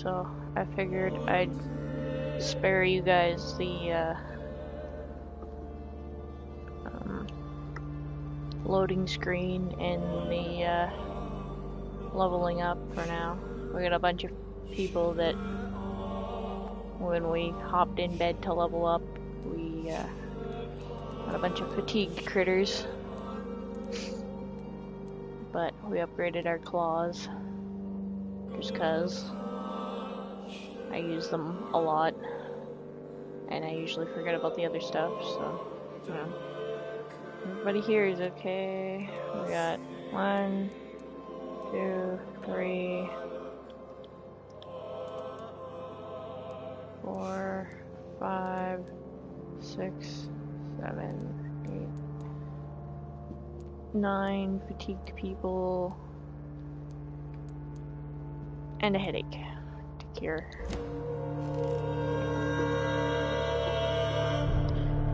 so I figured I'd spare you guys the loading screen and the leveling up for now. We got a bunch of people that when we hopped in bed to level up, we got a bunch of fatigued critters. But we upgraded our claws just cause I use them a lot and I usually forget about the other stuff, so you know. Everybody here is okay. We got 1, 2, 3, 4, 5, 6, 7, 8, 9 fatigued people and a headache to cure.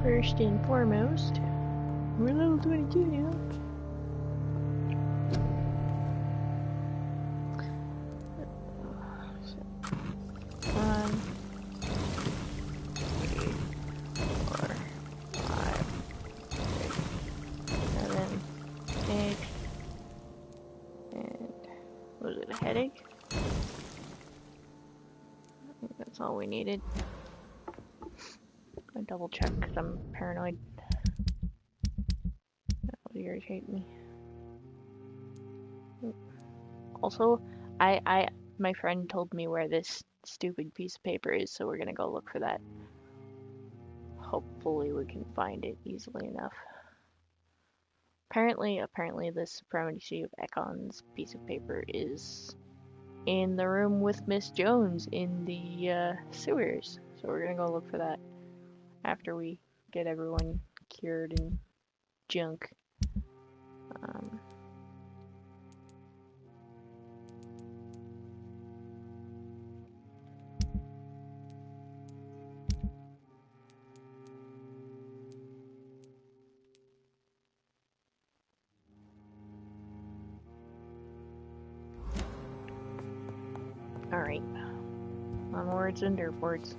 First and foremost, we're level 22 now. One, 2, 3, 4, 5, 6, 7, 8, and was it a headache? I think that's all we needed. I double check because I'm paranoid. That would irritate me. Also, my friend told me where this stupid piece of paper is, so we're gonna go look for that. Hopefully we can find it easily enough. Apparently the supremacy of Ekon's piece of paper is in the room with Miss Jones in the sewers. So we're gonna go look for that after we get everyone cured and junk. Alright. Onwards and dirtboards.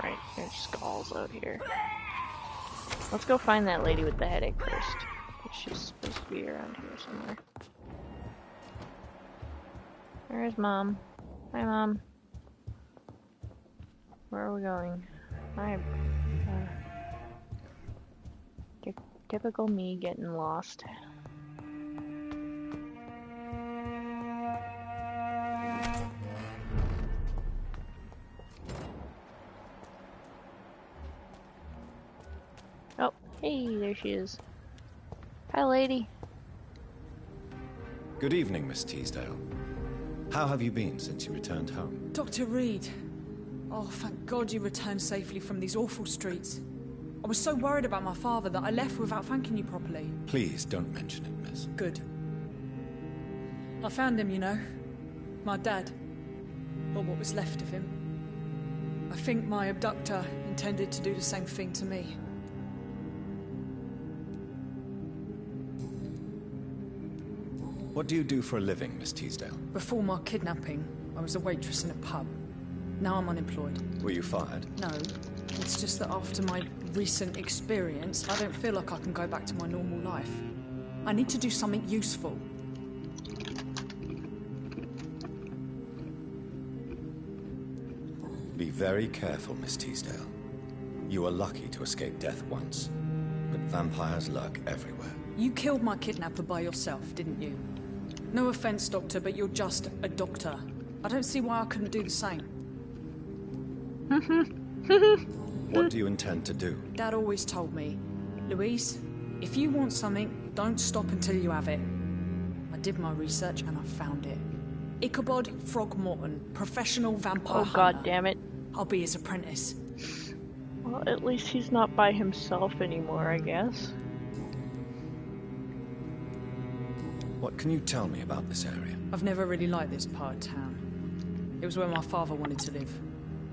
Right, there's skulls out here. Let's go find that lady with the headache first. She's supposed to be around here somewhere. There's Mom. Hi, Mom. Where are we going? Hi. Typical me getting lost. Oh, hey, there she is. Hi, lady. Good evening, Miss Teasdale. How have you been since you returned home? Dr. Reed. Oh, thank God you returned safely from these awful streets. I was so worried about my father that I left without thanking you properly. Please don't mention it, miss. Good. I found him, you know. My dad. Or what was left of him. I think my abductor intended to do the same thing to me. What do you do for a living, Miss Teasdale? Before my kidnapping, I was a waitress in a pub. Now I'm unemployed. Were you fired? No. It's just that after my recent experience, I don't feel like I can go back to my normal life. I need to do something useful. Be very careful, Miss Teasdale. You were lucky to escape death once, but vampires lurk everywhere. You killed my kidnapper by yourself, didn't you? No offense, Doctor, but you're just a doctor. I don't see why I couldn't do the same. What do you intend to do? Dad always told me, Louise, if you want something, don't stop until you have it. I did my research and I found it. Ichabod Throgmorton, professional vampire hunter. God damn it. I'll be his apprentice. Well, at least he's not by himself anymore, I guess. What can you tell me about this area? I've never really liked this part of town. It was where my father wanted to live.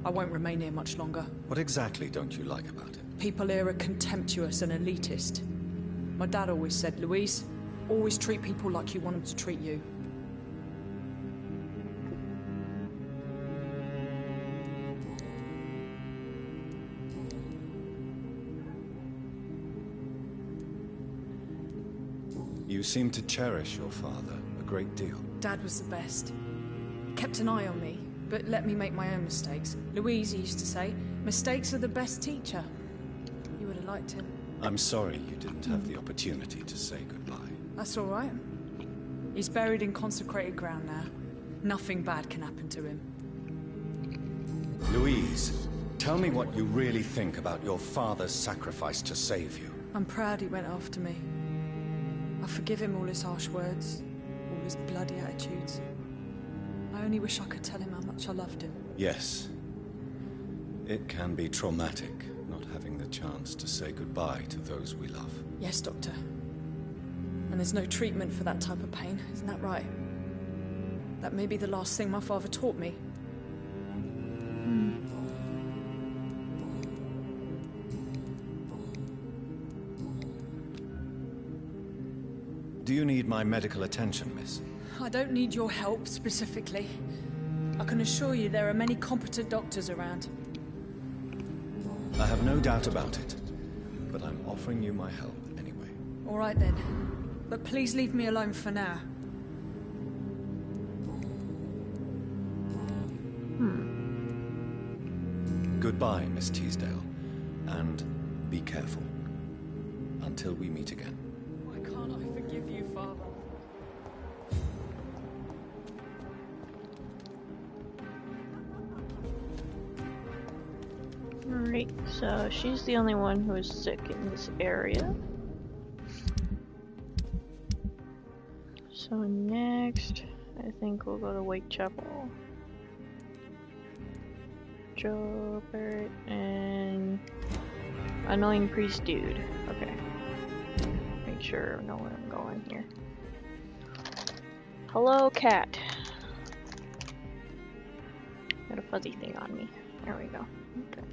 I won't remain here much longer. What exactly don't you like about it? People here are contemptuous and elitist. My dad always said, Louise, Always treat people like you want them to treat you. You seem to cherish your father a great deal. Dad was the best. He kept an eye on me, but let me make my own mistakes. Louise used to say, mistakes are the best teacher. You would have liked him. I'm sorry you didn't have the opportunity to say goodbye. That's all right. He's buried in consecrated ground now. Nothing bad can happen to him. Louise, tell me what you really think about your father's sacrifice to save you. I'm proud he went after me. I forgive him all his harsh words, all his bloody attitudes. I only wish I could tell him how much I loved him. Yes. It can be traumatic, not having the chance to say goodbye to those we love. Yes, Doctor. And there's no treatment for that type of pain, isn't that right? That may be the last thing my father taught me. Do you need my medical attention, miss? I don't need your help specifically. I can assure you there are many competent doctors around. I have no doubt about it, but I'm offering you my help anyway. All right then, but please leave me alone for now. Goodbye, Miss Teasdale, and be careful. Until we meet again. Why can't I forgive you, Father? Alright, so she's the only one who is sick in this area. So next, I think we'll go to Whitechapel. Joe, Barrett, and annoying priest dude. Okay. Make sure I know where I'm going here. Hello, cat. Got a fuzzy thing on me. There we go. Okay.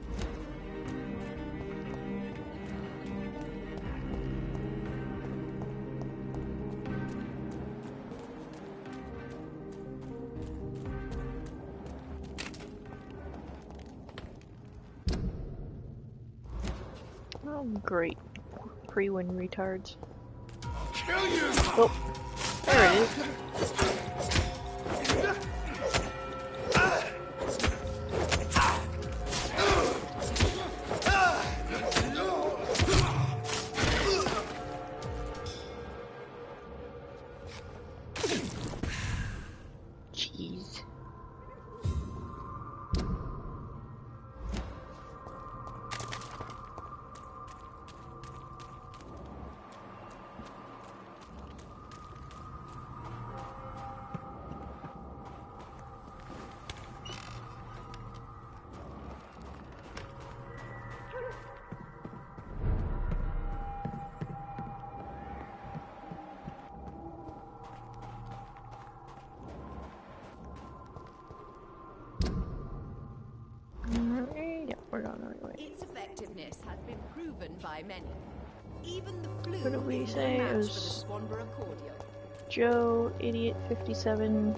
Oh, great. Pre-win retards. Kill you! Oh, there it is. Jeez. Yep, we're going the right way. Its effectiveness has been proven by many. Even the flu What did we is no say? It match was for the Swanborough cordial. Joe, Idiot 57.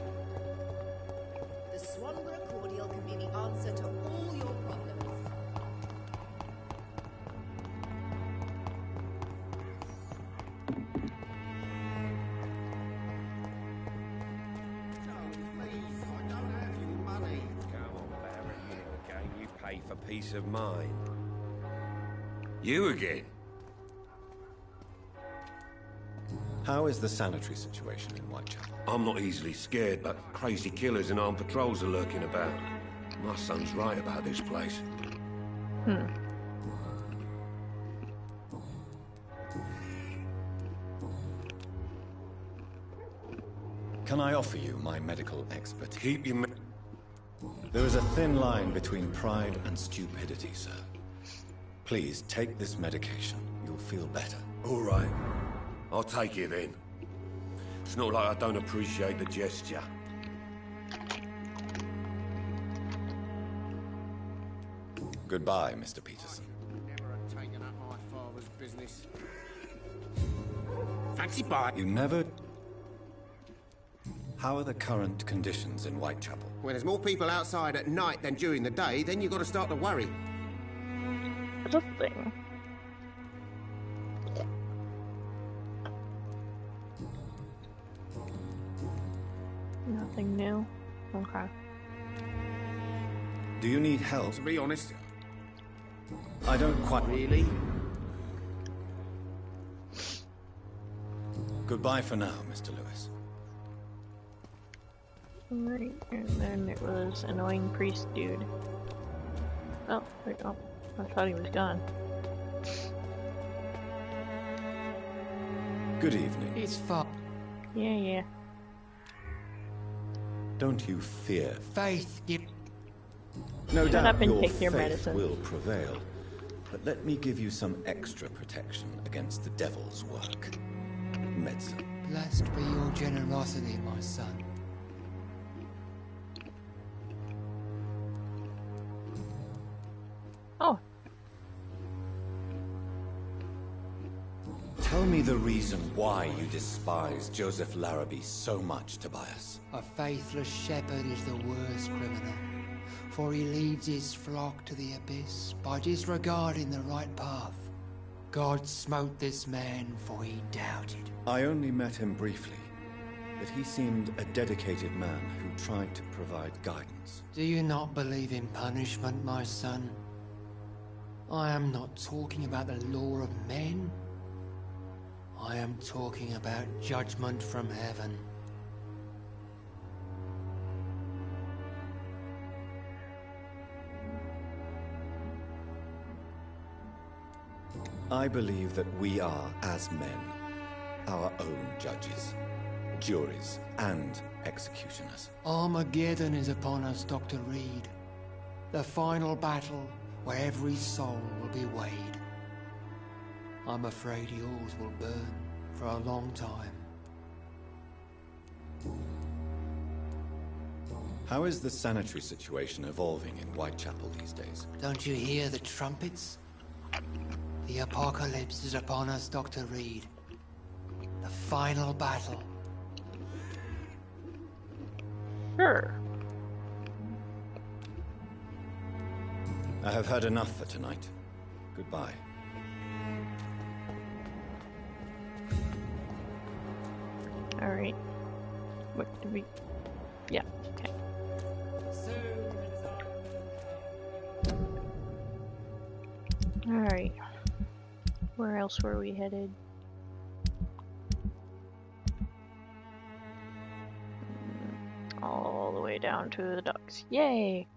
The Swanborough cordial can be the answer to all your problems. For peace of mind. You again? How is the sanitary situation in Whitechapel? I'm not easily scared, but crazy killers and armed patrols are lurking about. My son's right about this place. Can I offer you my medical expertise? Keep your... There is a thin line between pride and stupidity, sir. Please, take this medication. You'll feel better. All right. I'll take it then. It's not like I don't appreciate the gesture. Goodbye, Mr. Peterson. Never had taken up my father's business. Fancy buy. You never... How are the current conditions in Whitechapel? When there's more people outside at night than during the day, then you've got to start to worry. That's a thing. Nothing new. Okay. Do you need help? To be honest, I don't quite... really? Goodbye for now, Mr. Lewis. Alright, and then it was annoying priest dude. Oh, wait, oh, I thought he was gone. Good evening. It's far. Yeah. Don't you fear? Faith, you... No Shut doubt up and your take your faith medicine. will prevail. But let me give you some extra protection against the devil's work. Medicine. Blessed be your generosity, my son. Oh, Tell me the reason why you despise Joseph Larrabee so much, Tobias. A faithless shepherd is the worst criminal, for he leads his flock to the abyss by disregarding the right path. God smote this man, for he doubted. I only met him briefly, but he seemed a dedicated man who tried to provide guidance. Do you not believe in punishment, my son? I am not talking about the law of men. I am talking about judgment from heaven. I believe that we are, as men, our own judges, juries, and executioners. Armageddon is upon us, Dr. Reed. The final battle where every soul will be weighed. I'm afraid yours will burn for a long time. How is the sanitary situation evolving in Whitechapel these days? Don't you hear the trumpets? The apocalypse is upon us, Dr. Reed. The final battle. sure. I have heard enough for tonight. Goodbye. Alright. What do we... Yeah, okay. Alright. Where else were we headed? All the way down to the docks. Yay!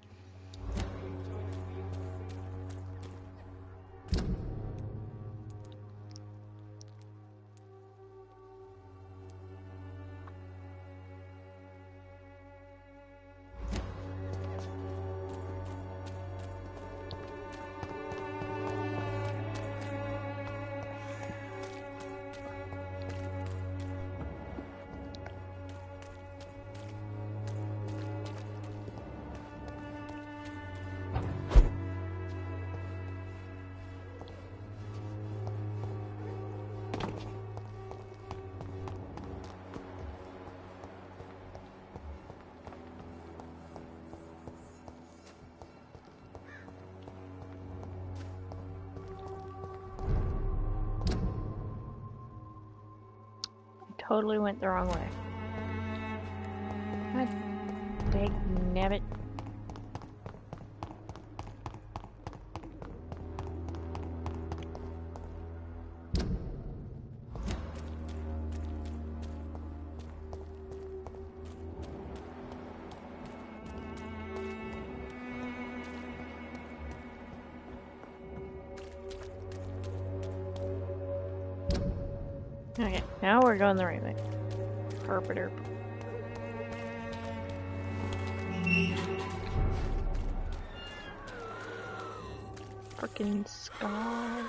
Totally went the wrong way. God dang nabbit. Okay, now we're going the right way. Carpenter. Frickin' scars.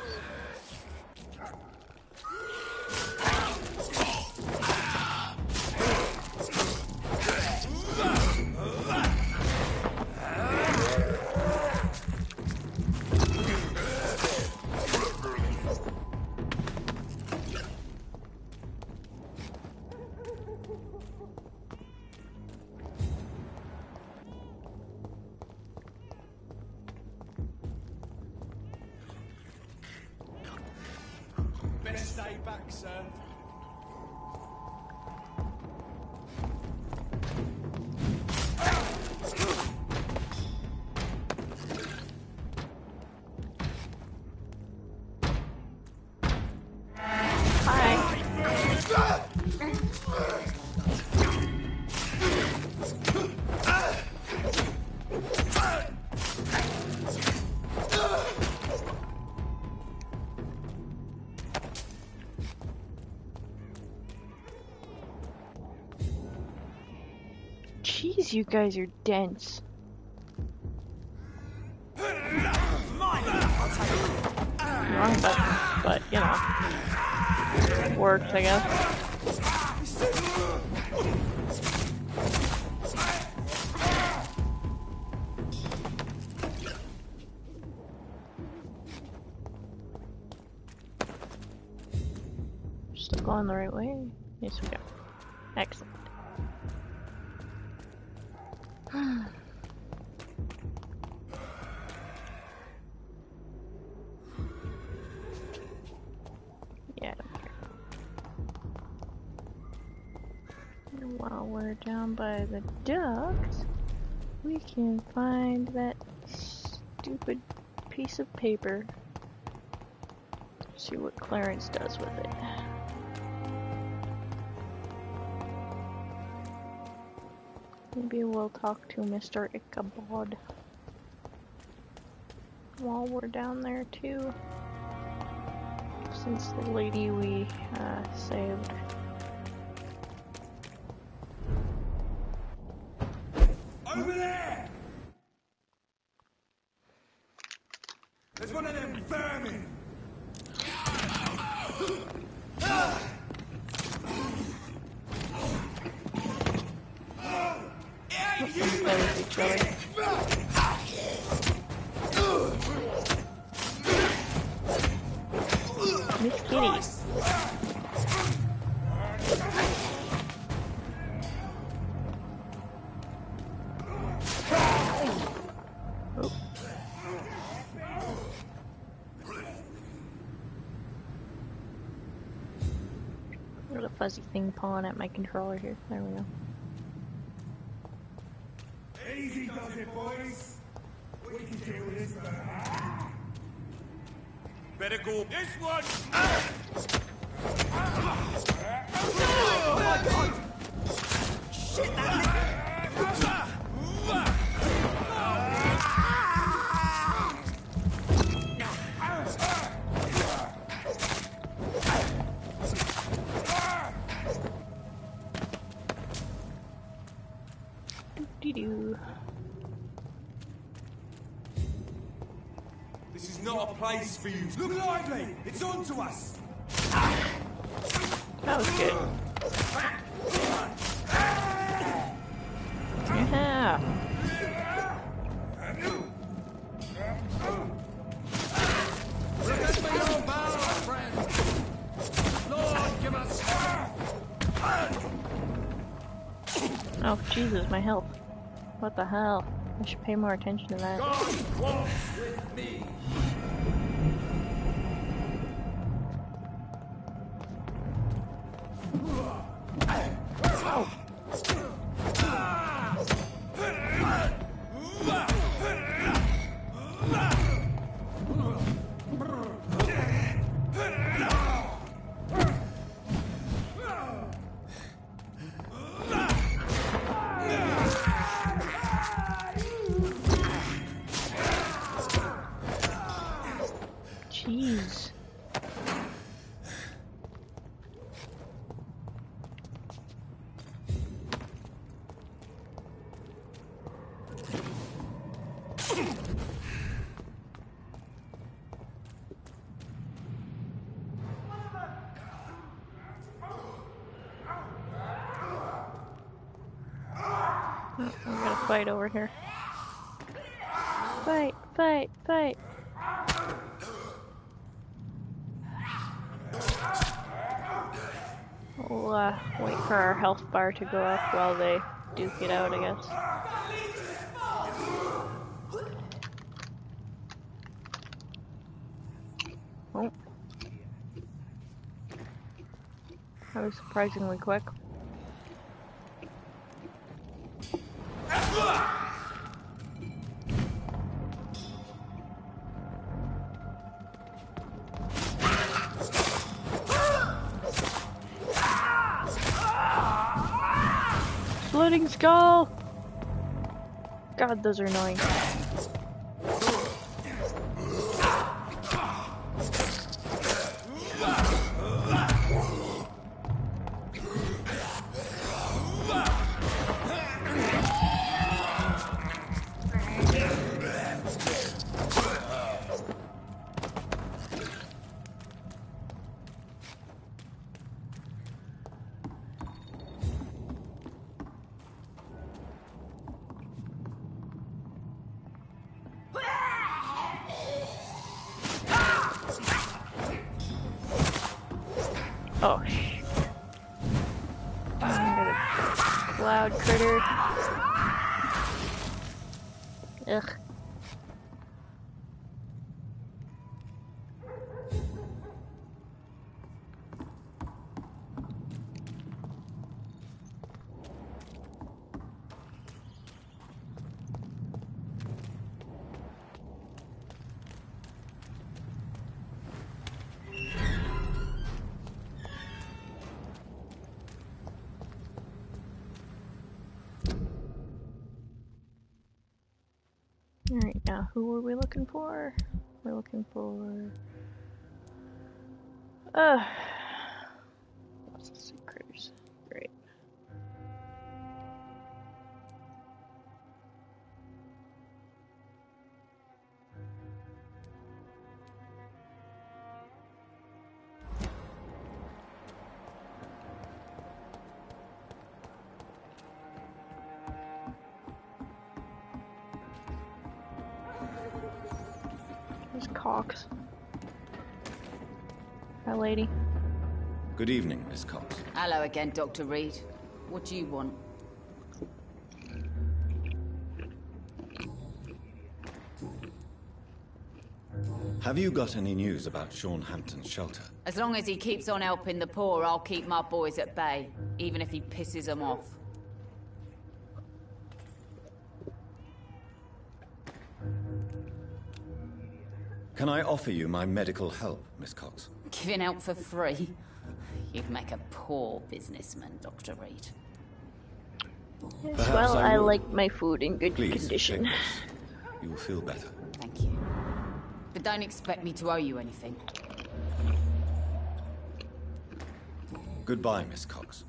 back, sir. Jeez, you guys are dense. Wrong button, but you know, works, I guess. Still going the right way? Yes, we go. Excellent. Yeah, I don't care. And while we're down by the ducks, we can find that stupid piece of paper. See what Clarence does with it. Maybe we'll talk to Mr. Ichabod while we're down there too. Since the lady we saved. Over there! There's one of them vermin! Play with each other. Miss Kitty. Oh. Got a fuzzy thing pawing at my controller here. There we go. Easy does it, boys. We can deal with this. Better go. This one. Shit, This is not a place for you. Look lively! It's on to us! That was good. Yeah. Remember your vows, friend! Lord, give us... Oh, Jesus, my health. What the hell? I should pay more attention to that. God walks with me! Oh. Jeez. Oh, we're gonna fight over here. Fight, fight, fight. We'll wait for our health bar to go up while they duke it out, I guess. Oh. That was surprisingly quick. Floating skull! God, those are annoying. Oh, shit. I got a cloud critter. Ugh. Alright, now who are we looking for? We're looking for... What's the secrets? Great. There's Cox. That lady. Good evening, Miss Cox. Hello again, Dr. Reed. What do you want? Have you got any news about Sean Hampton's shelter? As long as he keeps on helping the poor, I'll keep my boys at bay, even if he pisses them off. Can I offer you my medical help, Miss Cox? Giving out for free? You'd make a poor businessman, Dr. Reed. Yes, Perhaps well, I would. like my food in good Please, condition. take this. You will feel better. Thank you. But don't expect me to owe you anything. Goodbye, Miss Cox.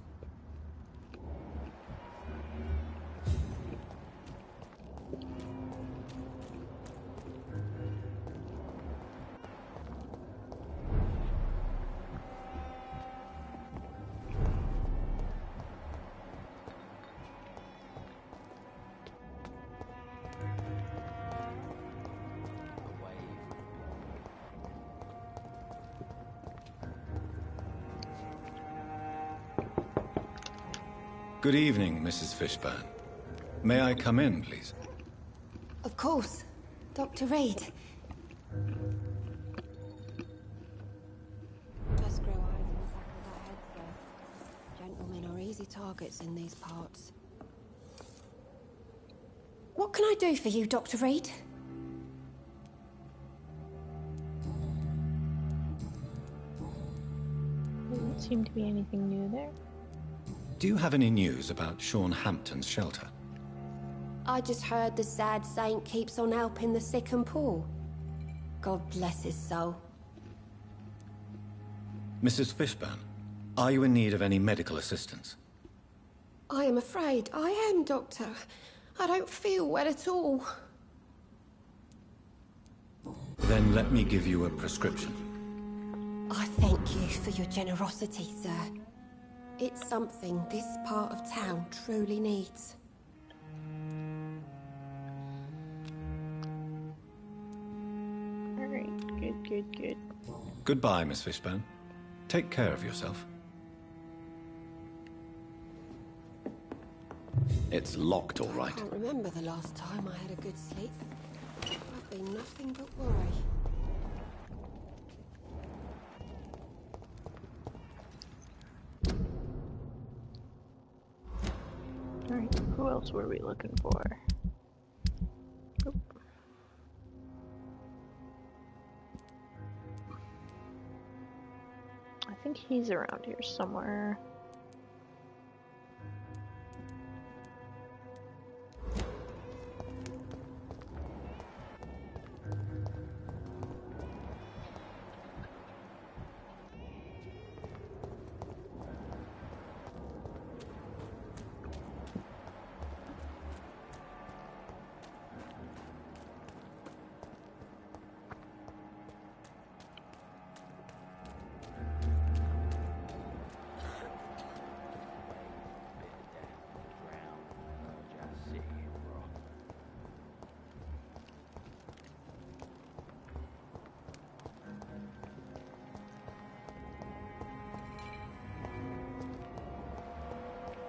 Good evening, Mrs. Fishburne. May I come in, please? Of course. Dr. Reed. Just grow eyes in the back of that head, sir. Gentlemen are easy targets in these parts. What can I do for you, Dr. Reed? Doesn't seem to be anything new there. Do you have any news about Sean Hampton's shelter? I just heard the sad saint keeps on helping the sick and poor. God bless his soul. Mrs. Fishburne, are you in need of any medical assistance? I am afraid I am, Doctor. I don't feel well at all. Then let me give you a prescription. I thank you for your generosity, sir. It's something this part of town truly needs. Alright, good. Goodbye, Miss Fishburne. Take care of yourself. It's locked, all right. I can't remember the last time I had a good sleep. I've been nothing but worry. Alright, who else were we looking for? Oop. I think he's around here somewhere.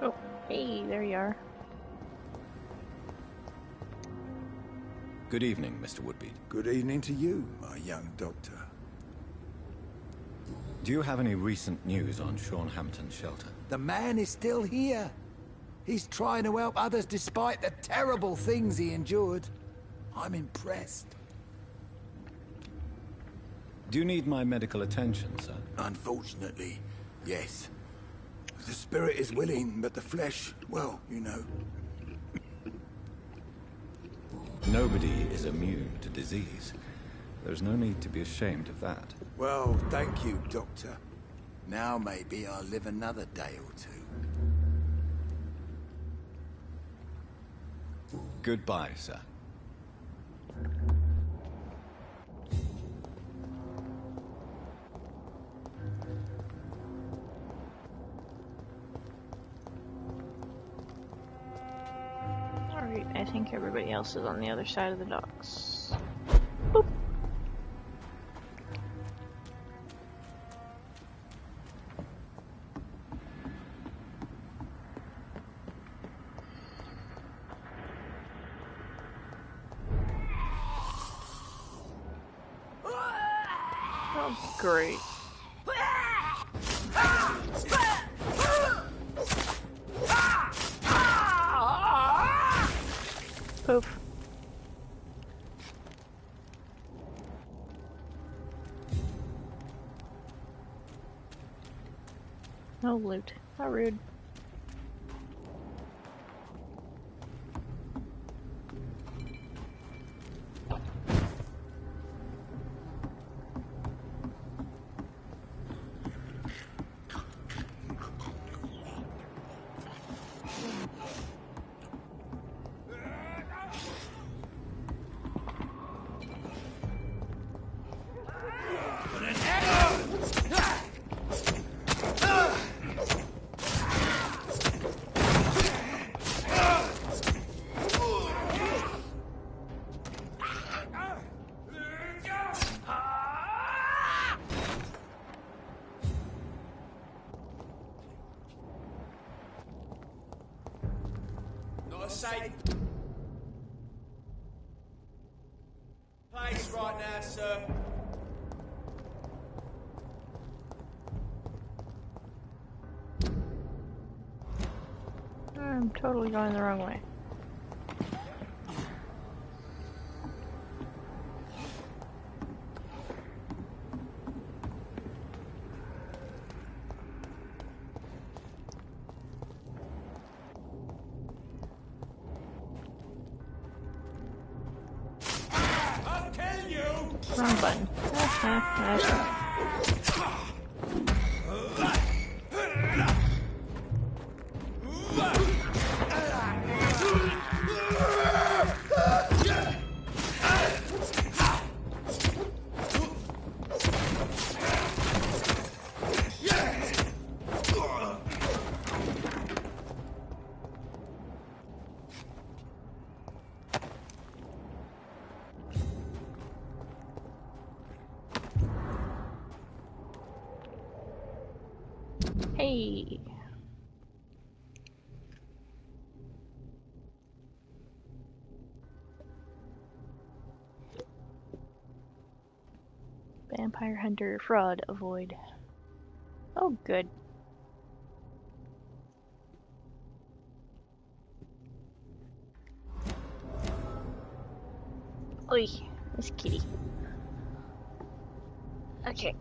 Oh, hey, there you are. Good evening, Mr. Woodbeat. Good evening to you, my young doctor. Do you have any recent news on Sean Hampton's shelter? The man is still here. He's trying to help others despite the terrible things he endured. I'm impressed. Do you need my medical attention, sir? Unfortunately, yes. The spirit is willing, but the flesh, well, you know. Nobody is immune to disease. There's no need to be ashamed of that. Well, thank you, Doctor. Now maybe I'll live another day or two. Goodbye, sir. Alright, I think everybody else is on the other side of the docks. Boop. Oh, great. Poof. No loot. How rude. Not a safe place right now, sir. I'm totally going the wrong way. I'll kill you! Wrong button. That's right. Hey. Vampire hunter, fraud, avoid. Oh, good. Oi, Miss Kitty. Okay.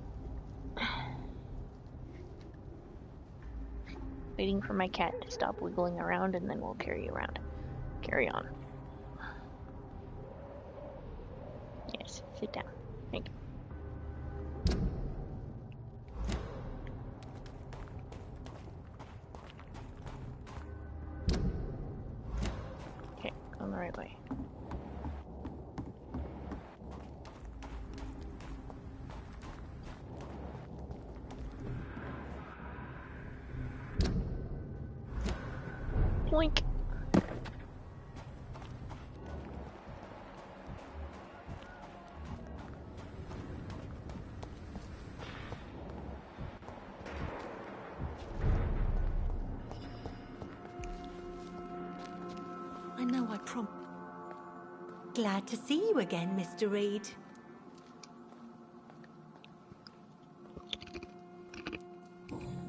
Waiting for my cat to stop wiggling around and then we'll carry around. Carry on. Yes, sit down. Thank you. Okay, going the right way. Blink. I know I Glad to see you again, Mr. Reed.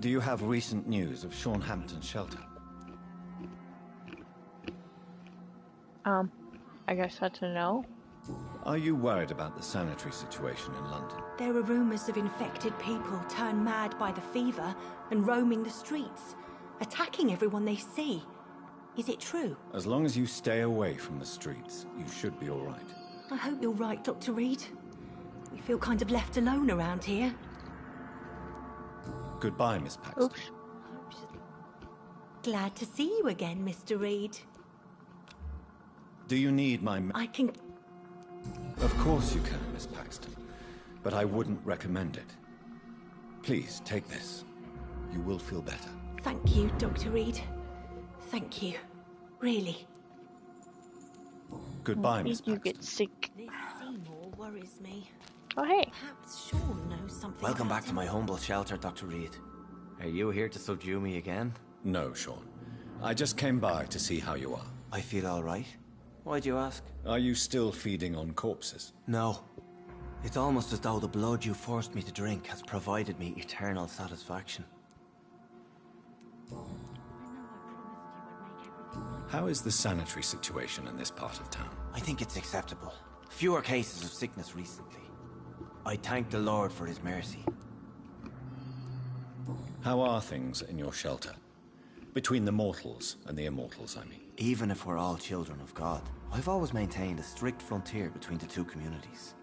Do you have recent news of Sean Hampton's shelter? I guess that's a no. Are you worried about the sanitary situation in London? There are rumours of infected people turned mad by the fever and roaming the streets, attacking everyone they see. Is it true? As long as you stay away from the streets, you should be all right. I hope you're right, Dr. Reed. We feel kind of left alone around here. Goodbye, Miss Paxton. Oops. Glad to see you again, Mr. Reed. Do you need my... I can... Of course you can, Miss Paxton. But I wouldn't recommend it. Please, take this. You will feel better. Thank you, Dr. Reed. Thank you. Really. Goodbye, Miss Paxton. You get sick. This Seymour worries me. Oh, hey. Perhaps Sean knows something. Welcome about back to him. my humble shelter, Dr. Reed. Are you here to subdue me again? No, Sean. I just came by to see how you are. I feel all right. Why'd you ask? Are you still feeding on corpses? No. It's almost as though the blood you forced me to drink has provided me eternal satisfaction. How is the sanitary situation in this part of town? I think it's acceptable. Fewer cases of sickness recently. I thank the Lord for his mercy. How are things in your shelter? Between the mortals and the immortals, I mean. Even if we're all children of God, I've always maintained a strict frontier between the two communities.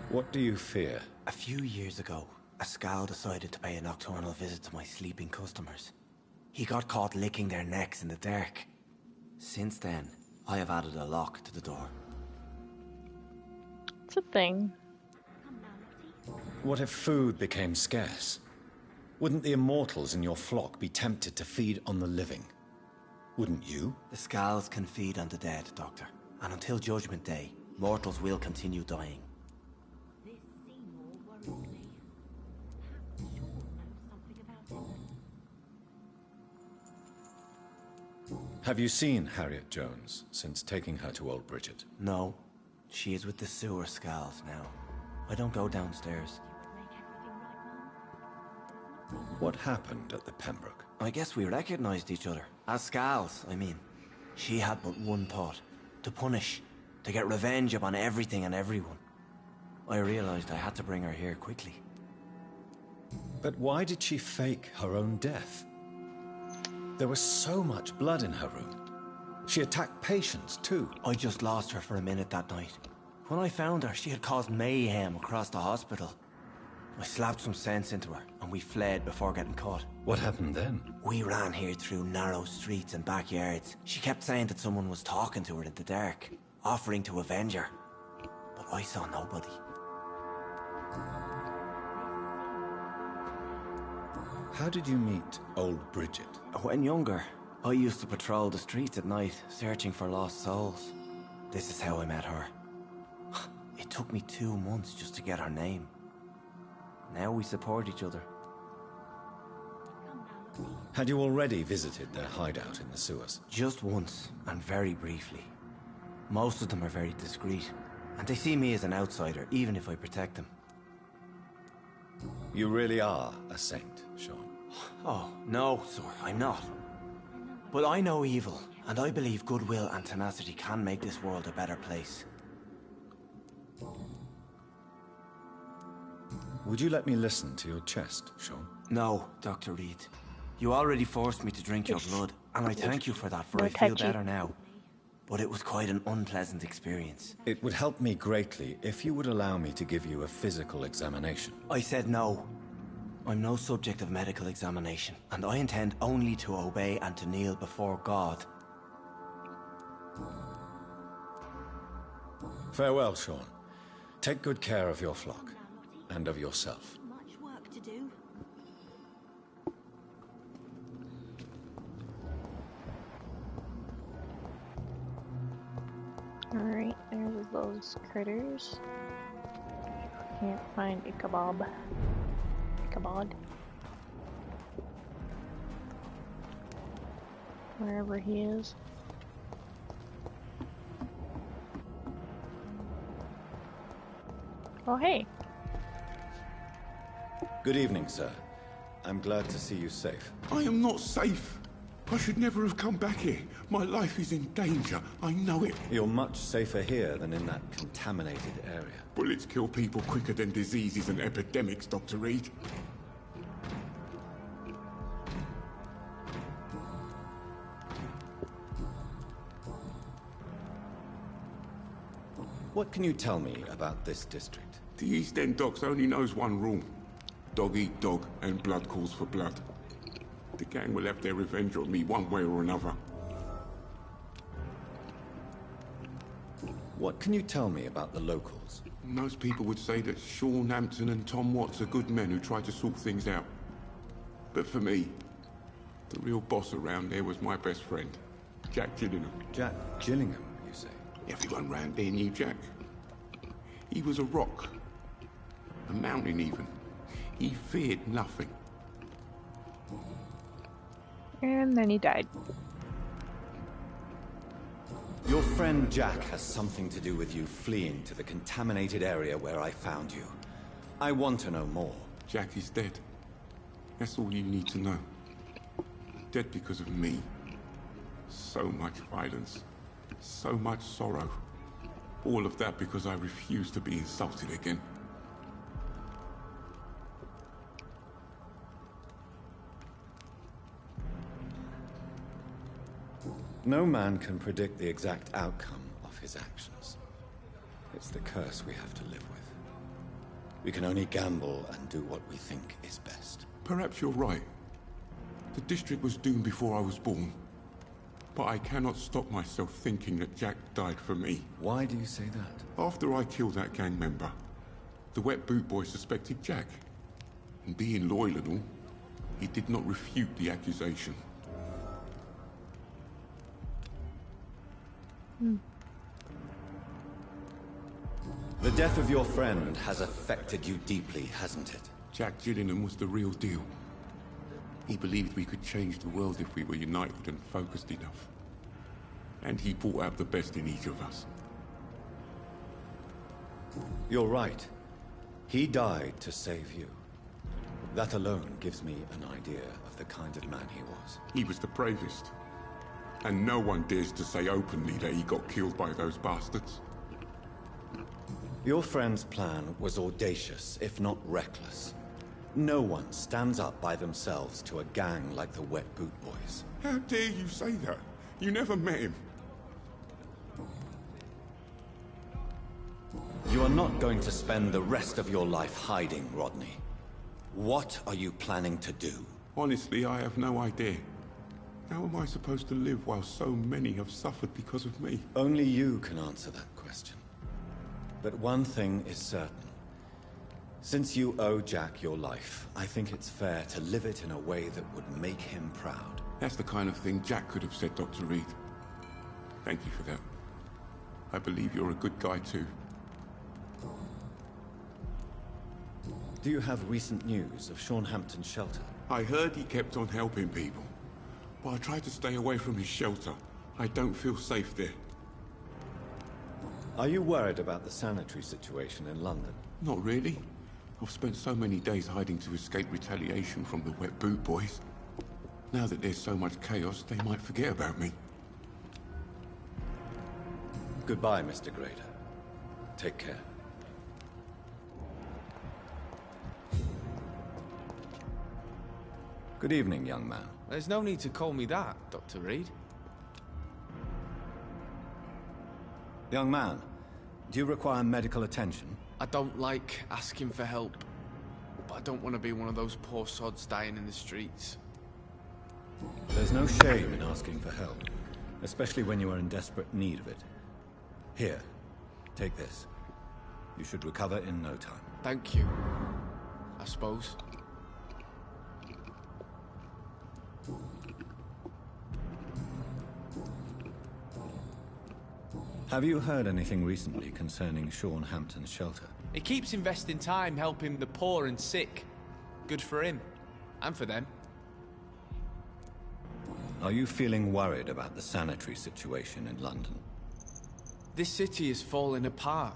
What do you fear? A few years ago, a Skal decided to pay a nocturnal visit to my sleeping customers. He got caught licking their necks in the dark. Since then, I have added a lock to the door. It's a thing. What if food became scarce? Wouldn't the immortals in your flock be tempted to feed on the living? Wouldn't you? The Skals can feed on the dead, Doctor. And until Judgment Day, mortals will continue dying. This Seymour worries me. Perhaps Sean knows something about him. Have you seen Harriet Jones since taking her to Old Bridget? No. She is with the sewer Skals now. I don't go downstairs. What happened at the Pembroke? I guess we recognized each other. As Skals, I mean. She had but one thought. To punish. To get revenge upon everything and everyone. I realized I had to bring her here quickly. But why did she fake her own death? There was so much blood in her room. She attacked patients, too. I just lost her for a minute that night. When I found her, she had caused mayhem across the hospital. I slapped some sense into her, and we fled before getting caught. What happened then? We ran here through narrow streets and backyards. She kept saying that someone was talking to her in the dark, offering to avenge her. But I saw nobody. How did you meet Old Bridget? When younger, I used to patrol the streets at night, searching for lost souls. This is how I met her. It took me 2 months just to get her name. Now we support each other. Had you already visited their hideout in the sewers? Just once, and very briefly. Most of them are very discreet, and they see me as an outsider, even if I protect them. You really are a saint, Sean. Oh, no, sir, I'm not. But I know evil, And I believe goodwill and tenacity can make this world a better place. Would you let me listen to your chest, Sean? No, Dr. Reed. You already forced me to drink your blood, and I thank you for that, for I feel better now. But it was quite an unpleasant experience. It would help me greatly if you would allow me to give you a physical examination. I said no. I'm no subject of medical examination, and I intend only to obey and to kneel before God. Farewell, Sean. Take good care of your flock, and of yourself. Much work to do. Alright, there's those critters. Can't find Ichabod. Wherever he is. Oh, hey. Good evening, sir. I'm glad to see you safe. I am not safe. I should never have come back here. My life is in danger. I know it. You're much safer here than in that contaminated area. Bullets kill people quicker than diseases and epidemics, Dr. Reed. What can you tell me about this district? The East End Docks only knows one rule. Dog eat dog, and blood calls for blood. The gang will have their revenge on me one way or another. What can you tell me about the locals? Most people would say that Sean Hampton and Tom Watts are good men who try to sort things out. But for me, the real boss around there was my best friend, Jack Gillingham. Jack Gillingham, you say? Everyone round there knew Jack. He was a rock. A mountain, even. He feared nothing. And then he died. Your friend Jack has something to do with you fleeing to the contaminated area where I found you. I want to know more. Jack is dead. That's all you need to know. Dead because of me. So much violence. So much sorrow. All of that because I refused to be insulted again. No man can predict the exact outcome of his actions. It's the curse we have to live with. We can only gamble and do what we think is best. Perhaps you're right. The district was doomed before I was born. But I cannot stop myself thinking that Jack died for me. Why do you say that? After I killed that gang member, the Wet Boot Boy suspected Jack. And being loyal and all, he did not refute the accusation. The death of your friend has affected you deeply, hasn't it? Jack Gillingham was the real deal. He believed we could change the world if we were united and focused enough. And he brought out the best in each of us. You're right. He died to save you. That alone gives me an idea of the kind of man he was. He was the bravest. And no one dares to say openly that he got killed by those bastards. Your friend's plan was audacious, if not reckless. No one stands up by themselves to a gang like the Wet Boot Boys. How dare you say that? You never met him. You are not going to spend the rest of your life hiding, Rodney. What are you planning to do? Honestly, I have no idea. How am I supposed to live while so many have suffered because of me? Only you can answer that question. But one thing is certain. Since you owe Jack your life, I think it's fair to live it in a way that would make him proud. That's the kind of thing Jack could have said, Dr. Reed. Thank you for that. I believe you're a good guy too. Do you have recent news of Sean Hampton's shelter? I heard he kept on helping people. But I tried to stay away from his shelter. I don't feel safe there. Are you worried about the sanitary situation in London? Not really. I've spent so many days hiding to escape retaliation from the Wet Boot Boys. Now that there's so much chaos, they might forget about me. Goodbye, Mr. Grader. Take care. Good evening, young man. There's no need to call me that, Dr. Reed. Young man, do you require medical attention? I don't like asking for help, but I don't want to be one of those poor sods dying in the streets. There's no shame in asking for help, especially when you are in desperate need of it. Here, take this. You should recover in no time. Thank you, I suppose. Have you heard anything recently concerning Sean Hampton's shelter? He keeps investing time helping the poor and sick. Good for him. And for them. Are you feeling worried about the sanitary situation in London? This city is falling apart.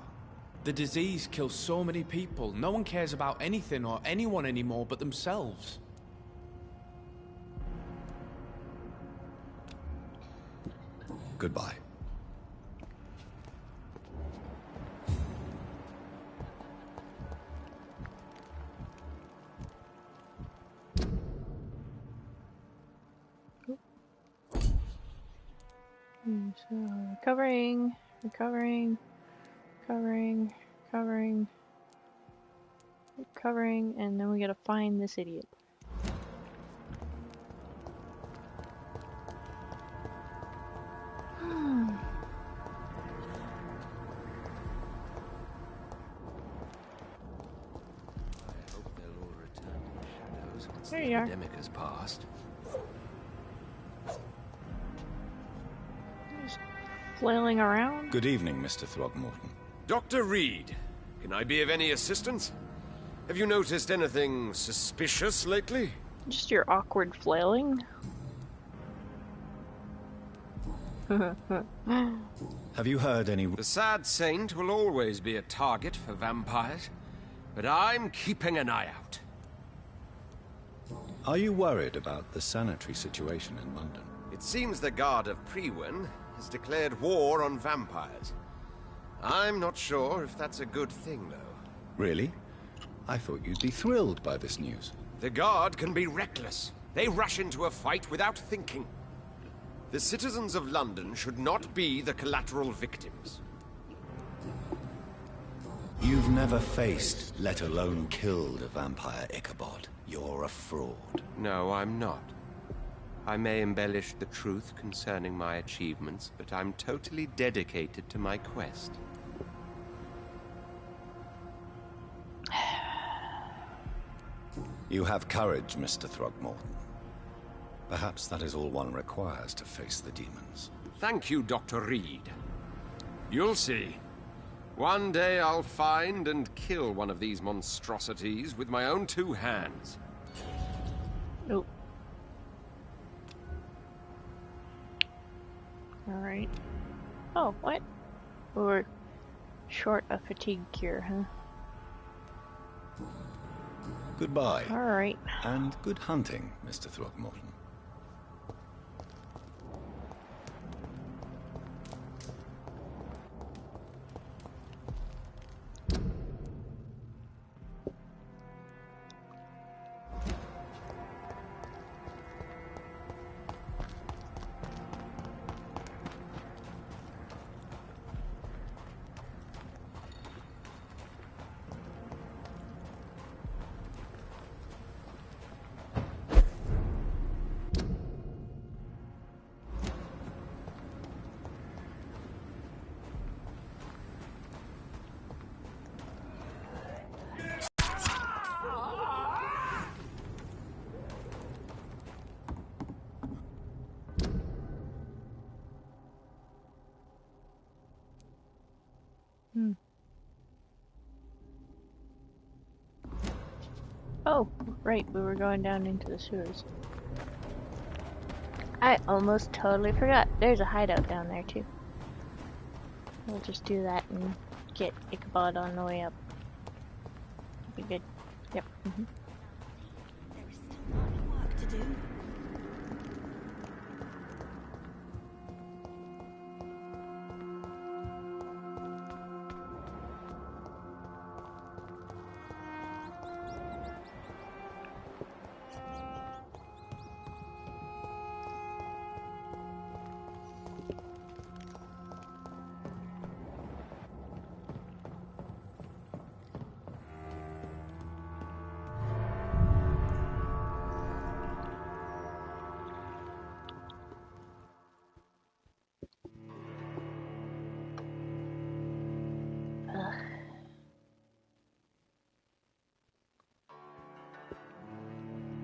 The disease kills so many people. No one cares about anything or anyone anymore but themselves. Goodbye. So, recovering, recovering, and then we gotta find this idiot. There you are. Epidemic has passed. Just flailing around. Good evening, Mr. Throgmorton. Dr. Reed, can I be of any assistance? Have you noticed anything suspicious lately? Just your awkward flailing. Have you heard any... The sad saint will always be a target for vampires, but I'm keeping an eye out. Are you worried about the sanitary situation in London? It seems the Guard of Priwen has declared war on vampires. I'm not sure if that's a good thing, though. Really? I thought you'd be thrilled by this news. The Guard can be reckless. They rush into a fight without thinking. The citizens of London should not be the collateral victims. You've never faced, let alone killed, a vampire, Ichabod. You're a fraud. No, I'm not. I may embellish the truth concerning my achievements, but I'm totally dedicated to my quest. You have courage, Mr. Throgmorton. Perhaps that is all one requires to face the demons. Thank you, Dr. Reed. You'll see. One day I'll find and kill one of these monstrosities with my own 2 hands. Nope. Alright. Oh, what? We were short a fatigue cure, huh? Goodbye. Alright. And good hunting, Mr. Throgmorton. Oh, right, we were going down into the sewers. I almost totally forgot. There's a hideout down there, too. We'll just do that and get Ichabod on the way up. Be good. Yep. Mm-hmm. There is still a lot of work to do.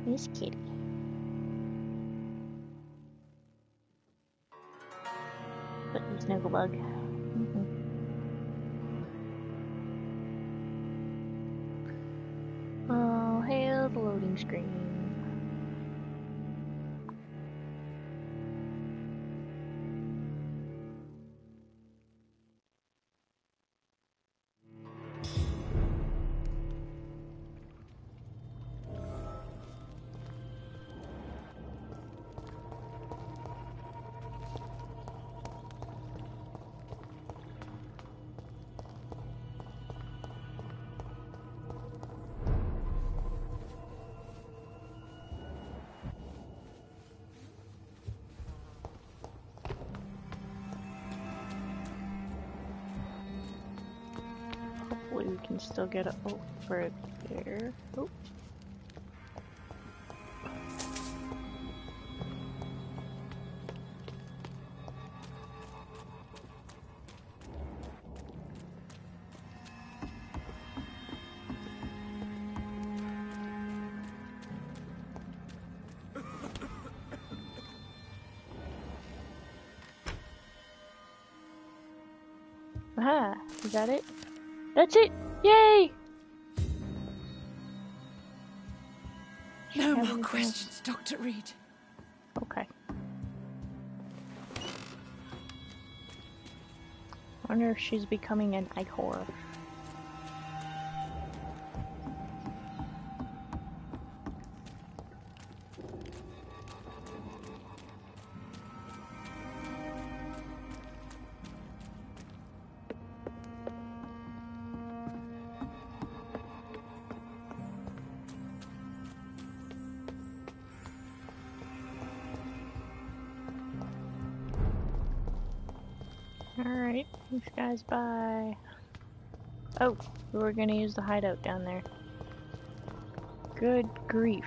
Miss Kitty. But the Snugglebug. Oh, hail the loading screen. Hopefully we can still get it over there. Oh. Aha! Is that it? That's it! Yay! No more questions, Dr. Reed. Okay. I wonder if she's becoming an Ihor. Alright, thanks guys, bye. Oh, we were gonna use the hideout down there. Good grief.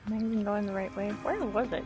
Am I even going the right way? Where was it?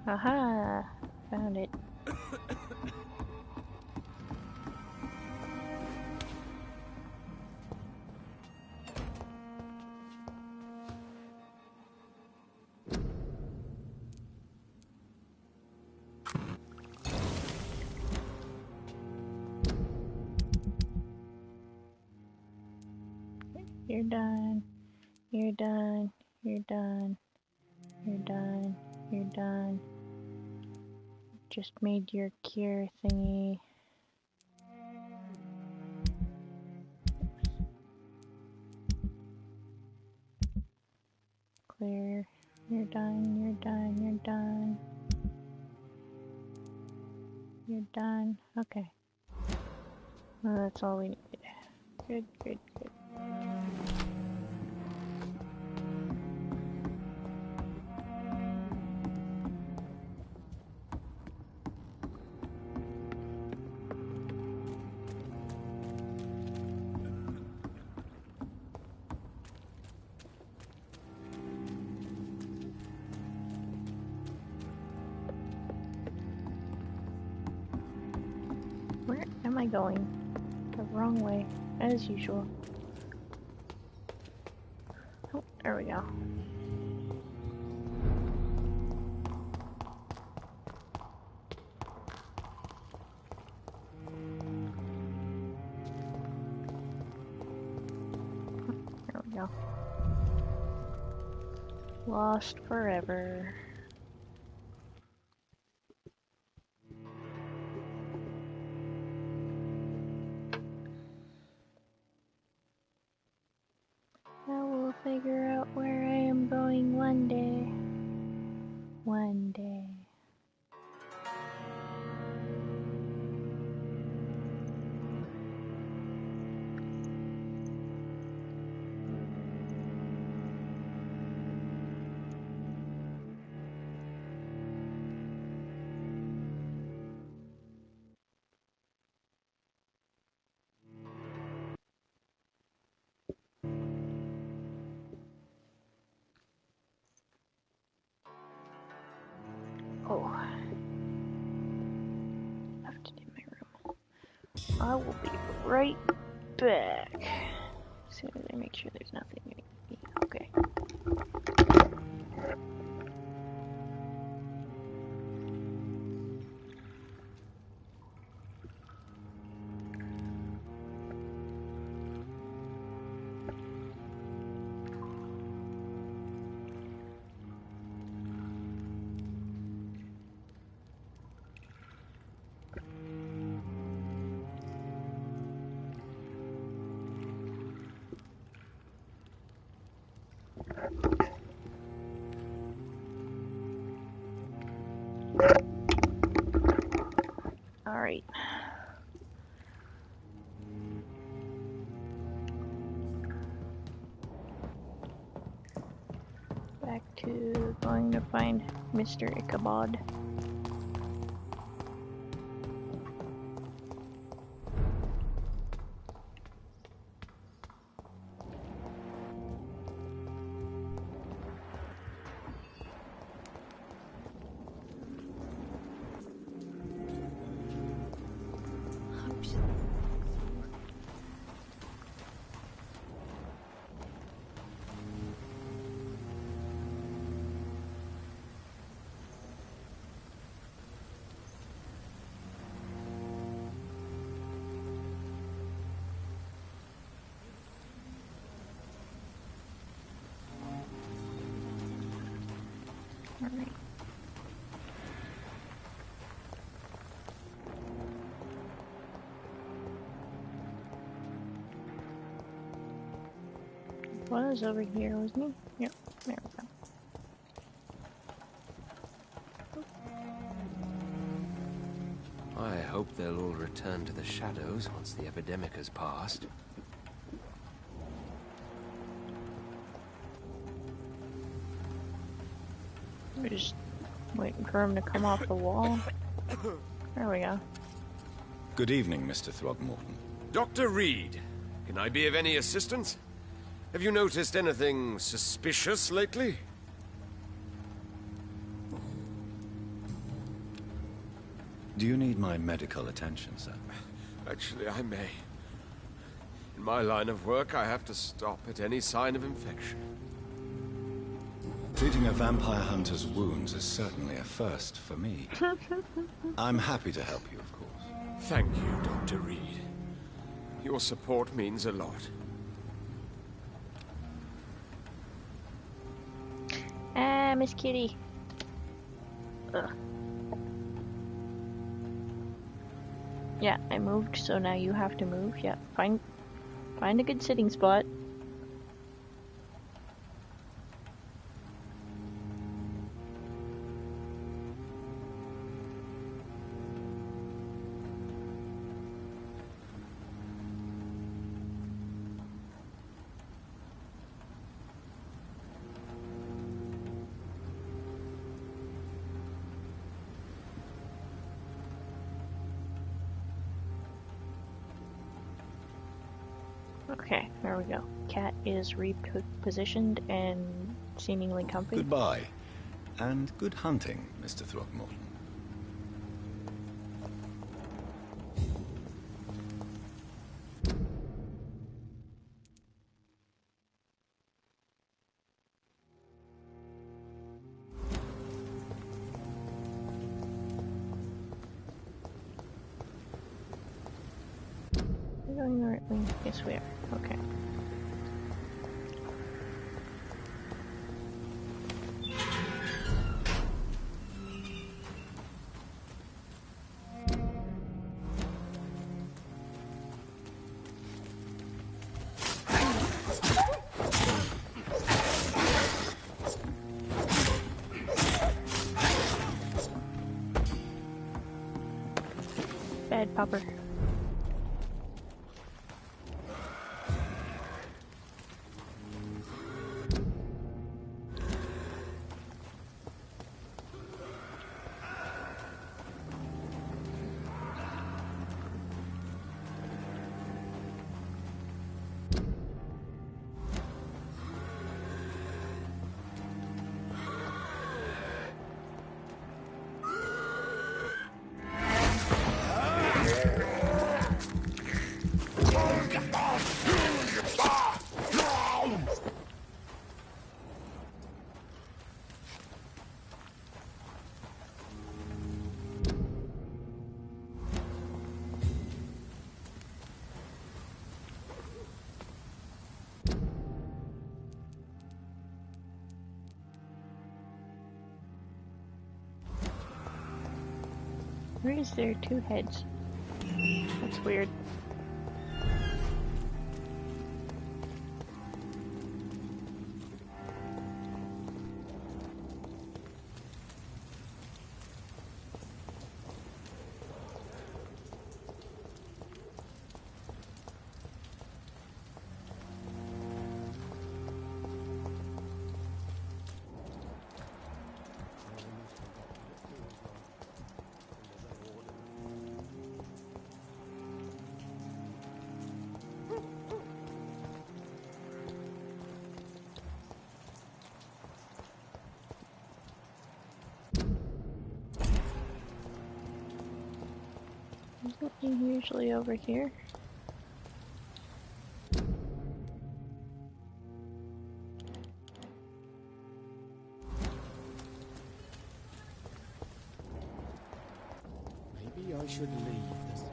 Aha! Found it. You're done. You're done. You're done. You're done. You're done. Just made your cure thingy. Clear. You're done. You're done. You're done. You're done. Okay. Well, that's all we needed. Good, good, good. Where am I going? The wrong way, as usual. Oh, there we go. There we go. Lost forever. I will figure out where I am going one day. One day. Oh. I have to do my room. I will be right back. As soon as I make sure there's nothing in me. Okay. Alright. Back to going to find Mr. Ichabod. Alright. Was over here, wasn't he? Yep, there we go. I hope they'll all return to the shadows once the epidemic has passed. We're just waiting for him to come off the wall. There we go. Good evening, Mr. Throgmorton. Dr. Reed, can I be of any assistance? Have you noticed anything suspicious lately? Do you need my medical attention, sir? Actually, I may. In my line of work, I have to stop at any sign of infection. Treating a vampire hunter's wounds is certainly a first for me. I'm happy to help you, of course. Thank you, Dr. Reed. Your support means a lot. Ah, Miss Kitty. Ugh. Yeah, I moved, so now you have to move. Yeah, find a good sitting spot. Okay, there we go. Cat is repositioned and seemingly comfy. Goodbye, and good hunting, Mr. Throgmorton. We're going the right way. Yes, we are. Okay. Bad popper. Why is there two heads? That's weird. Isn't he usually over here? Maybe I should leave this.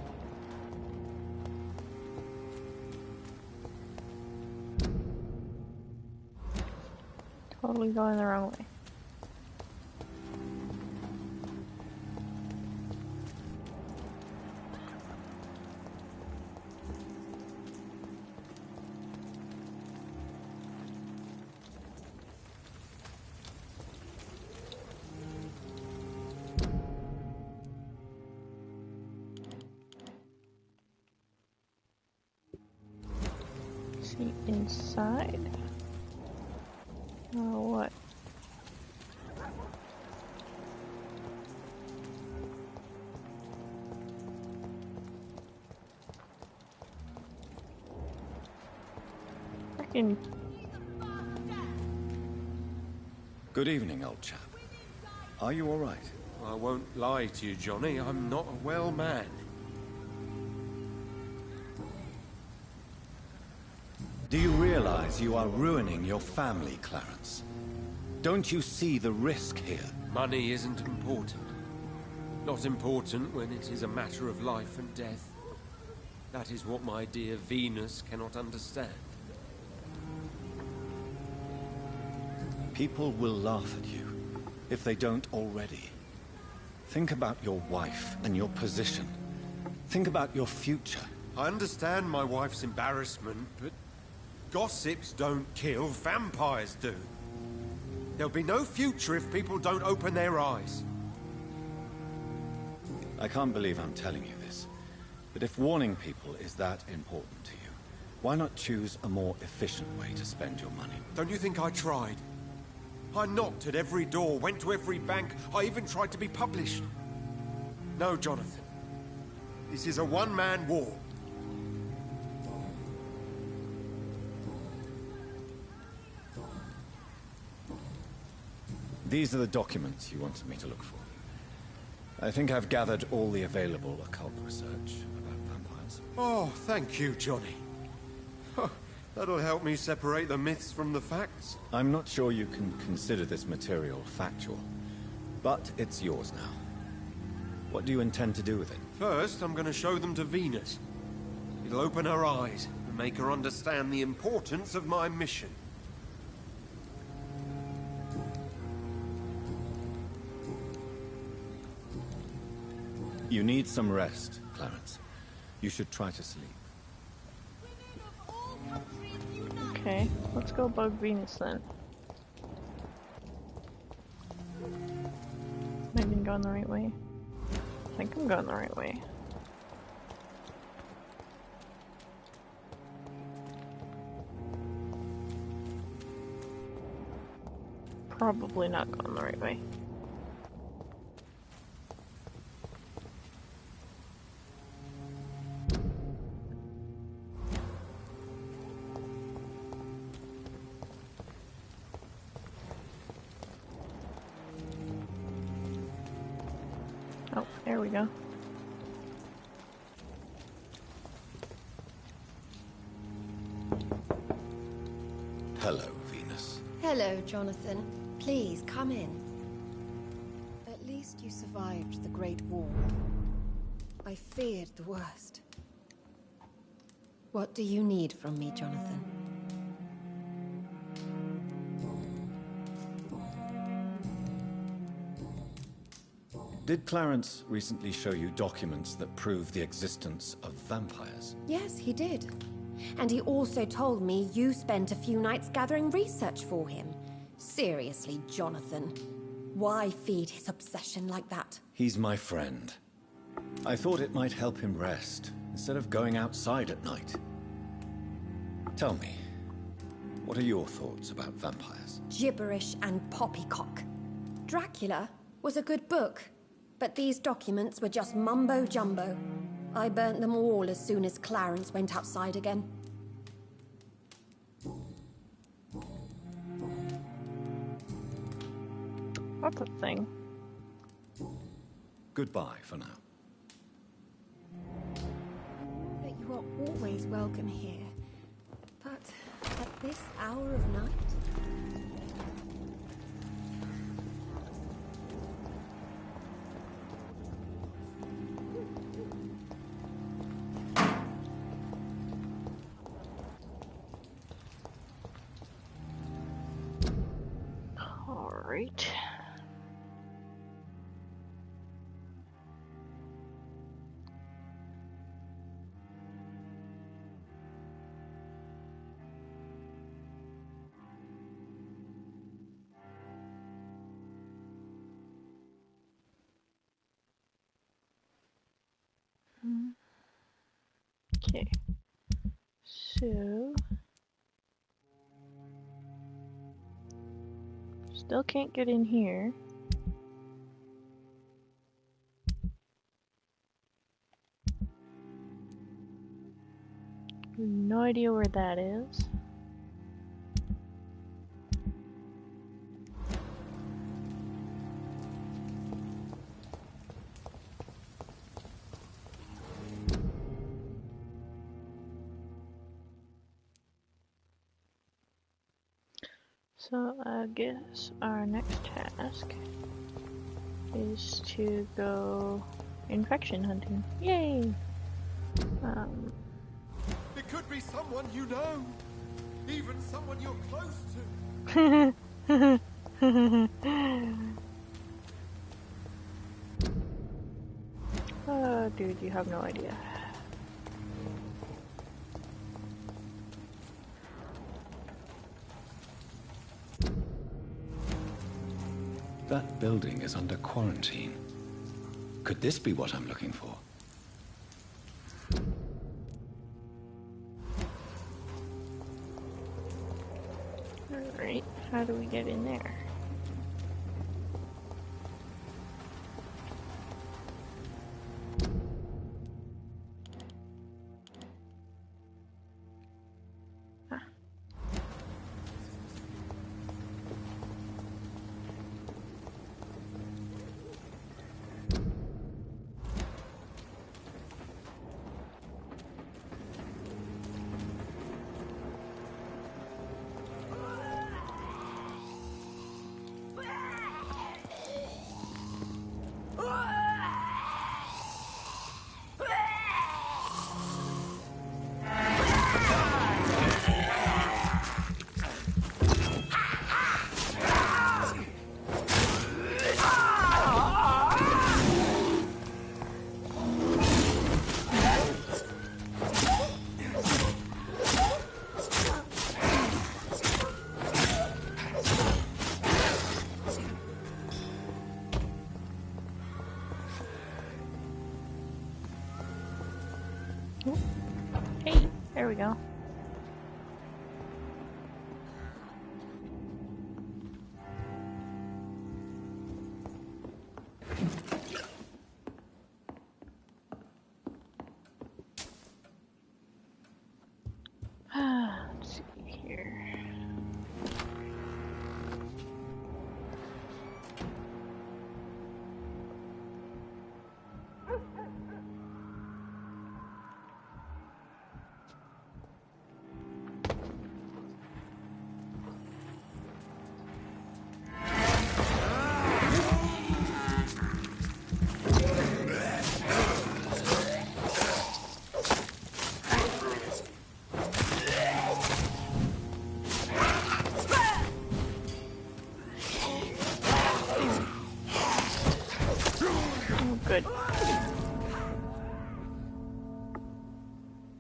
Totally going the wrong way. See inside? Or what? Frickin' Good evening, old chap. Are you all right? I won't lie to you, Johnny. I'm not a well man. Do you realize you are ruining your family, Clarence? Don't you see the risk here? Money isn't important. Not important when it is a matter of life and death. That is what my dear Venus cannot understand. People will laugh at you, if they don't already. Think about your wife and your position. Think about your future. I understand my wife's embarrassment, but gossips don't kill, vampires do. There'll be no future if people don't open their eyes. I can't believe I'm telling you this, but if warning people is that important to you, why not choose a more efficient way to spend your money? Don't you think I tried? I knocked at every door, went to every bank, I even tried to be published. No, Jonathan. This is a one-man war. These are the documents you wanted me to look for. I think I've gathered all the available occult research about vampires. Oh, thank you, Johnny. That'll help me separate the myths from the facts. I'm not sure you can consider this material factual, but it's yours now. What do you intend to do with it? First, I'm going to show them to Venus. It'll open her eyes and make her understand the importance of my mission. You need some rest, Clarence. You should try to sleep. Okay, let's go bug Venus then. Am I even going the right way? I think I'm going the right way. probably not going the right way. Oh, there we go. Hello, Venus. Hello, Jonathan. Please, come in. At least you survived the Great War. I feared the worst. What do you need from me, Jonathan? Did Clarence recently show you documents that prove the existence of vampires? Yes, he did. And he also told me you spent a few nights gathering research for him. Seriously, Jonathan. Why feed his obsession like that? He's my friend. I thought it might help him rest, instead of going outside at night. Tell me, what are your thoughts about vampires? Gibberish and poppycock. Dracula was a good book, but these documents were just mumbo-jumbo. I burnt them all as soon as Clarence went outside again. That's a thing. Goodbye for now. That you are always welcome here. But at this hour of night? Alright. Okay. So still can't get in here. No idea where that is. So I guess our next task is to go infection hunting. Yay! It could be someone you know, even someone you're close to. Oh, dude, you have no idea. That building is under quarantine. Could this be what I'm looking for? Alright, how do we get in there? Hey, there we go.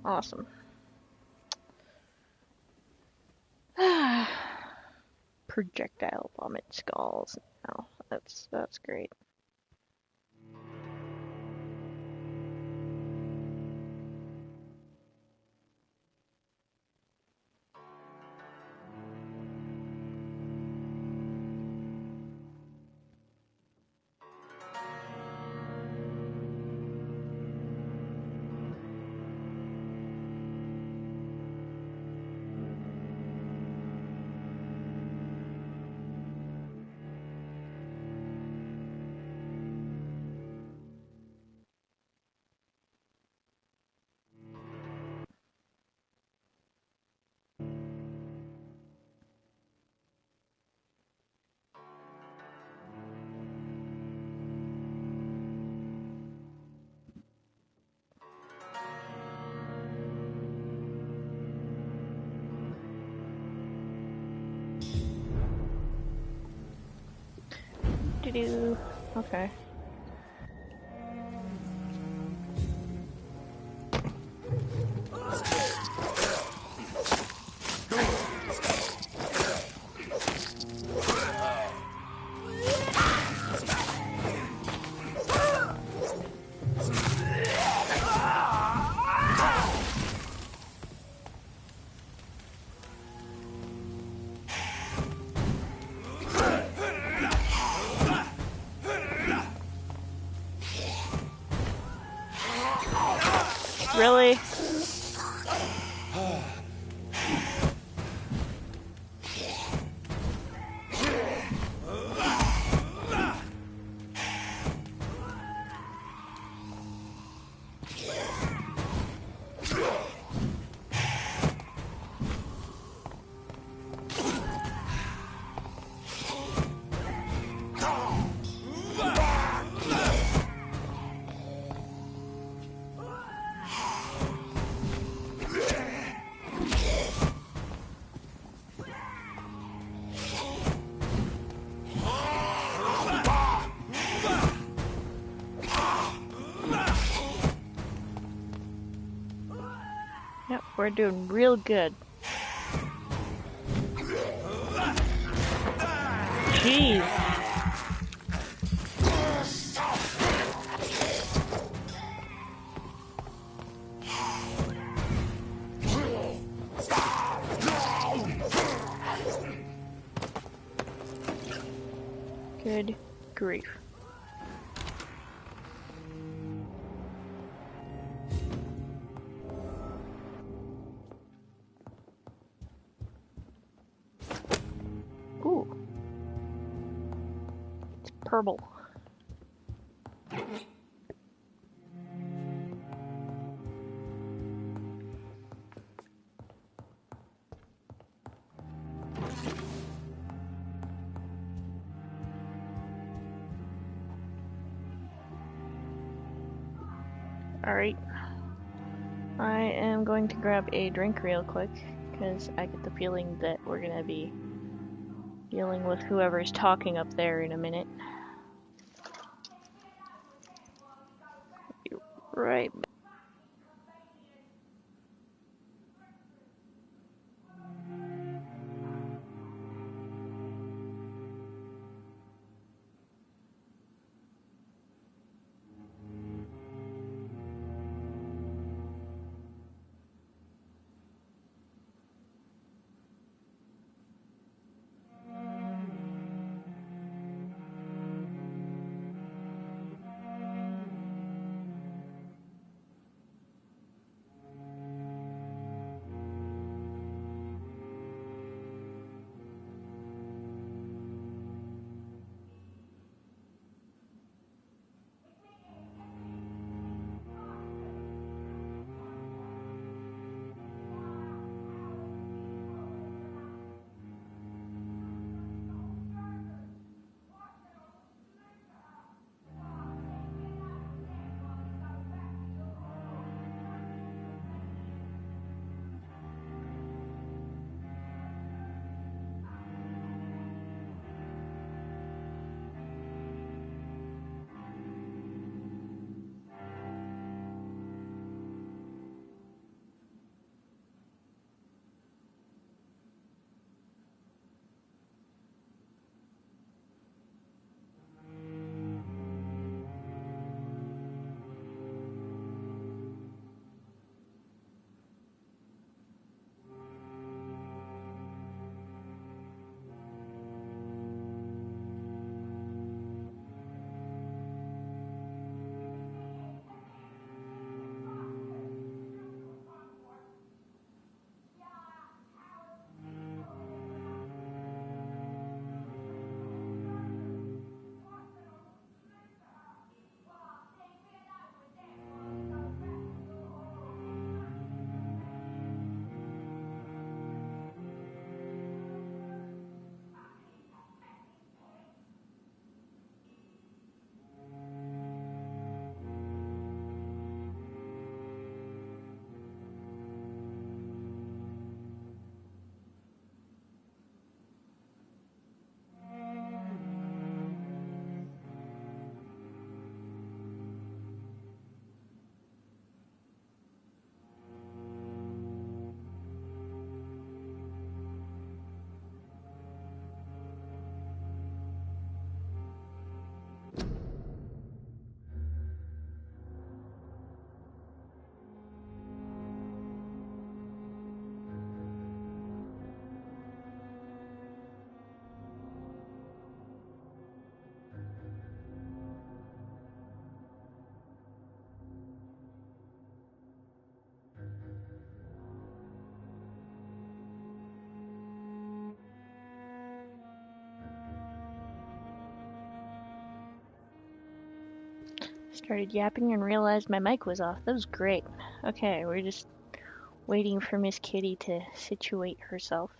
Awesome. Projectile vomit skulls. Oh, that's great. Okay. Really? Yep, we're doing real good. Jeez. Good grief. Ooh. It's purple. Alright. I am going to grab a drink real quick, because I get the feeling that we're gonna be dealing with whoever's talking up there in a minute. Be right back. Started yapping and realized my mic was off. That was great. Okay, we're just waiting for Miss Kitty to situate herself.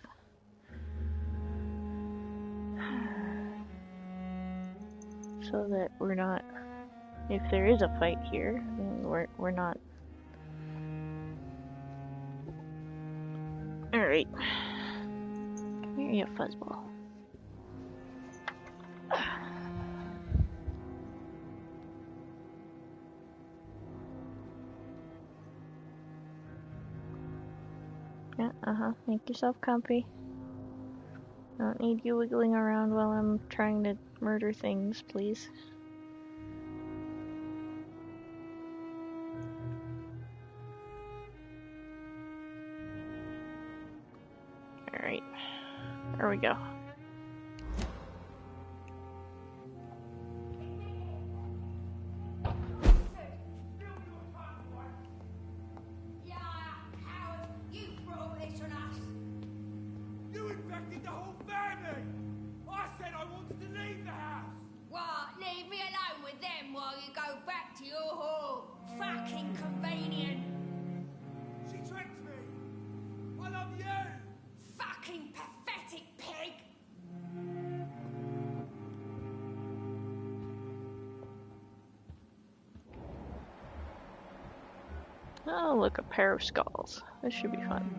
So that we're not, if there is a fight here, then we're not. Alright. Come here, you fuzzball. Yeah, make yourself comfy. I don't need you wiggling around while I'm trying to murder things, please. Alright. There we go. Oh, look, a pair of skulls. This should be fun.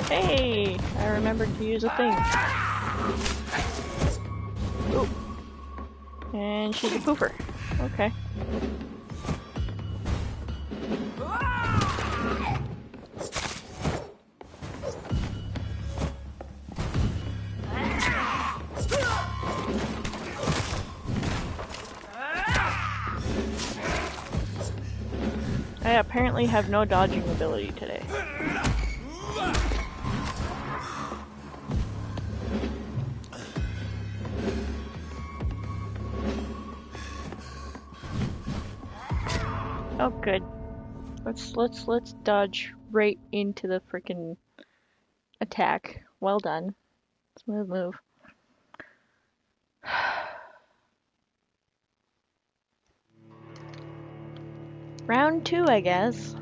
Hey! I remembered to use a thing. Ooh. And she's a pooper. Okay. I apparently have no dodging ability today. Oh, good. Let's dodge right into the frickin' attack. Well done. Smooth move. Round 2, I guess.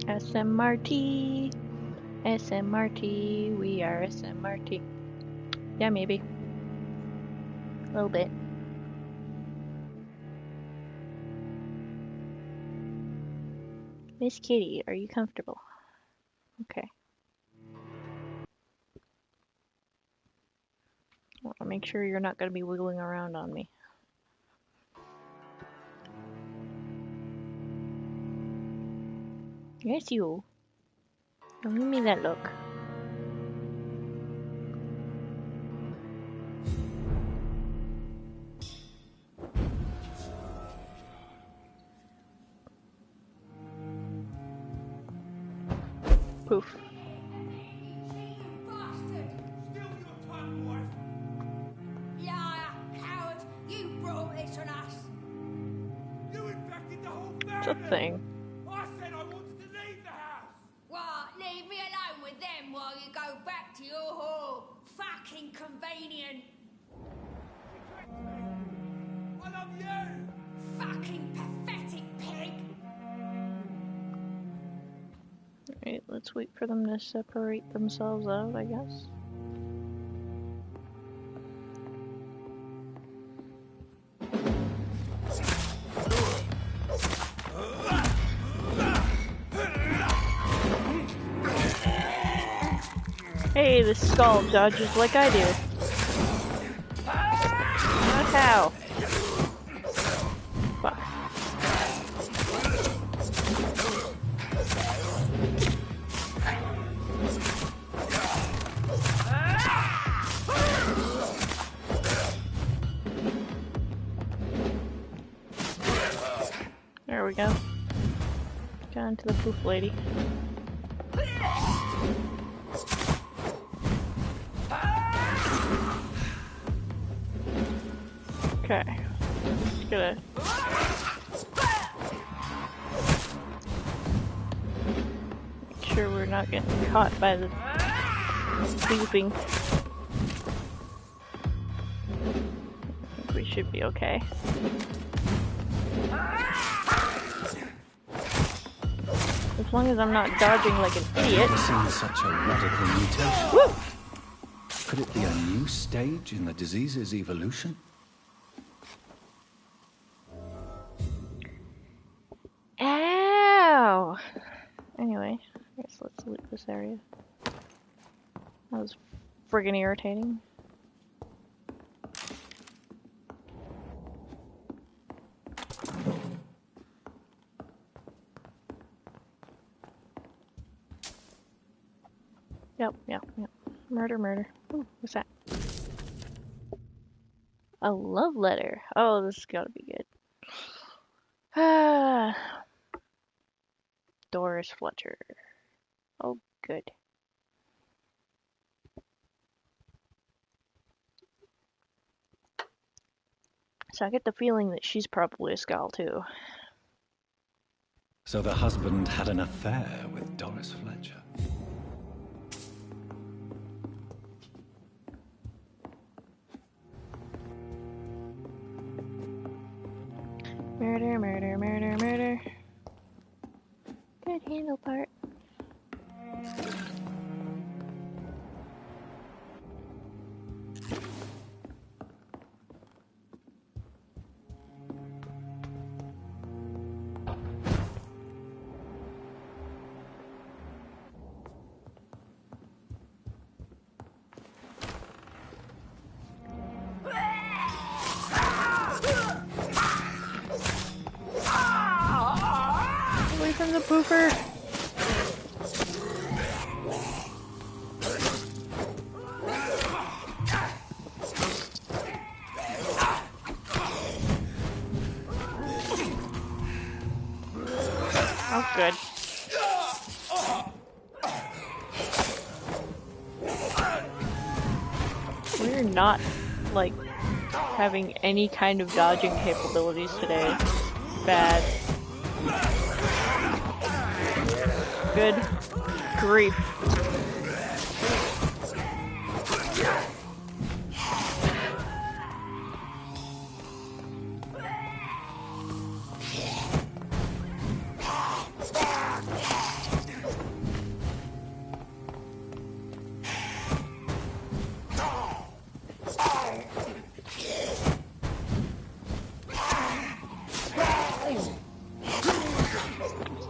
SMRT. SMRT. We are SMRT. Yeah, maybe. A little bit. Miss Kitty, are you comfortable? Okay. I want to make sure you're not going to be wiggling around on me. Yes, you. Don't give me that look. Poof. It's a thing. I said I wanted to leave the house! What? Leave me alone with them while you go back to your hole. Fucking convenient. I love you! Fucking pathetic pig! Alright, let's wait for them to separate themselves out, I guess. Hey, the skull dodges like I do. Not how. Fuck. There we go. Down to the poof lady. Okay. Just gonna... make sure we're not getting caught by the poofing. I think we should be okay. As long as I'm not dodging like an idiot. I've never seen such a radical mutation. Woo! Could it be a new stage in the disease's evolution? Ow! Anyway, I guess let's loot this area. That was friggin' irritating. Yep. Murder. Ooh, what's that? A love letter. Oh, this has gotta be good. Ah. Doris Fletcher. Oh, good. So I get the feeling that she's probably a Skull too. So the husband had an affair with Doris Fletcher. Murder. Good handle part. Away from the poofer. Oh, good. We're not, like, having any kind of dodging capabilities today. Bad. Good grief.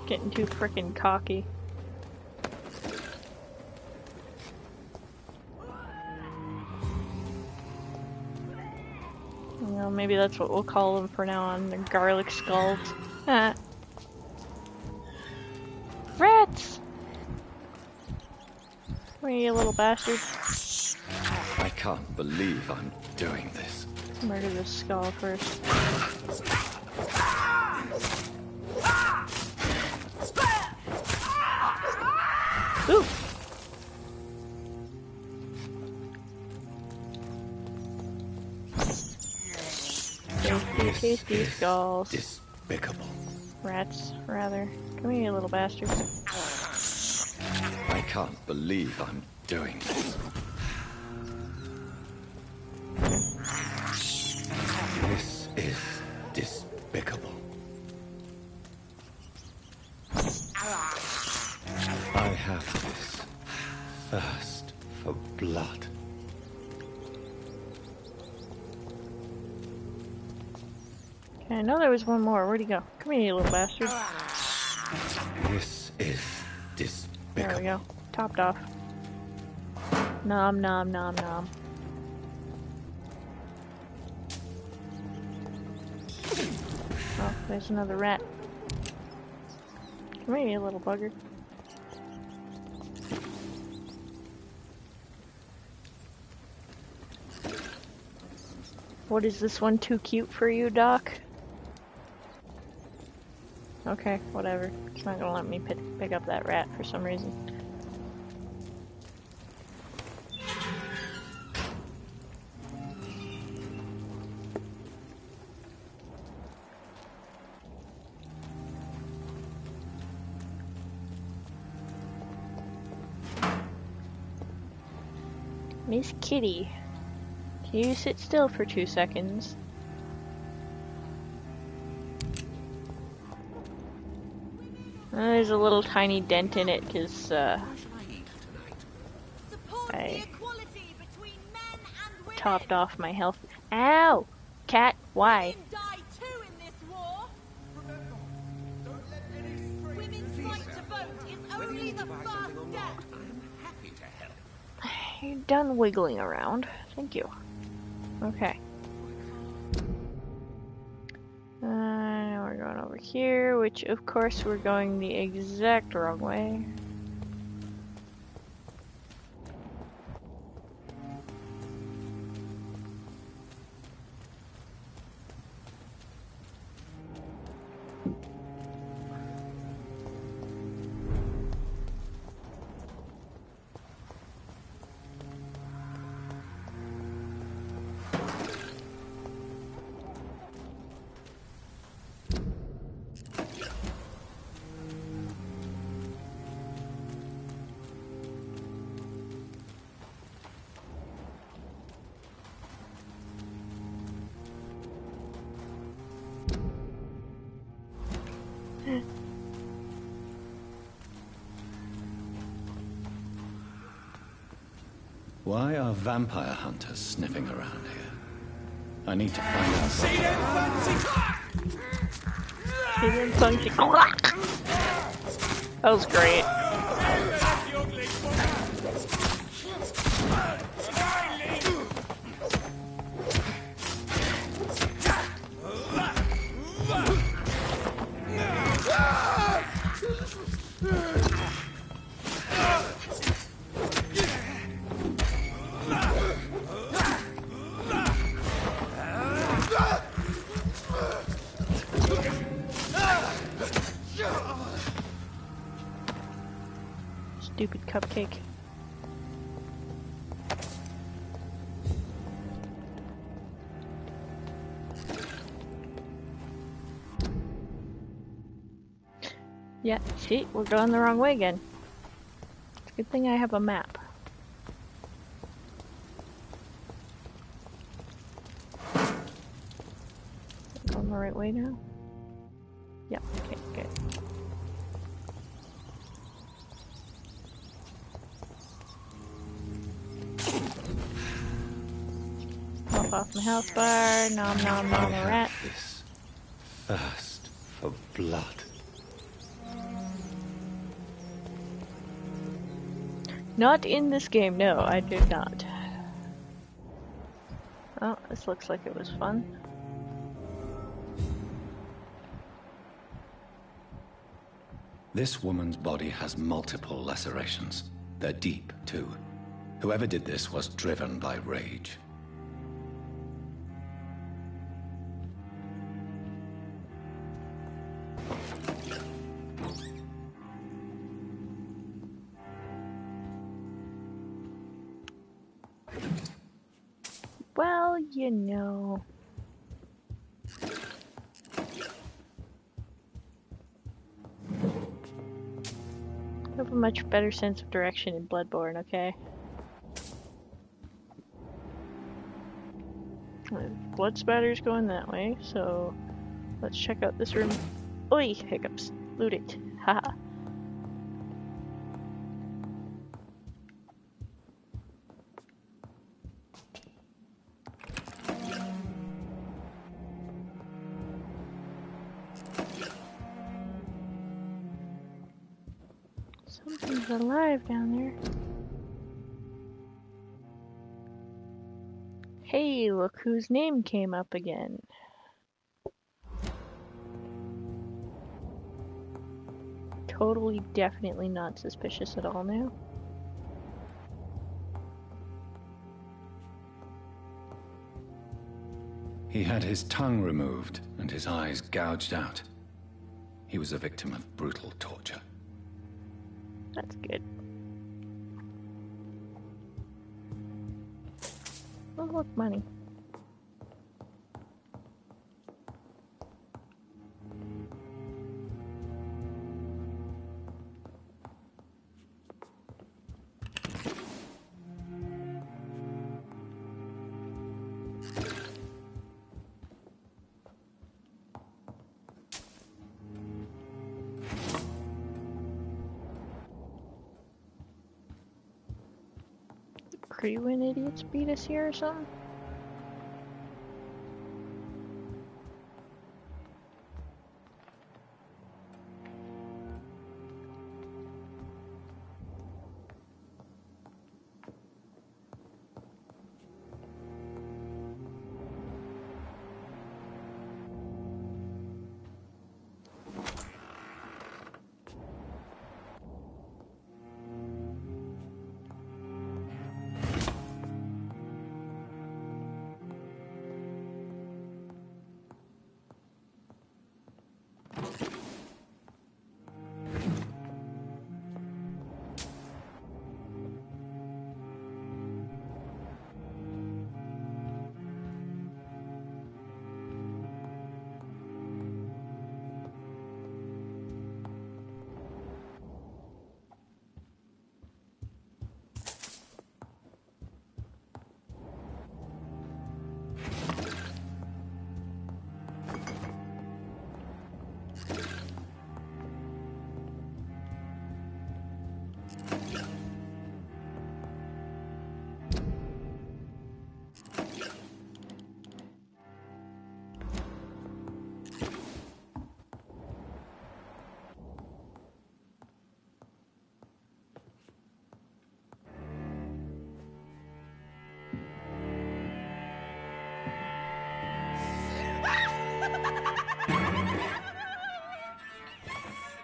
Getting too frickin' cocky. Well, maybe that's what we'll call them for now on. They're garlic skulls. Ah. Rats! Come here, you little bastard. I can't believe I'm doing this. Let's murder this skull first. Ooh! Tasty skulls. Despicable. Rats, rather. Come here, you little bastard. I can't believe I'm doing this. This is despicable. I have this thirst for blood. Okay, I know there was one more. Where'd he go? Come here, you little bastard. This is despicable. There we go. Topped off. Nom nom nom nom. Oh, there's another rat. Come here, you little bugger. What is this one too cute for you, Doc? Okay, whatever. It's not gonna let me pick up that rat for some reason. Miss Kitty, can you sit still for 2 seconds? There's a little tiny dent in it because I topped off my health. Ow! Cat, why? You're done wiggling around. Thank you. Okay. We're going over here, which of course we're going the exact wrong way. Why are vampire hunters sniffing around here? I need to find out. See them funky. That was great. Stupid cupcake. Yeah, see, we're going the wrong way again. It's a good thing I have a map. Going the right way now? Yeah, okay, good. Pop off my health bar, nom nom nom a rat. This thirst for blood. Not in this game, no, I did not. Oh, this looks like it was fun. This woman's body has multiple lacerations. They're deep, too. Whoever did this was driven by rage. Well, you know. I have a much better sense of direction in Bloodborne, okay? Blood spatter's going that way, so let's check out this room. Oi! Hiccups. Loot it. Haha. Something's alive down there. Hey, look whose name came up again. Totally, definitely not suspicious at all now. He had his tongue removed and his eyes gouged out. He was a victim of brutal torture. That's good. Oh, look, money. When idiots beat us here or something?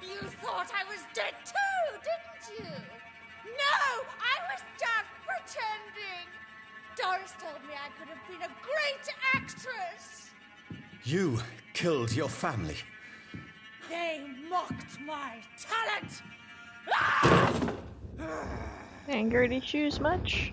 You thought I was dead too, didn't you? No, I was just pretending. Doris told me I could have been a great actress. You killed your family. They mocked my talent. Anger issues much?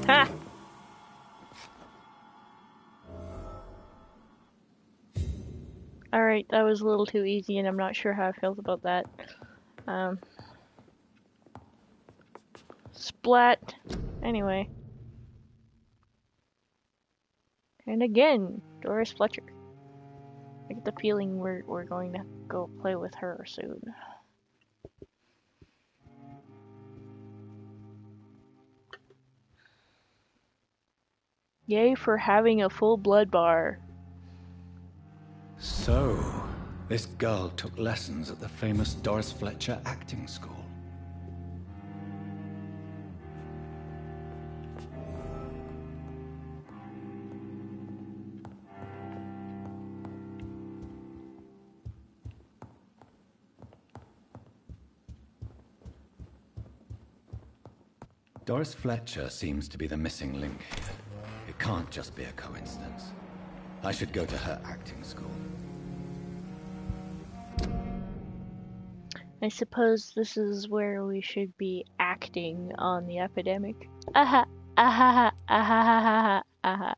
Ha! Alright, that was a little too easy and I'm not sure how I felt about that. Splat. Anyway. And again, Doris Fletcher. I get the feeling we're going to go play with her soon. Yay for having a full blood bar. So, this girl took lessons at the famous Doris Fletcher acting school. Doris Fletcher seems to be the missing link here. It can't just be a coincidence. I should go to her acting school. I suppose this is where we should be acting on the epidemic. Aha! Aha! Aha! Aha!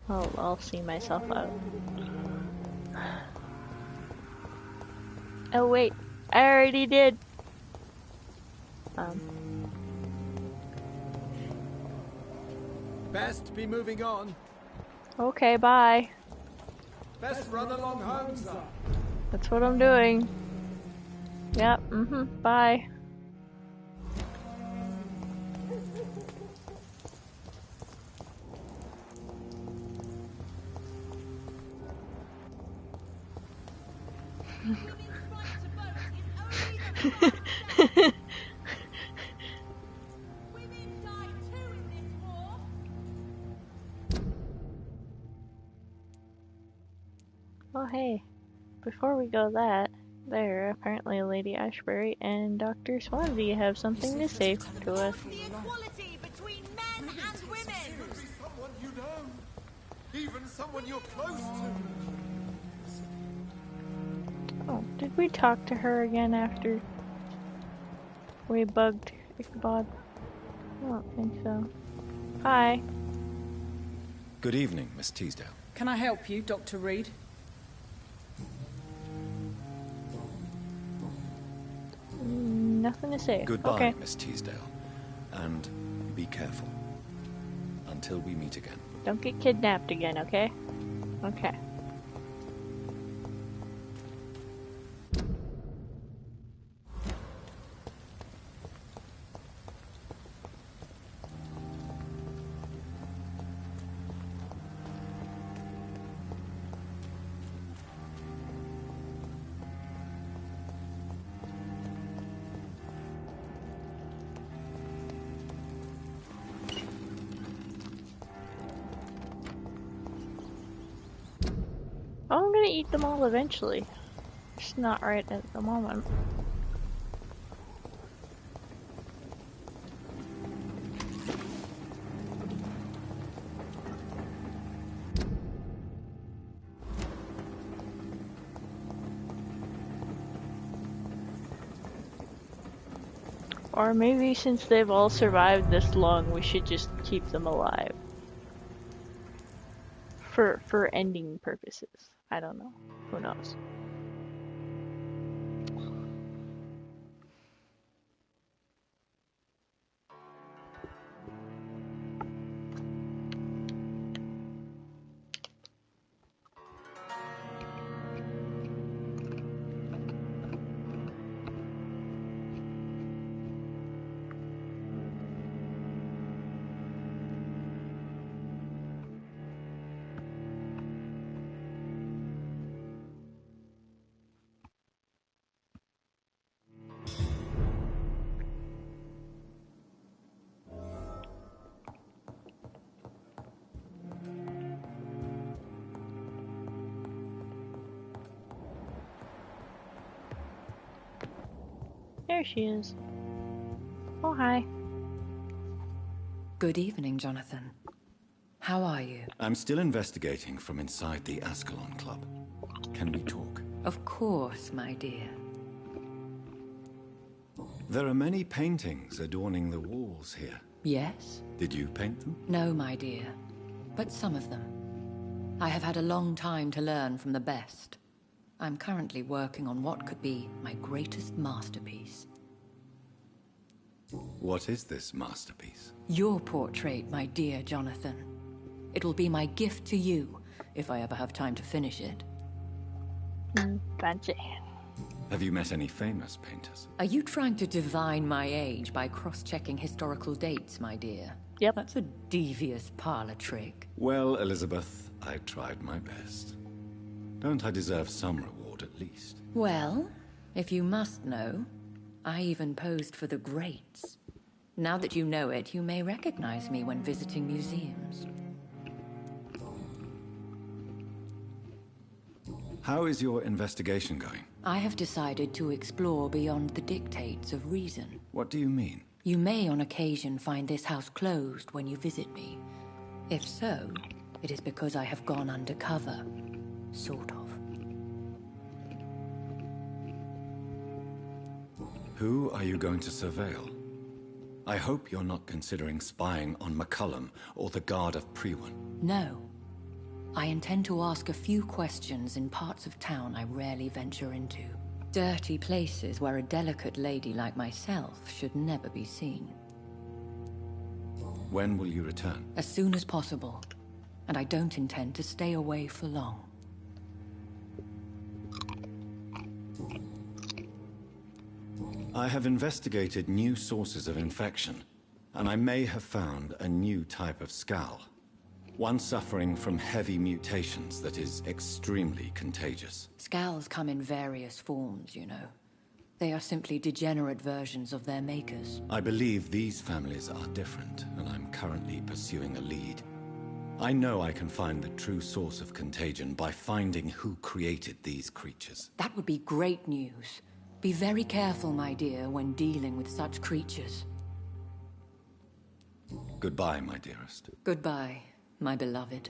I'll see myself out. Oh wait, I already did. Best be moving on. Okay, bye. Best run along home, sir. That's what I'm doing. Yep, bye. before we go there, apparently Lady Ashbury and Dr. Swansea have something to say to us. The equality between men and women. Could be someone you know, even someone you're close to. Oh, did we talk to her again after we bugged Ichabod? I don't think so. Hi. Good evening, Miss Teasdale. Can I help you, Dr. Reed? Nothing to say. Goodbye, okay. Miss Teasdale. And be careful. Until we meet again. Don't get kidnapped again, okay? Okay. Oh, I'm gonna eat them all eventually. Just not right at the moment. Or maybe since they've all survived this long, we should just keep them alive. For ending purposes. I don't know. Who knows? There she is. Oh, hi. Good evening, Jonathan. How are you? I'm still investigating from inside the Ascalon Club. Can we talk? Of course, my dear. There are many paintings adorning the walls here. Yes? Did you paint them? No, my dear. But some of them. I have had a long time to learn from the best. I'm currently working on what could be my greatest masterpiece. What is this masterpiece? Your portrait, my dear Jonathan. It will be my gift to you, if I ever have time to finish it. Fancy. Have you met any famous painters? Are you trying to divine my age by cross-checking historical dates, my dear? Yep. That's a devious parlor trick. Well, Elizabeth, I tried my best. Don't I deserve some reward at least? Well, if you must know, I even posed for the greats. Now that you know it, you may recognize me when visiting museums. How is your investigation going? I have decided to explore beyond the dictates of reason. What do you mean? You may on occasion find this house closed when you visit me. If so, it is because I have gone undercover. Sort of. Who are you going to surveil? I hope you're not considering spying on McCullum or the Guard of Priwan. No. I intend to ask a few questions in parts of town I rarely venture into. Dirty places where a delicate lady like myself should never be seen. When will you return? As soon as possible. And I don't intend to stay away for long. I have investigated new sources of infection, and I may have found a new type of scowl. One suffering from heavy mutations that is extremely contagious. Scowls come in various forms, you know. They are simply degenerate versions of their makers. I believe these families are different, and I'm currently pursuing a lead. I know I can find the true source of contagion by finding who created these creatures. That would be great news. Be very careful, my dear, when dealing with such creatures. Goodbye, my dearest. Goodbye, my beloved.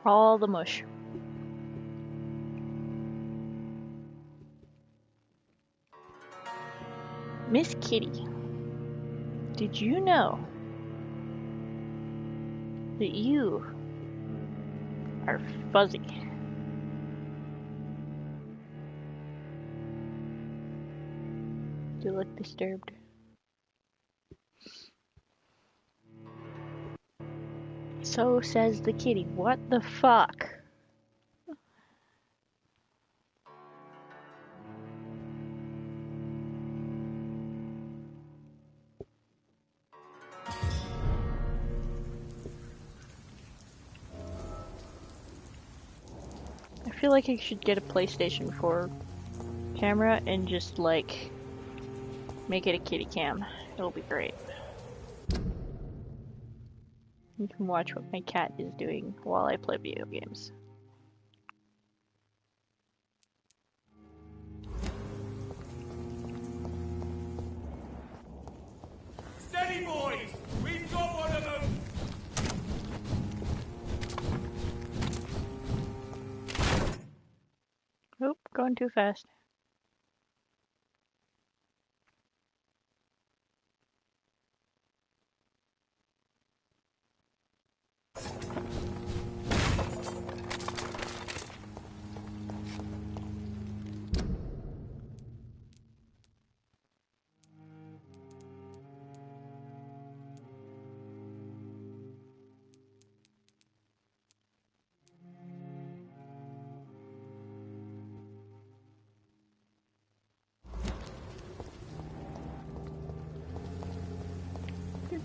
All the mush. Miss Kitty, did you know that you are fuzzy? You look disturbed. So says the kitty. What the fuck? I feel like I should get a PlayStation 4 camera and just like make it a kitty cam. It'll be great. You can watch what my cat is doing while I play video games. Steady, boys! We've got one of them! Oop, going too fast.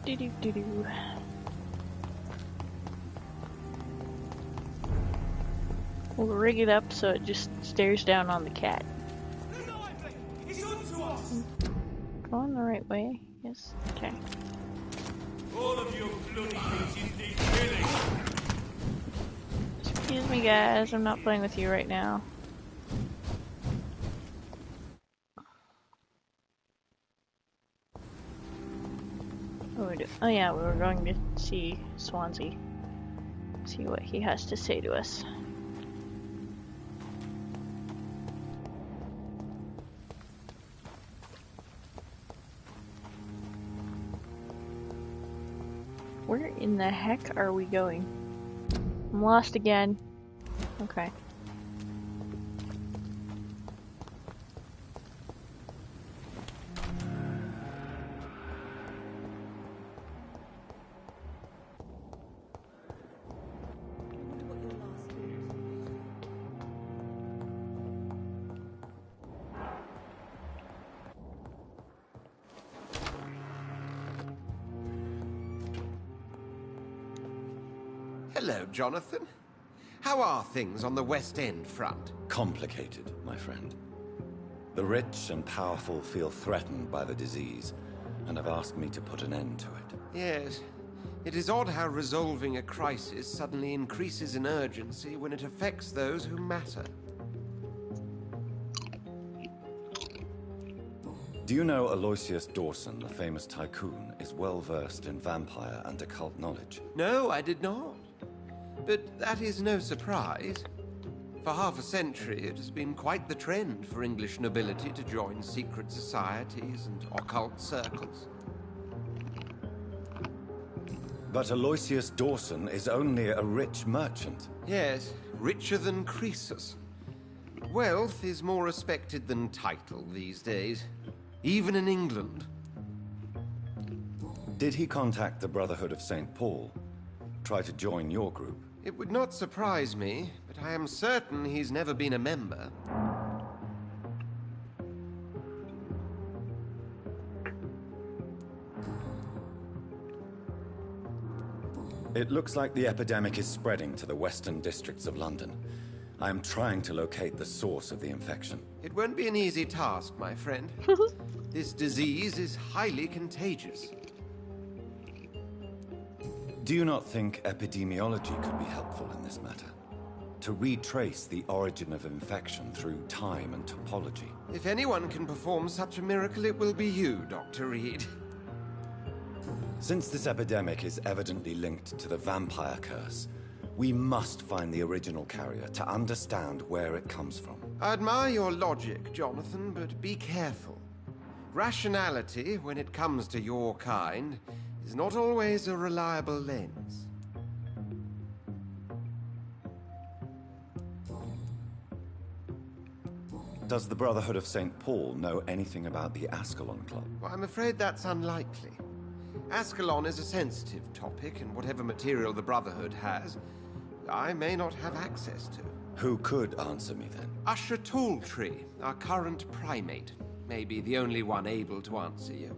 Do-do-do-do. We'll rig it up so it just stares down on the cat. Going the right way? Yes. Okay. All of you bloody bitches need killing! Excuse me, guys. I'm not playing with you right now. Oh yeah, we were going to see Swansea. See what he has to say to us. Where in the heck are we going? I'm lost again. Okay. Hello, Jonathan. How are things on the West End front? Complicated, my friend. The rich and powerful feel threatened by the disease, and have asked me to put an end to it. Yes. It is odd how resolving a crisis suddenly increases in urgency when it affects those who matter. Do you know Aloysius Dawson, the famous tycoon, is well versed in vampire and occult knowledge? No, I did not. But that is no surprise. For half a century, it has been quite the trend for English nobility to join secret societies and occult circles. But Aloysius Dawson is only a rich merchant. Yes, richer than Croesus. Wealth is more respected than title these days, even in England. Did he contact the Brotherhood of St. Paul? Try to join your group? It would not surprise me, but I am certain he's never been a member. It looks like the epidemic is spreading to the western districts of London. I am trying to locate the source of the infection. It won't be an easy task, my friend. This disease is highly contagious. Do you not think epidemiology could be helpful in this matter? To retrace the origin of infection through time and topology? If anyone can perform such a miracle, it will be you, Dr. Reed. Since this epidemic is evidently linked to the vampire curse, we must find the original carrier to understand where it comes from. I admire your logic, Jonathan, but be careful. Rationality, when it comes to your kind, is not always a reliable lens. Does the Brotherhood of St. Paul know anything about the Ascalon Club? Well, I'm afraid that's unlikely. Ascalon is a sensitive topic, and whatever material the Brotherhood has, I may not have access to. Who could answer me then? Usher Talltree, our current primate, may be the only one able to answer you.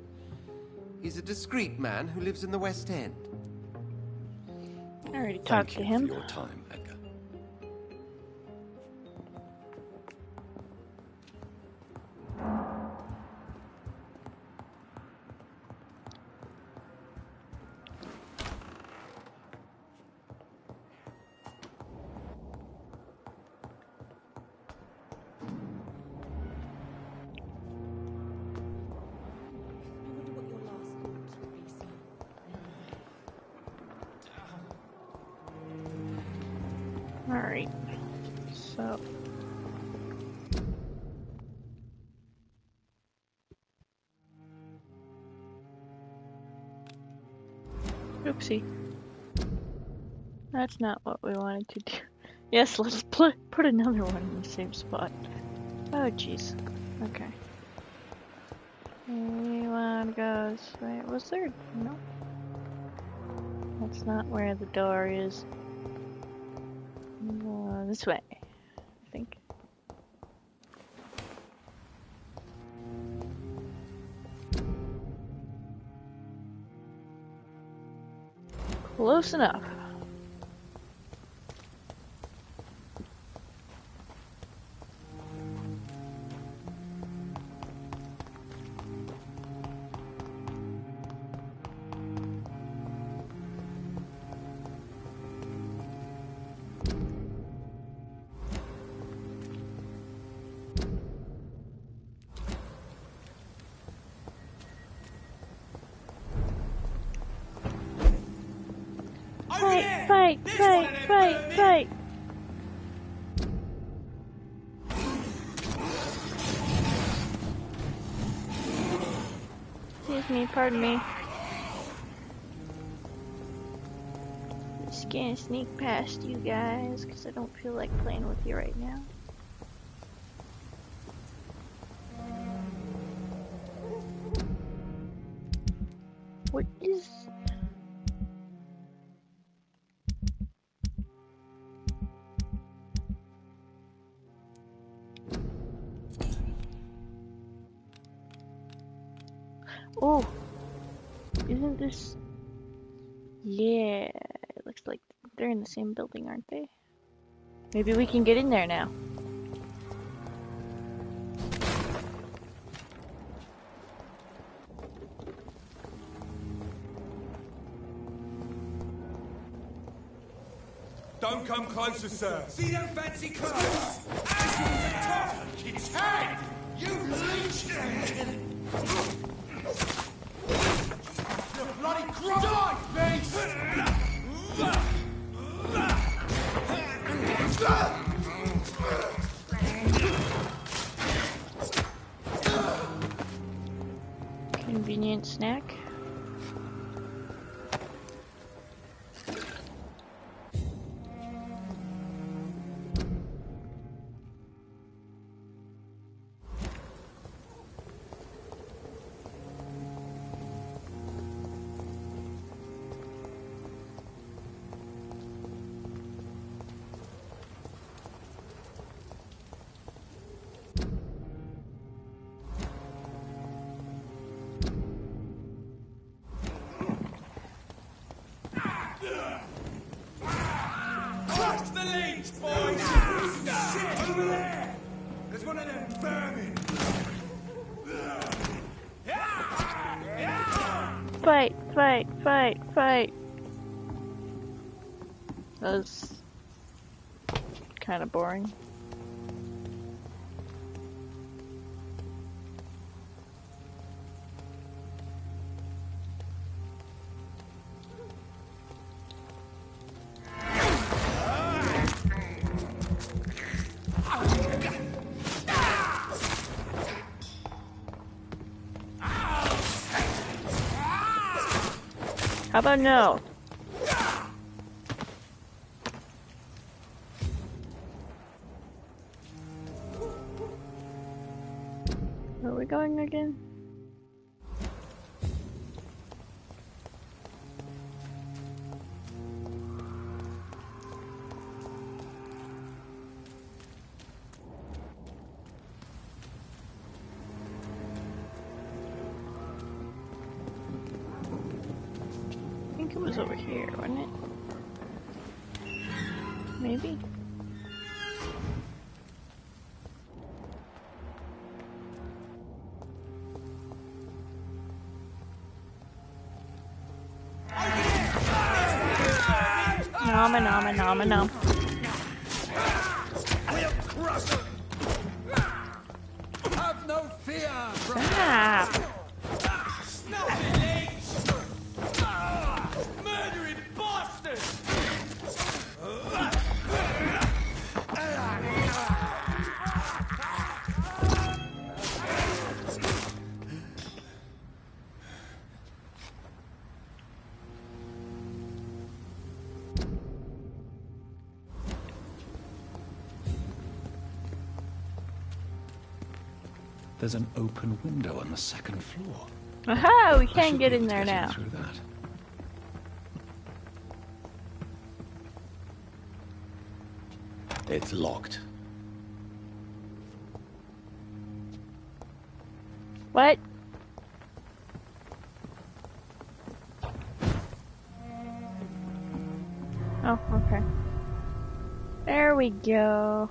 He's a discreet man who lives in the West End. I already talked to him. Thank you for your time, Edgar. Alright, so... Oopsie. That's not what we wanted to do. Yes, let's put another one in the same spot. Oh, jeez. Okay. Anyone goes... Wait, was there... No. That's not where the door is. This way, I think. Close enough. Fight! Excuse me, pardon me. Just gonna sneak past you guys, because I don't feel like playing with you right now. What is... Oh, isn't this... Yeah, it looks like they're in the same building, aren't they? Maybe we can get in there now. Don't come closer, sir. See them fancy clothes? Ashes at top! Its head! You leech! You bloody crook! Die, beast! Convenient snack. stage, boys! Shit! Over there! There's one of them vermin! Fight, fight, fight, fight. That was kind of boring. How about no? Where are we going again? I think it was over here, wasn't it? Maybe? Nom nom nom nom. We'll crush them! Have no fear! Stop! Snuffing leech! Murdering bastard! There's an open window on the second floor. Aha! We I can should get be in able to there get now. through that. It's locked. What? Oh, okay. There we go.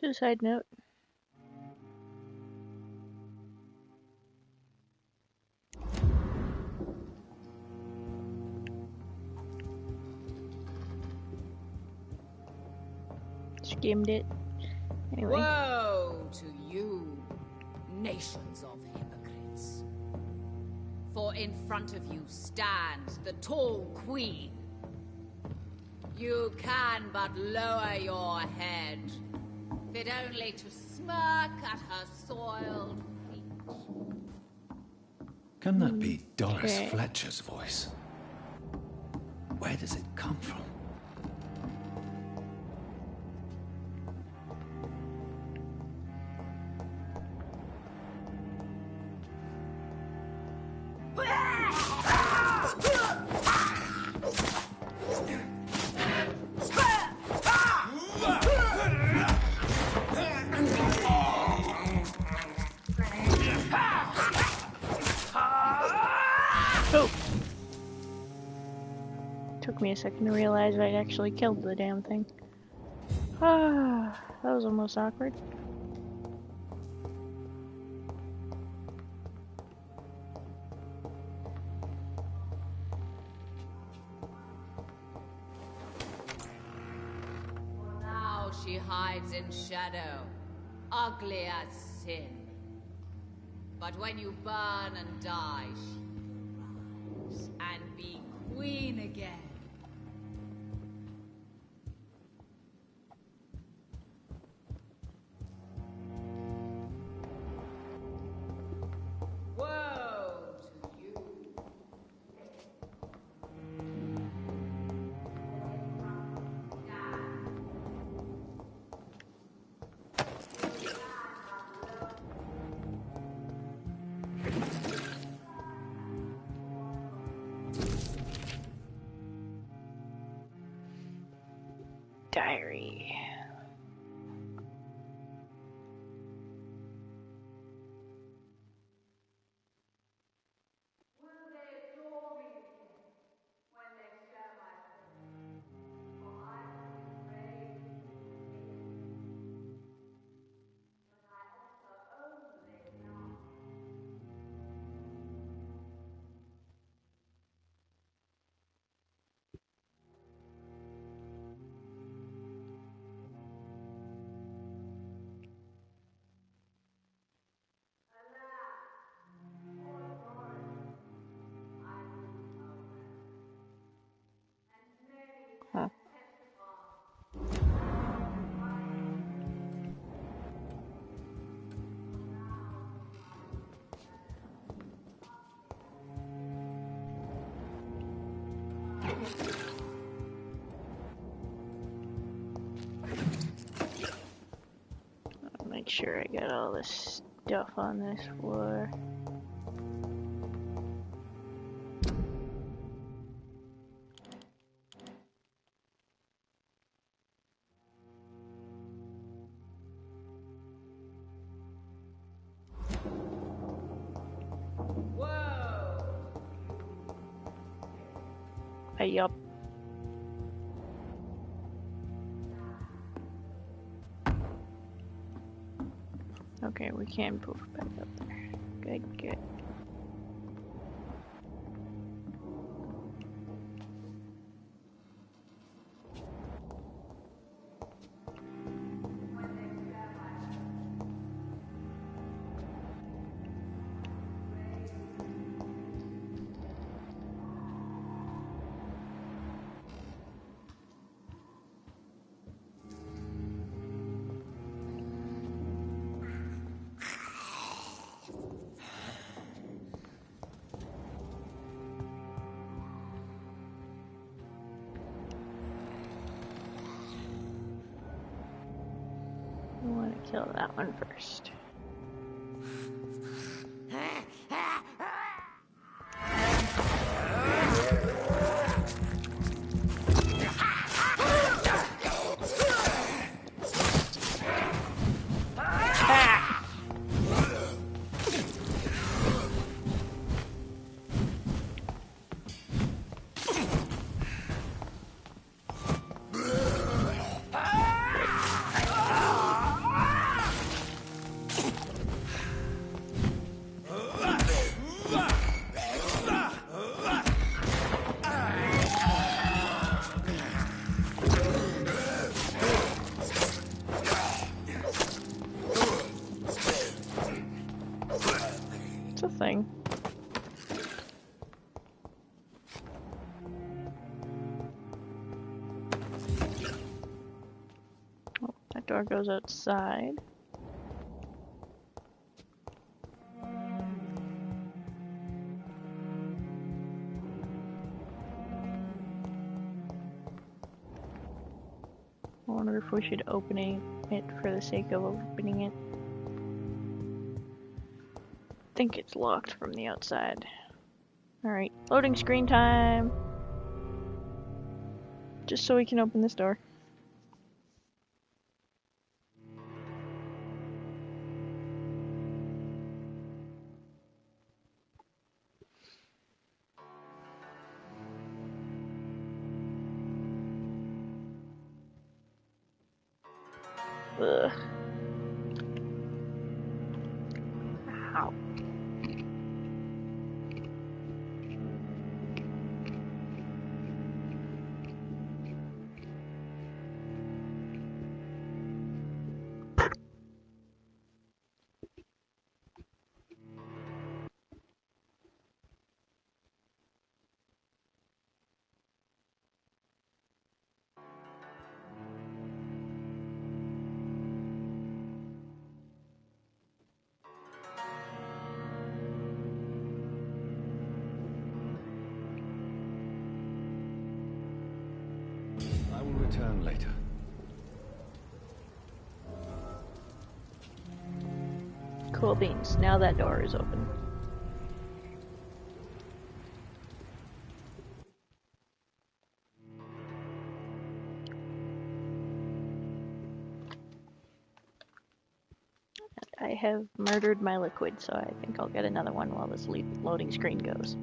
Suicide note. Skimmed it. Anyway. Woe to you, nations of hypocrites. For in front of you stands the tall queen. You can but lower your head, fit only to smirk at her soiled feet. Can that be Doris Okay. Fletcher's voice? Where does it come from? Oh. Took me a second to realize I'd actually killed the damn thing. Ah, that was almost awkward. Now she hides in shadow, ugly as sin. But when you burn and die, she will rise and be queen again. Woe to you. Diary. Huh. I'll make sure I got all this stuff on this floor. Yup. Okay, we can poof back up there. Good, good. I want to kill that one first. It's a thing. Oh, that door goes outside. I wonder if we should open it for the sake of opening it. I think it's locked from the outside. Alright, loading screen time! Just so we can open this door. Ugh. Ow. return later. Cool beans. Now that door is open. I have murdered my liquid, so I think I'll get another one while this loading screen goes.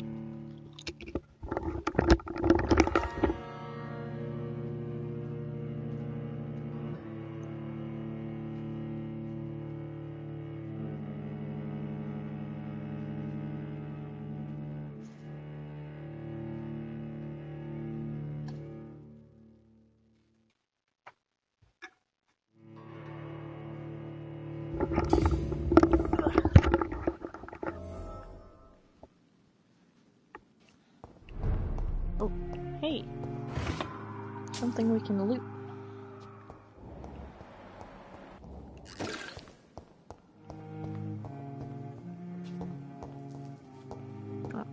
Oh, hey. Something we can loot.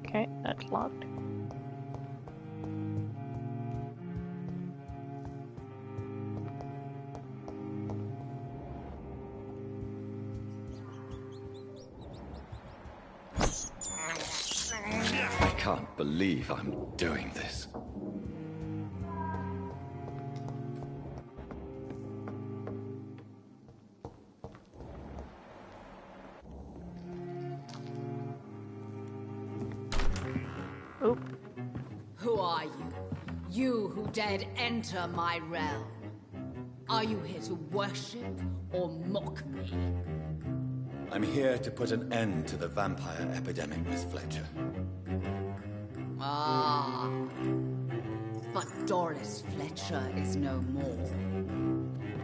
Okay, that's locked. I can't believe I'm doing this. Oh. Who are you? You who dared enter my realm. Are you here to worship or mock me? I'm here to put an end to the vampire epidemic, Miss Fletcher. Ah. But Doris Fletcher is no more.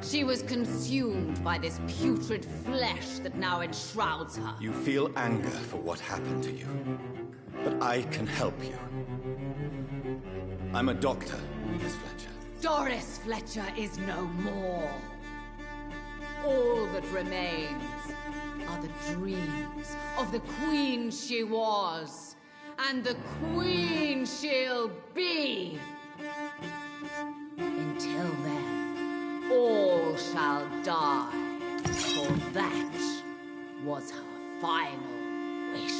She was consumed by this putrid flesh that now enshrouds her. You feel anger for what happened to you, but I can help you. I'm a doctor, Miss Fletcher. Doris Fletcher is no more. All that remains are the dreams of the queen she was, and the queen she'll be. Until then, all shall die, for that was her final wish.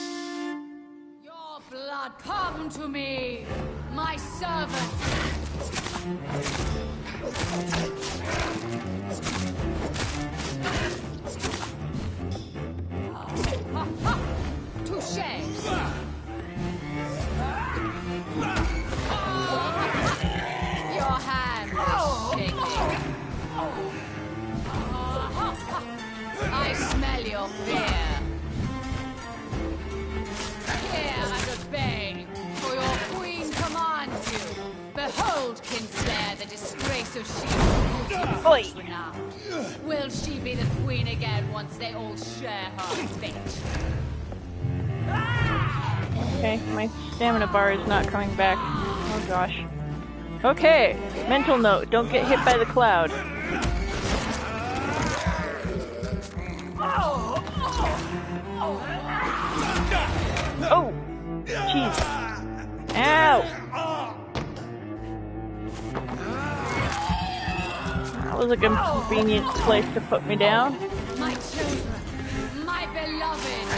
Your blood, come to me, my servant. Touché. Your hand is shaking. I smell your fear. Hear and obey, for your queen commands you. Behold, Kinslayer, the disgrace of Shield. Renown. Will she be the queen again once they all share her fate? Okay, my stamina bar is not coming back. Oh gosh. Okay, mental note, don't get hit by the cloud. Oh! Jeez. Ow! That was a convenient place to put me down. My children, my beloved.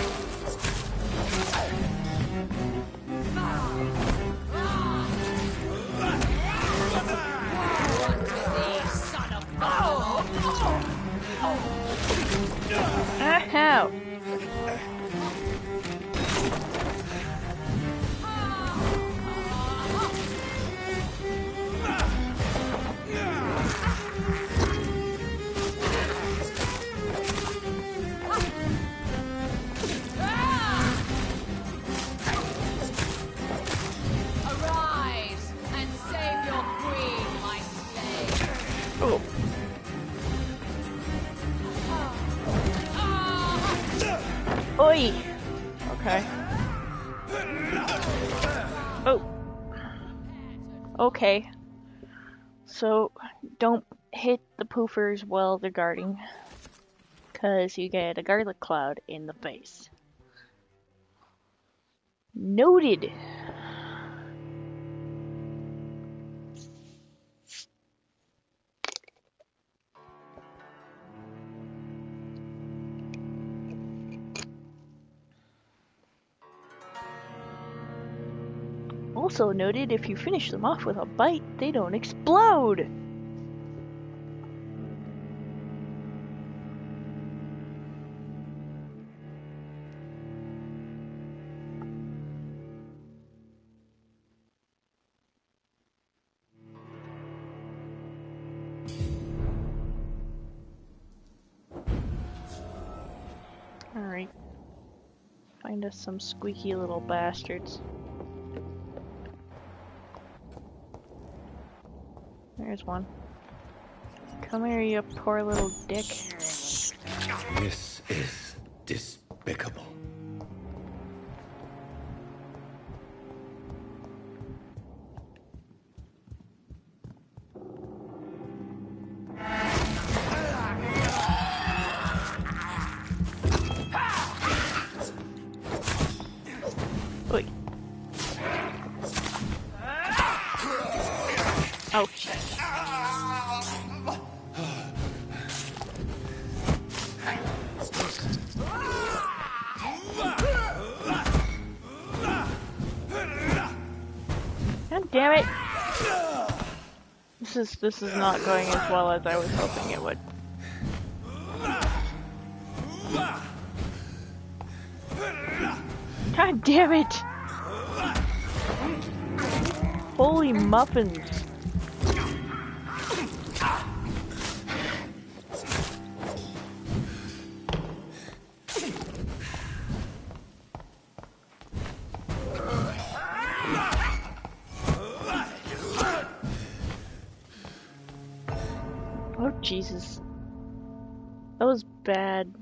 Ow! Arise and save your queen, my slave. Oh. Oi! Okay. Oh. Okay. So, don't hit the poofers while they're guarding, because you get a garlic cloud in the face. Noted! Also noted, if you finish them off with a bite, they don't explode. Alright. Find us some squeaky little bastards. There's one. Come here, you poor little dick. This is despicable. Oi. Oh. God damn it! This is not going as well as I was hoping it would. God damn it! Holy muffins! Oh Jesus. That was bad.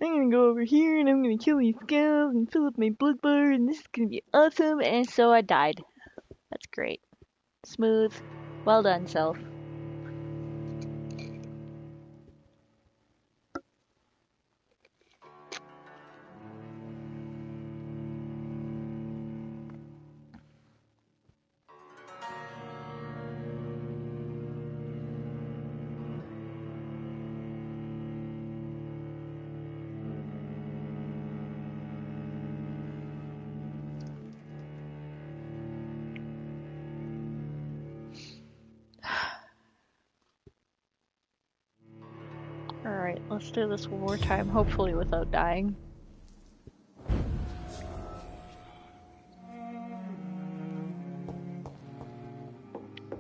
I'm gonna go over here and I'm gonna kill these skulls and fill up my blood bar and this is gonna be awesome, and so I died. That's great. Smooth. Well done, self. Alright, let's do this one more time, hopefully without dying.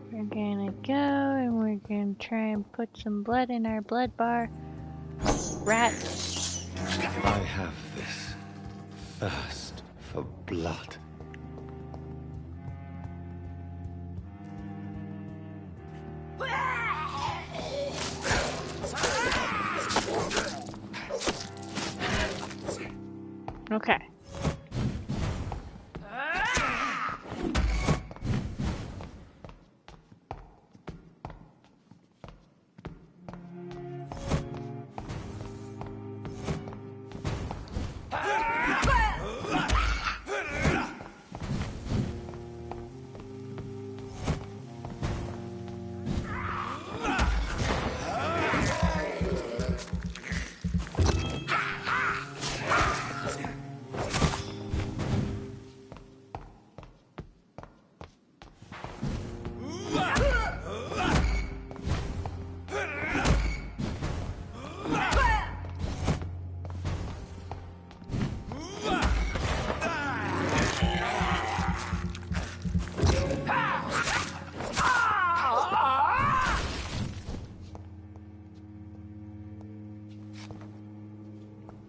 We're gonna go and we're gonna try and put some blood in our blood bar. Rat. I have this thirst for blood. Okay.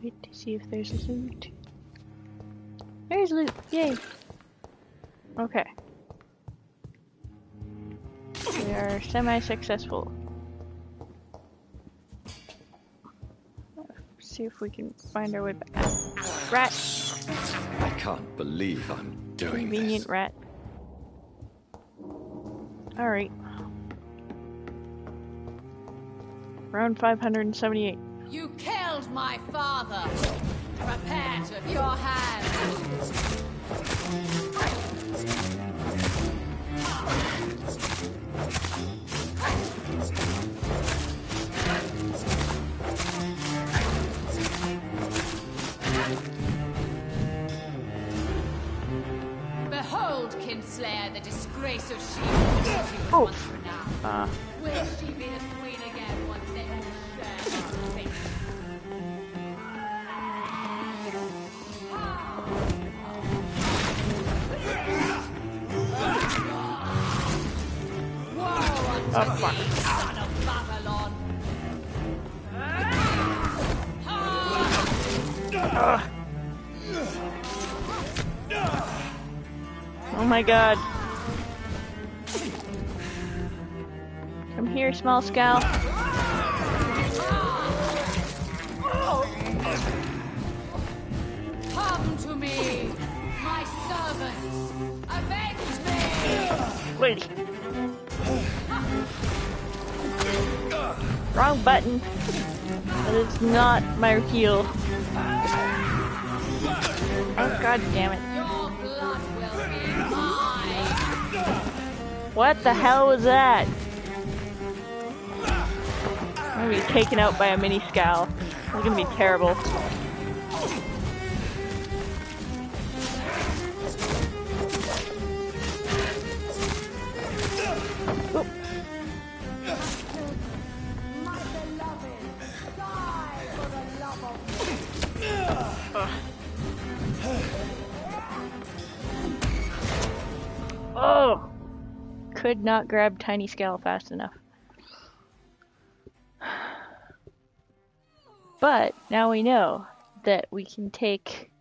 Wait to see if there's loot. There's loot! Yay! Okay. We are semi-successful. See if we can find our way back. Rat! I can't believe I'm doing Convenient this. rat. Alright. Round 578. You killed my father. Repent with your hands. Slayer, the disgrace of she was once renowned. Will she be the queen again once they all share her fate? Woe unto thee, son of Babylon! Oh my god. Come here, small scout. Come to me, my servants! Avenge me! Wait. Wrong button. That is not my heal. Oh god damn it. Your blood will be mine! What the hell was that? I'm gonna be taken out by a mini scowl. It's gonna be terrible. Oh. Oh! Could not grab Tiny Scowl fast enough. But now we know that we can take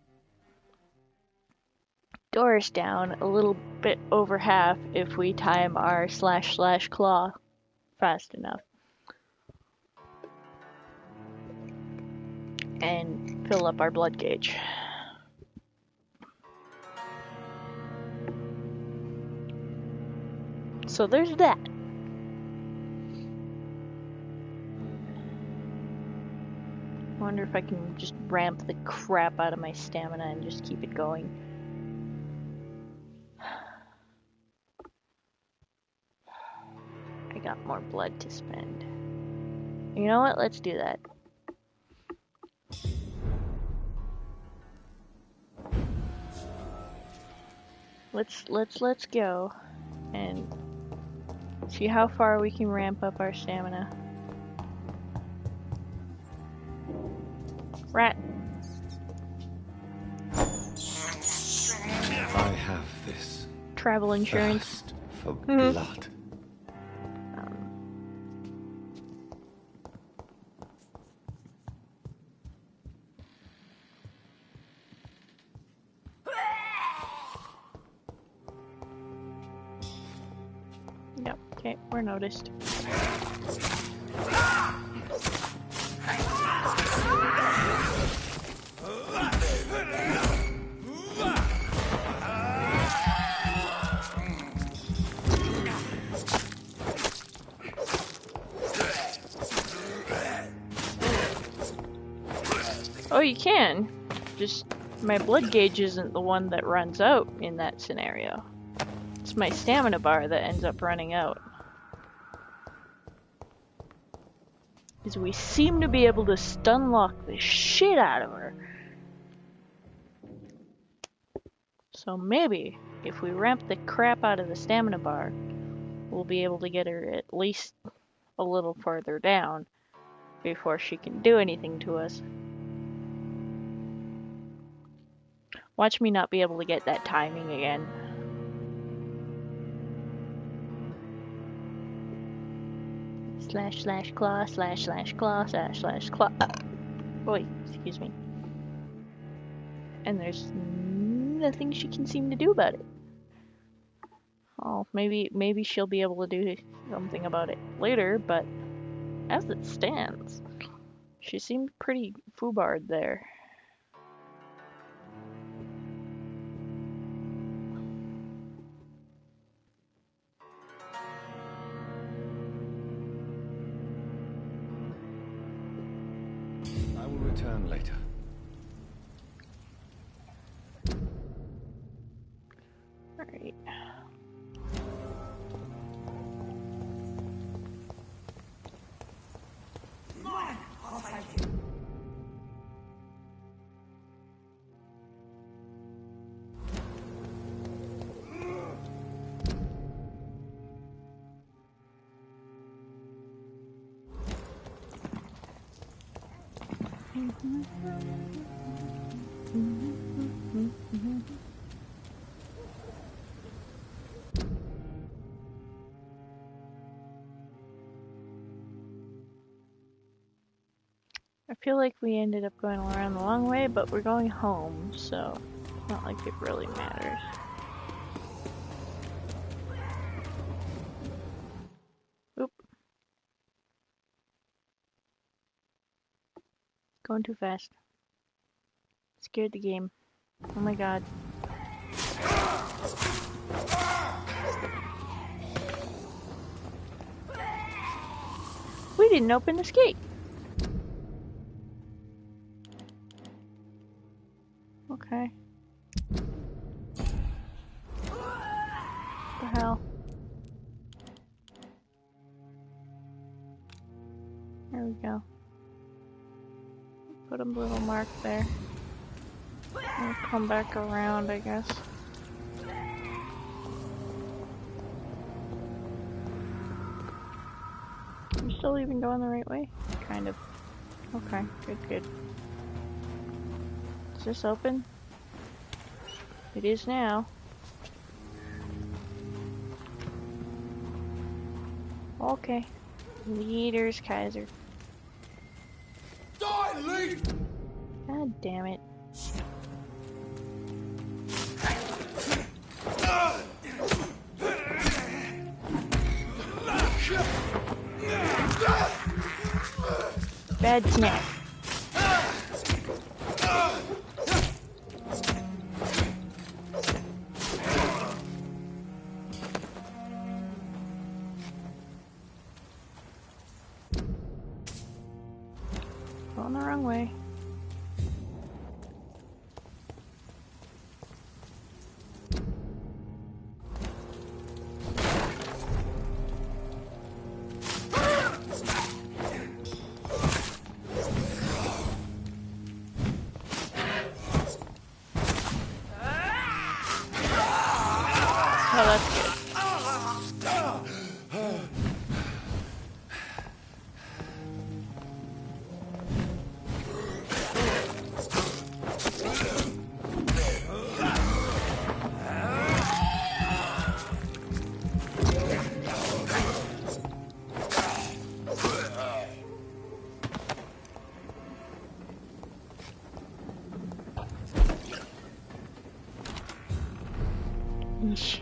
Doris down a little bit over half if we time our / claw fast enough. And fill up our blood gauge. So there's that. I wonder if I can just ramp the crap out of my stamina and just keep it going. I got more blood to spend. You know what? Let's do that. Let's go and see how far we can ramp up our stamina. Rat. I have this. Travel insurance. Thirst for blood. Yep, okay, we're noticed. Oh, you can. Just my blood gauge isn't the one that runs out in that scenario. It's my stamina bar that ends up running out. Because we seem to be able to stun lock the shit out of her. So maybe, if we ramp the crap out of the stamina bar, we'll be able to get her at least a little further down before she can do anything to us. Watch me not be able to get that timing again. / claw, / claw, / claw. Boy, excuse me. And there's nothing she can seem to do about it. Oh, maybe she'll be able to do something about it later, but as it stands, she seemed pretty foobarred there. I will return later. Alright. I feel like we ended up going around the long way, but we're going home, so it's not like it really matters. Oop. Going too fast. Scared the game. Oh my god. We didn't open this gate. Okay. What the hell? There we go. Put a little mark there. We'll come back around, I guess. We're still even going the right way? Kind of. Okay, good. Is this open? It is now. Okay. Leaders, Kaiser. Die, lead! God damn it. Bad snap. Going the wrong way. Oh, that's good. Yeesh.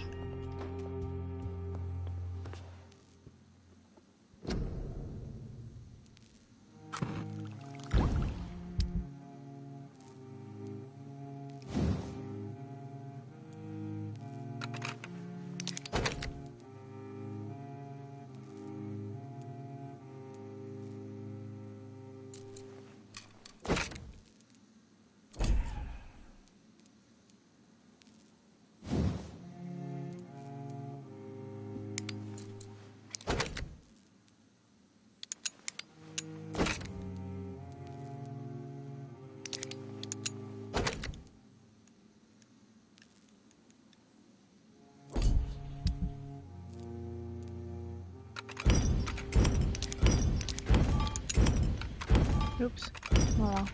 Oops. Oh well.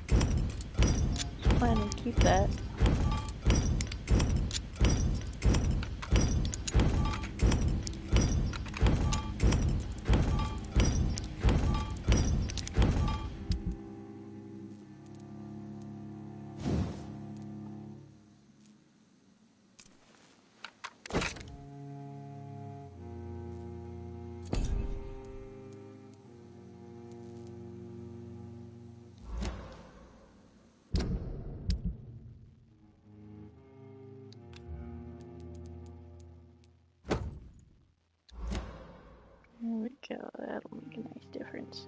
Just planning to keep that. There we go, that'll make a nice difference.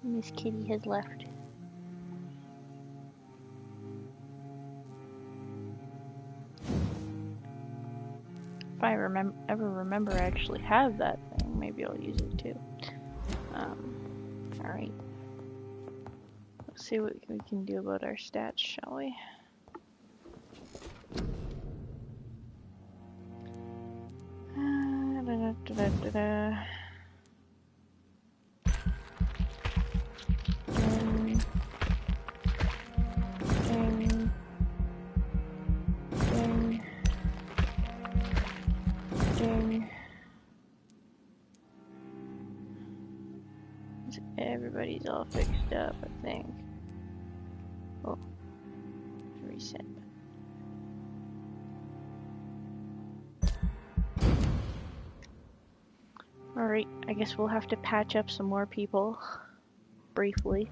Miss Kitty has left. If I ever remember I actually have that thing, maybe I'll use it too. Alright. see what we can do about our stats, shall we? Everybody's all fixed up, I think. Oh, reset. Alright, I guess we'll have to patch up some more people. Briefly.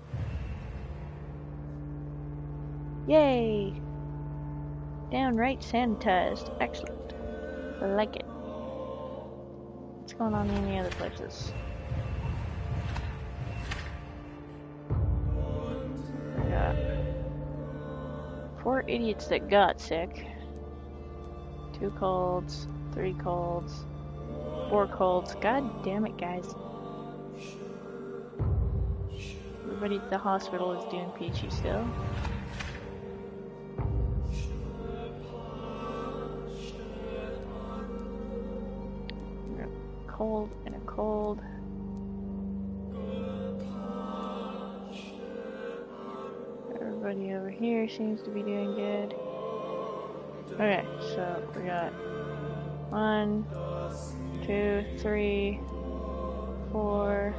Yay! Downright sanitized. Excellent. I like it. What's going on in the other places? We got 4 idiots that got sick. 2 colds, 3 colds, 4 colds. God damn it, guys. Everybody at the hospital is doing peachy still. A cold and a cold. Everybody over here seems to be doing good. Okay, so we got 1, 2, 3, 4.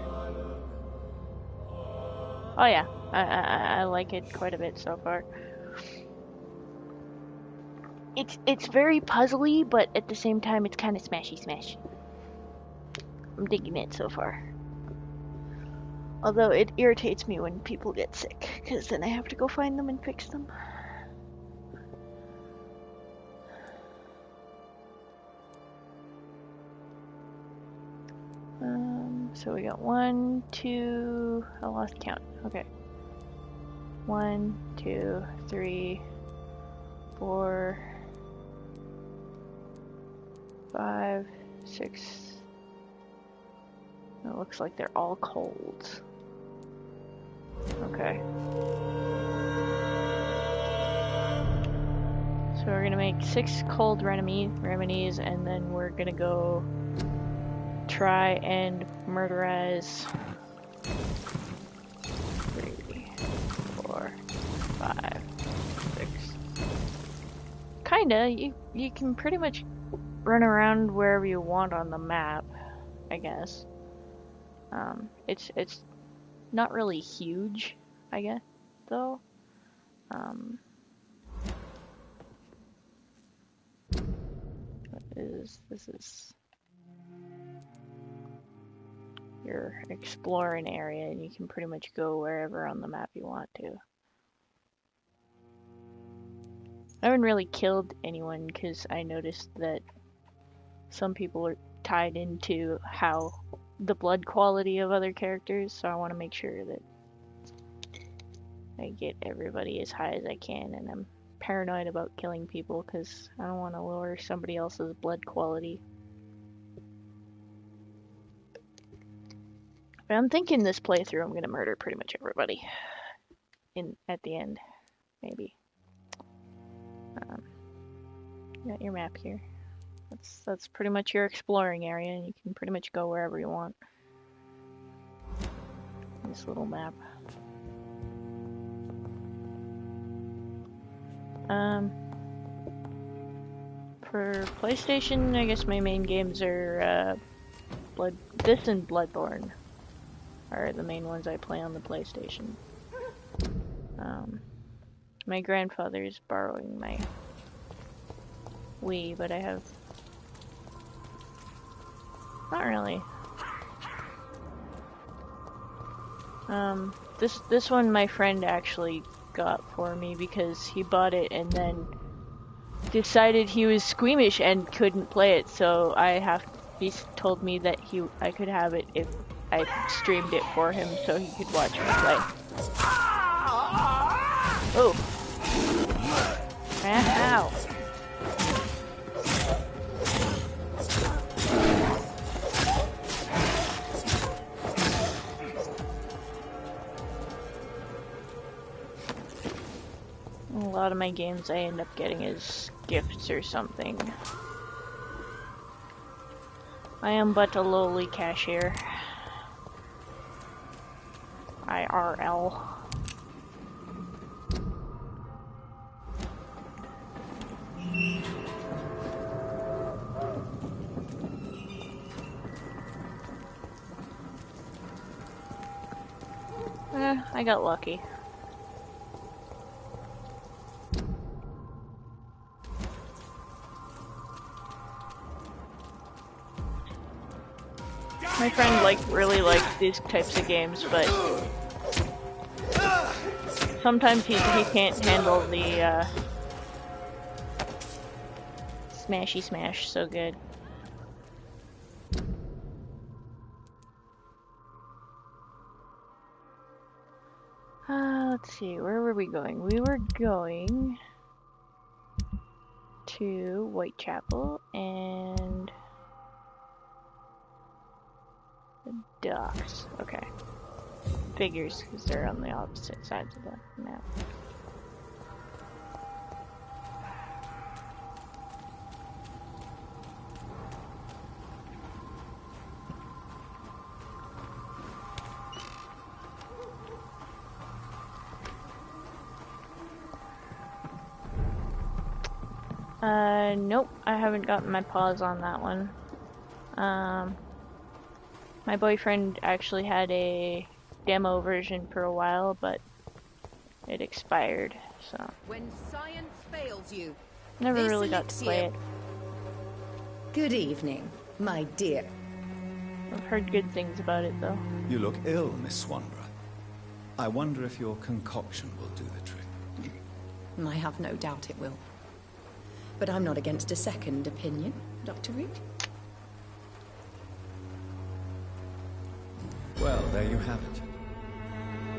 Oh yeah, I like it quite a bit so far. It's very puzzly, but at the same time it's kind of smashy smash. I'm digging it so far. Although it irritates me when people get sick, because then I have to go find them and fix them. So we got 1, 2, I lost count. Okay. 1, 2, 3, 4, 5, 6. It looks like they're all colds. Okay. So we're gonna make 6 cold remedies, and then we're gonna go try and murderize 3, 4, 5, 6. Kinda, you can pretty much run around wherever you want on the map, I guess. It's not really huge, I guess, though. This is your exploring area, and you can pretty much go wherever on the map you want to. I haven't really killed anyone because I noticed that some people are tied into how the blood quality of other characters, so I want to make sure that I get everybody as high as I can, and I'm paranoid about killing people because I don't want to lower somebody else's blood quality. But I'm thinking this playthrough I'm going to murder pretty much everybody at the end, maybe. You got your map here. That's pretty much your exploring area, and you can pretty much go wherever you want. This little map. For PlayStation, I guess my main games are this and Bloodborne are the main ones I play on the PlayStation. My grandfather's borrowing my Wii, but I have not really. This one my friend actually got for me because he bought it and then decided he was squeamish and couldn't play it, so he told me that I could have it if I streamed it for him so he could watch me play. Oh. Ow. A lot of my games I end up getting as gifts or something. I am but a lowly cashier. IRL. I got lucky. My friend really likes these types of games, but sometimes he can't handle the smashy smash so good. Let's see, where were we going? We were going to Whitechapel and the docks. Okay. Figures, because they're on the opposite sides of the map. Nope, I haven't gotten my paws on that one. My boyfriend actually had a demo version for a while, but it expired, so When science fails you, never really got to play it. Good evening, my dear. I've heard good things about it, though. You look ill, Miss Swanborough. I wonder if your concoction will do the trick. I have no doubt it will. But I'm not against a second opinion, Dr. Reed. Well, there you have it.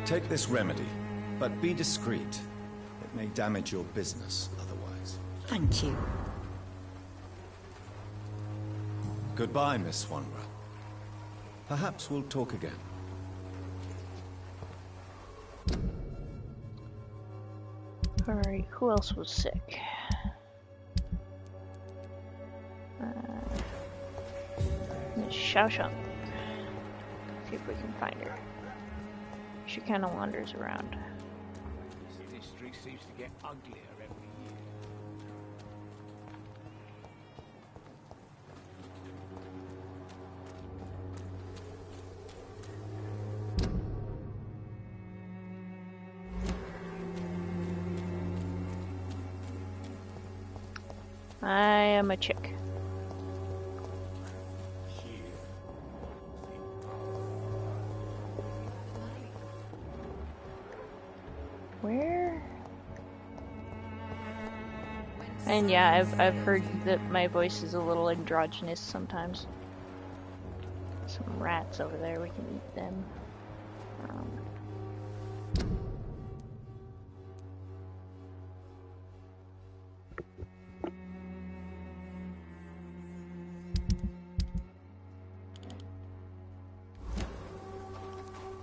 Take this remedy, but be discreet. It may damage your business otherwise. Thank you. Goodbye, Miss Swanborough. Perhaps we'll talk again. Alright, who else was sick? Miss Shaoshang. See if we can find her. She kind of wanders around. This street seems to get uglier every year. I am a chick. Where? And yeah, I've heard that my voice is a little androgynous sometimes. Some rats over there, we can eat them.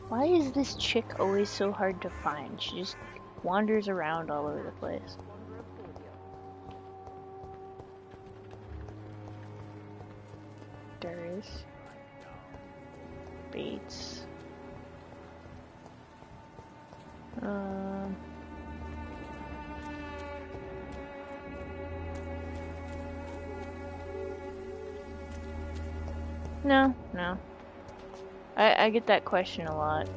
Why is this chick always so hard to find? She just wanders around all over the place. There is Bates. No. I get that question a lot.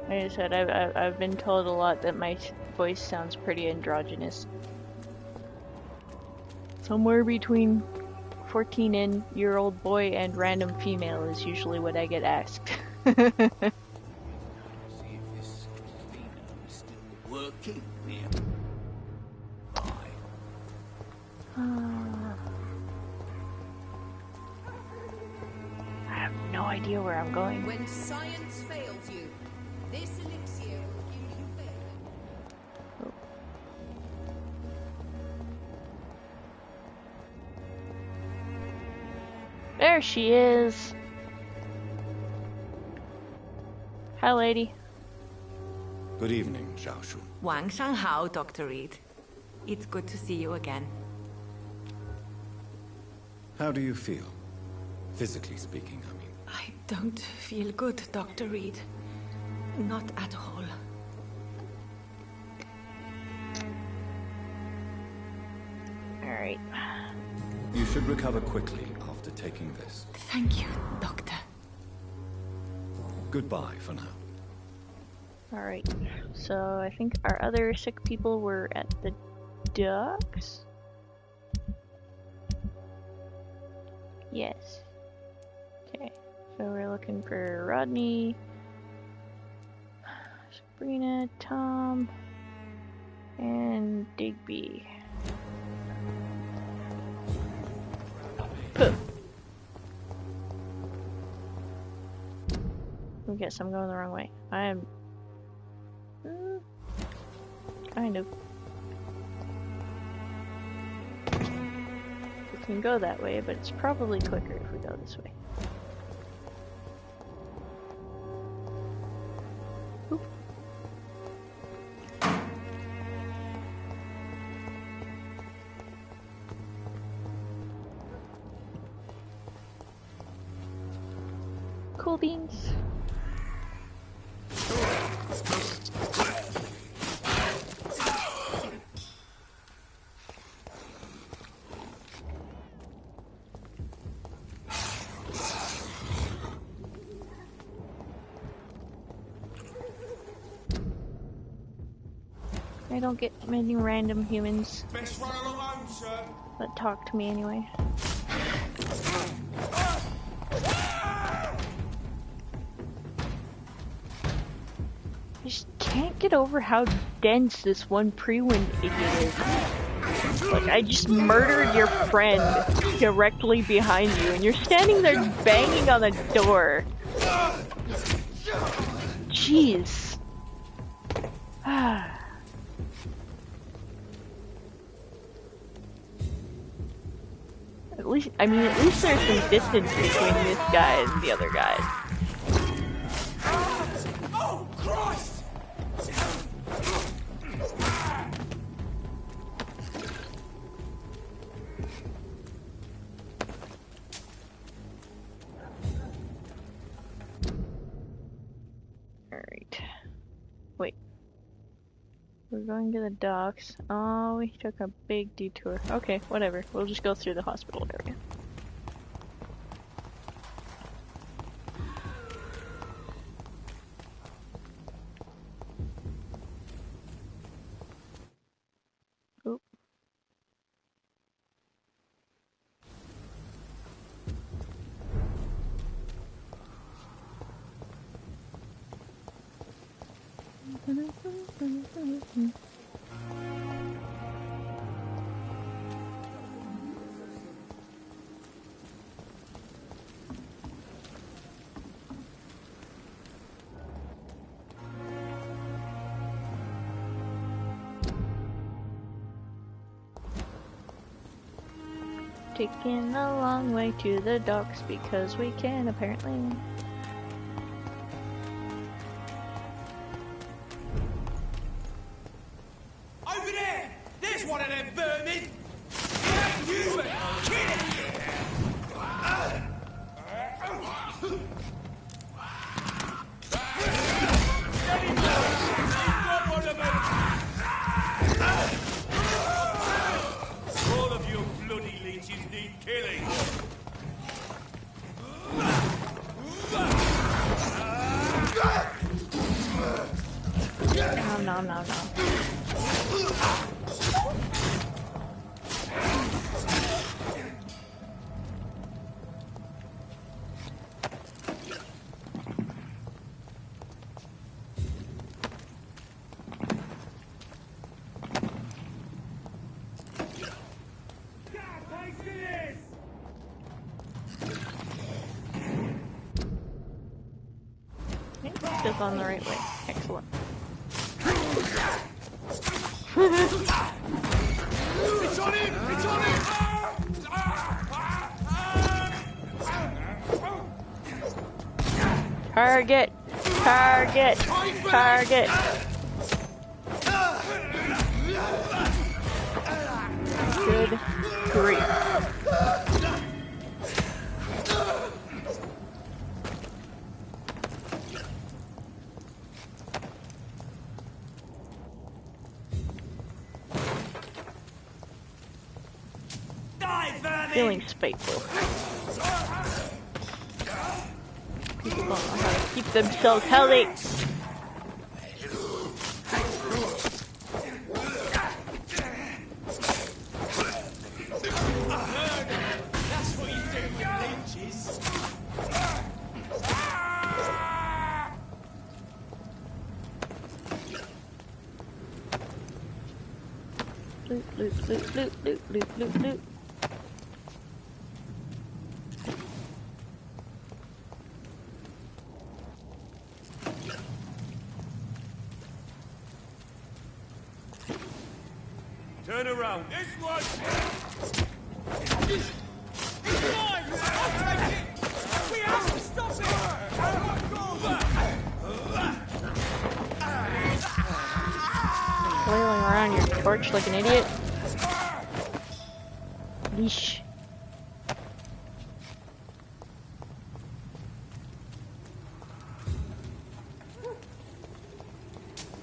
Like I said, I've been told a lot that my voice sounds pretty androgynous. Somewhere between 14-year-old boy and random female is usually what I get asked. See if this cleaner is still working nearby. I have no idea where I'm going. When science fails you, this elixir will give you faith. There she is. Hi, lady. Good evening, Xiaoshu. 晚上好, Dr. Reed. It's good to see you again. How do you feel? Physically speaking, I mean. I don't feel good, Dr. Reed. Not at all. Alright. You should recover quickly after taking this. Thank you, Doctor. Goodbye for now. Alright. So I think our other sick people were at the docks? Yes. Okay. So we're looking for Rodney, Sabrina, Tom, and Digby. Poof. I guess I'm going the wrong way. I am... kind of. We can go that way, but it's probably quicker if we go this way. Oop. Cool beans. I don't get many random humans Best run along home, sir. that talk to me anyway. I just can't get over how dense this one pre-wind idiot is. Like, I just murdered your friend directly behind you, and you're standing there banging on the door. Jeez. At least there's some distance between this guy and the other guys. Oh, Christ! Alright. Wait. We're going to the docks. Oh, we took a big detour. Okay, whatever. We'll just go through the hospital area. Oop. Taking a long way to the docks because we can apparently. Over there! There's one of them vermin! You kill it! All of you bloody leeches need killing! Nom nom nom nom. Still on the right way. Excellent. It's on him! It's on him! Target! Target! Target! Good grief. Feeling spiteful. People don't know how to keep themselves healthy. That's what you do with leeches. Loot, loot, loot, loot, loot, loot, loot, loot. Turn around. This one! It's mine! I'll take it! We have to stop it! Flailing around your torch like an idiot. Yeesh.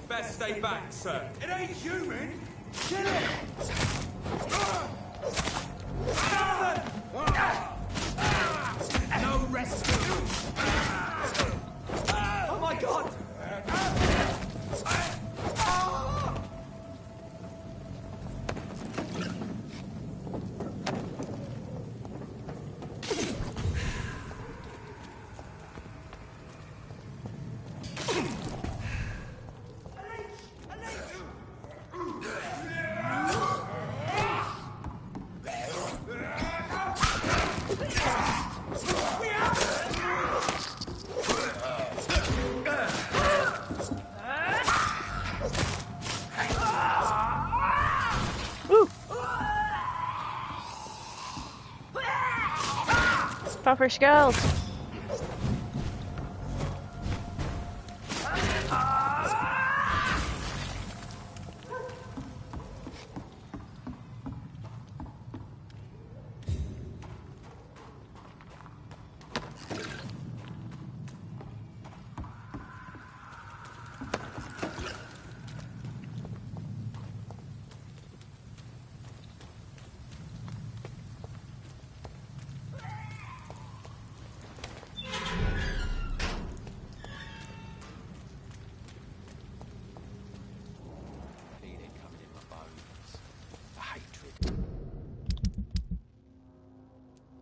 Best stay back, sir. It ain't human! Get it! No rescue! Oh my god! Proper skulls.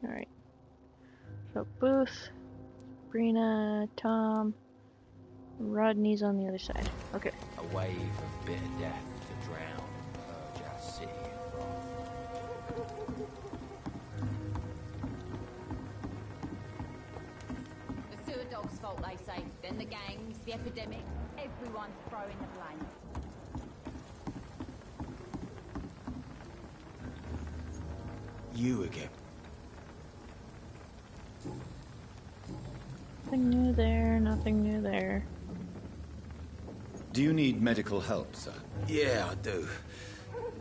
Alright. So Booth, Brina, Tom, Rodney's on the other side. Okay. A wave of bitter death to drown and purge our city in wrath. The sewer dog's fault, they say. Then the gangs, the epidemic, everyone's throwing the blame. You again. Nothing new there, nothing new there. Do you need medical help, sir? Yeah, I do.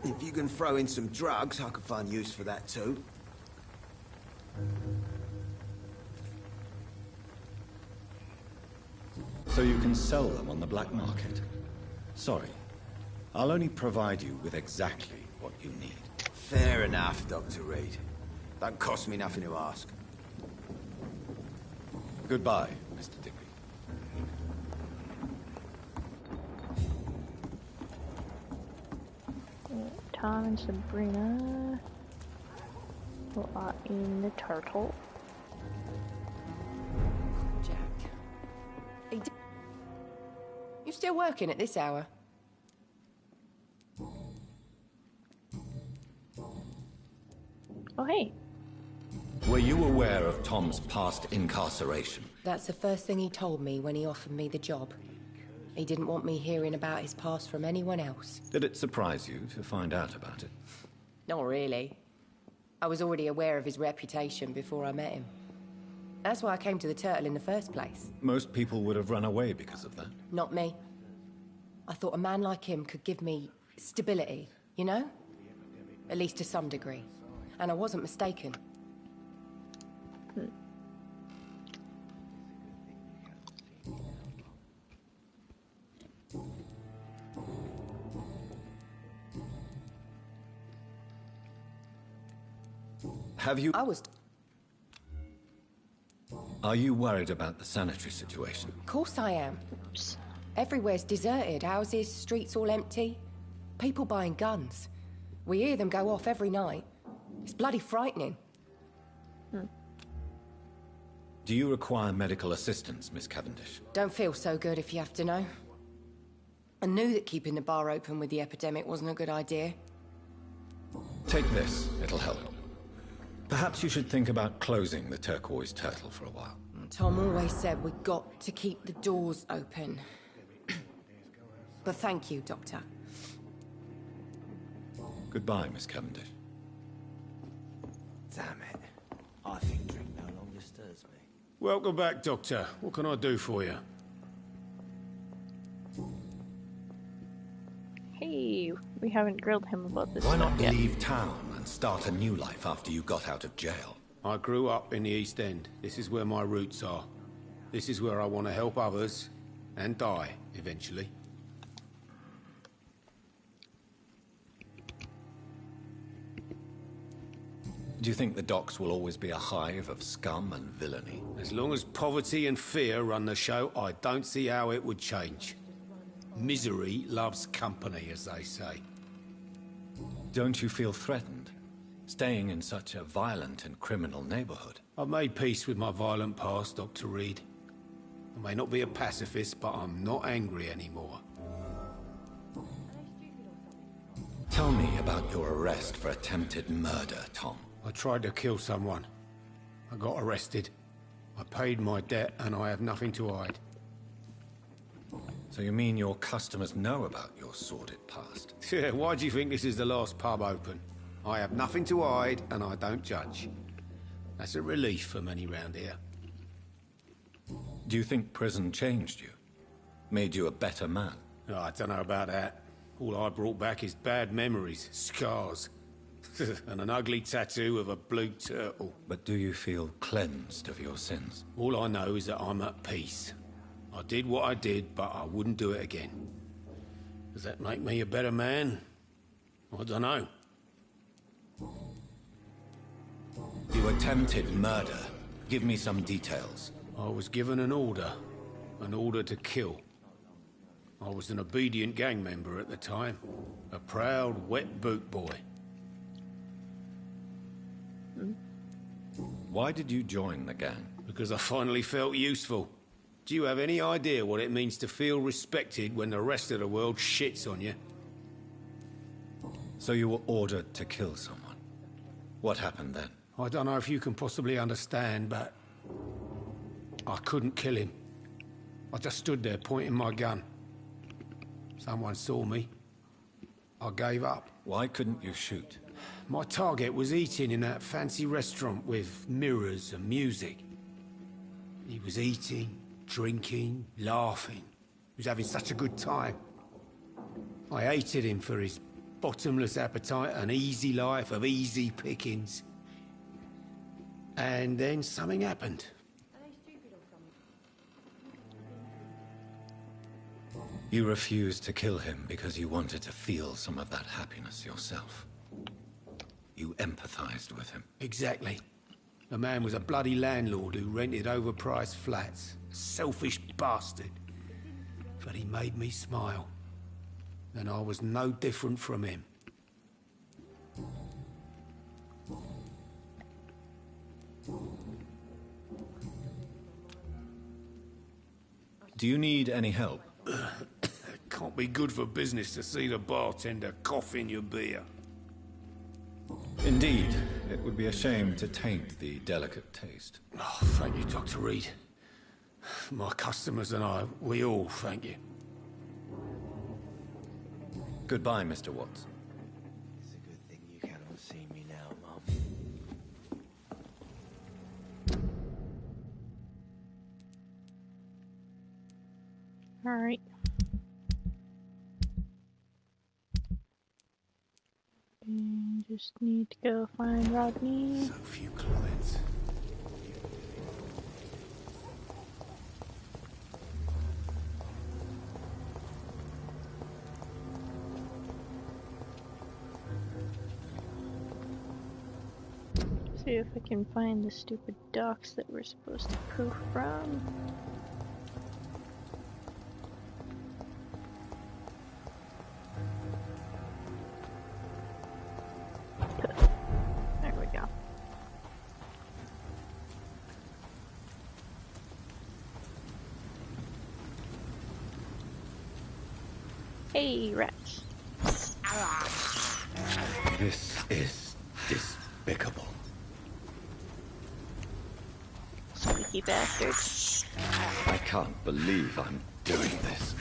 If you can throw in some drugs, I could find use for that too. So you can sell them on the black market? Sorry. I'll only provide you with exactly what you need. Fair enough, Dr. Reed. Don't cost me nothing to ask. Goodbye, Mr. Digby. Tom and Sabrina are in the turtle. Jack. Hey, you still working at this hour? Oh, hey. Were you aware of Tom's past incarceration? That's the first thing he told me when he offered me the job. He didn't want me hearing about his past from anyone else. Did it surprise you to find out about it? Not really. I was already aware of his reputation before I met him. That's why I came to the Turtle in the first place. Most people would have run away because of that. Not me. I thought a man like him could give me stability, you know? At least to some degree. And I wasn't mistaken. Have you... I was... Are you worried about the sanitary situation? Of course I am. Everywhere's deserted. Houses, streets all empty. People buying guns. We hear them go off every night. It's bloody frightening. Do you require medical assistance, Miss Cavendish? Don't feel so good if you have to know. I knew that keeping the bar open with the epidemic wasn't a good idea. Take this, it'll help. Perhaps you should think about closing the Turquoise Turtle for a while. Tom always said we've got to keep the doors open. But thank you, Doctor. Goodbye, Miss Cavendish. Damn it. I think drink no longer stirs me. Welcome back, Doctor. What can I do for you? Hey, we haven't grilled him about this Why stuff not yet. leave town and start a new life after you got out of jail? I grew up in the East End. This is where my roots are. This is where I want to help others and die, eventually. Do you think the docks will always be a hive of scum and villainy? As long as poverty and fear run the show, I don't see how it would change. Misery loves company, as they say. Don't you feel threatened, staying in such a violent and criminal neighborhood? I've made peace with my violent past, Dr. Reed. I may not be a pacifist, but I'm not angry anymore. Tell me about your arrest for attempted murder, Tom. I tried to kill someone. I got arrested. I paid my debt, and I have nothing to hide. So you mean your customers know about your sordid past? Yeah, why do you think this is the last pub open? I have nothing to hide, and I don't judge. That's a relief for many round here. Do you think prison changed you? Made you a better man? Oh, I don't know about that. All I brought back is bad memories, scars, and an ugly tattoo of a blue turtle. But do you feel cleansed of your sins? All I know is that I'm at peace. I did what I did, but I wouldn't do it again. Does that make me a better man? I don't know. You attempted murder. Give me some details. I was given an order to kill. I was an obedient gang member at the time. A proud, wet boot boy. Why did you join the gang? Because I finally felt useful. Do you have any idea what it means to feel respected when the rest of the world shits on you? So you were ordered to kill someone. What happened then? I don't know if you can possibly understand, but I couldn't kill him. I just stood there pointing my gun. Someone saw me. I gave up. Why couldn't you shoot? My target was eating in that fancy restaurant with mirrors and music. He was eating, drinking, laughing. He was having such a good time. I hated him for his bottomless appetite and easy life of easy pickings. And then something happened. You refused to kill him because you wanted to feel some of that happiness yourself. You empathized with him. Exactly. The man was a bloody landlord who rented overpriced flats. A selfish bastard. But he made me smile. And I was no different from him. Do you need any help? It can't be good for business to see the bartender cough in your beer. Indeed. It would be a shame to taint the delicate taste. Oh, thank you, Dr. Reed. My customers and I, we all thank you. Goodbye, Mr. Watts. It's a good thing you cannot see me now, Mum. Alright. And just need to go find Rodney. So few clients. See if I can find the stupid docs that we're supposed to proof from. There we go. Hey, rats. This is despicable. Squeaky bastards. I can't believe I'm doing this.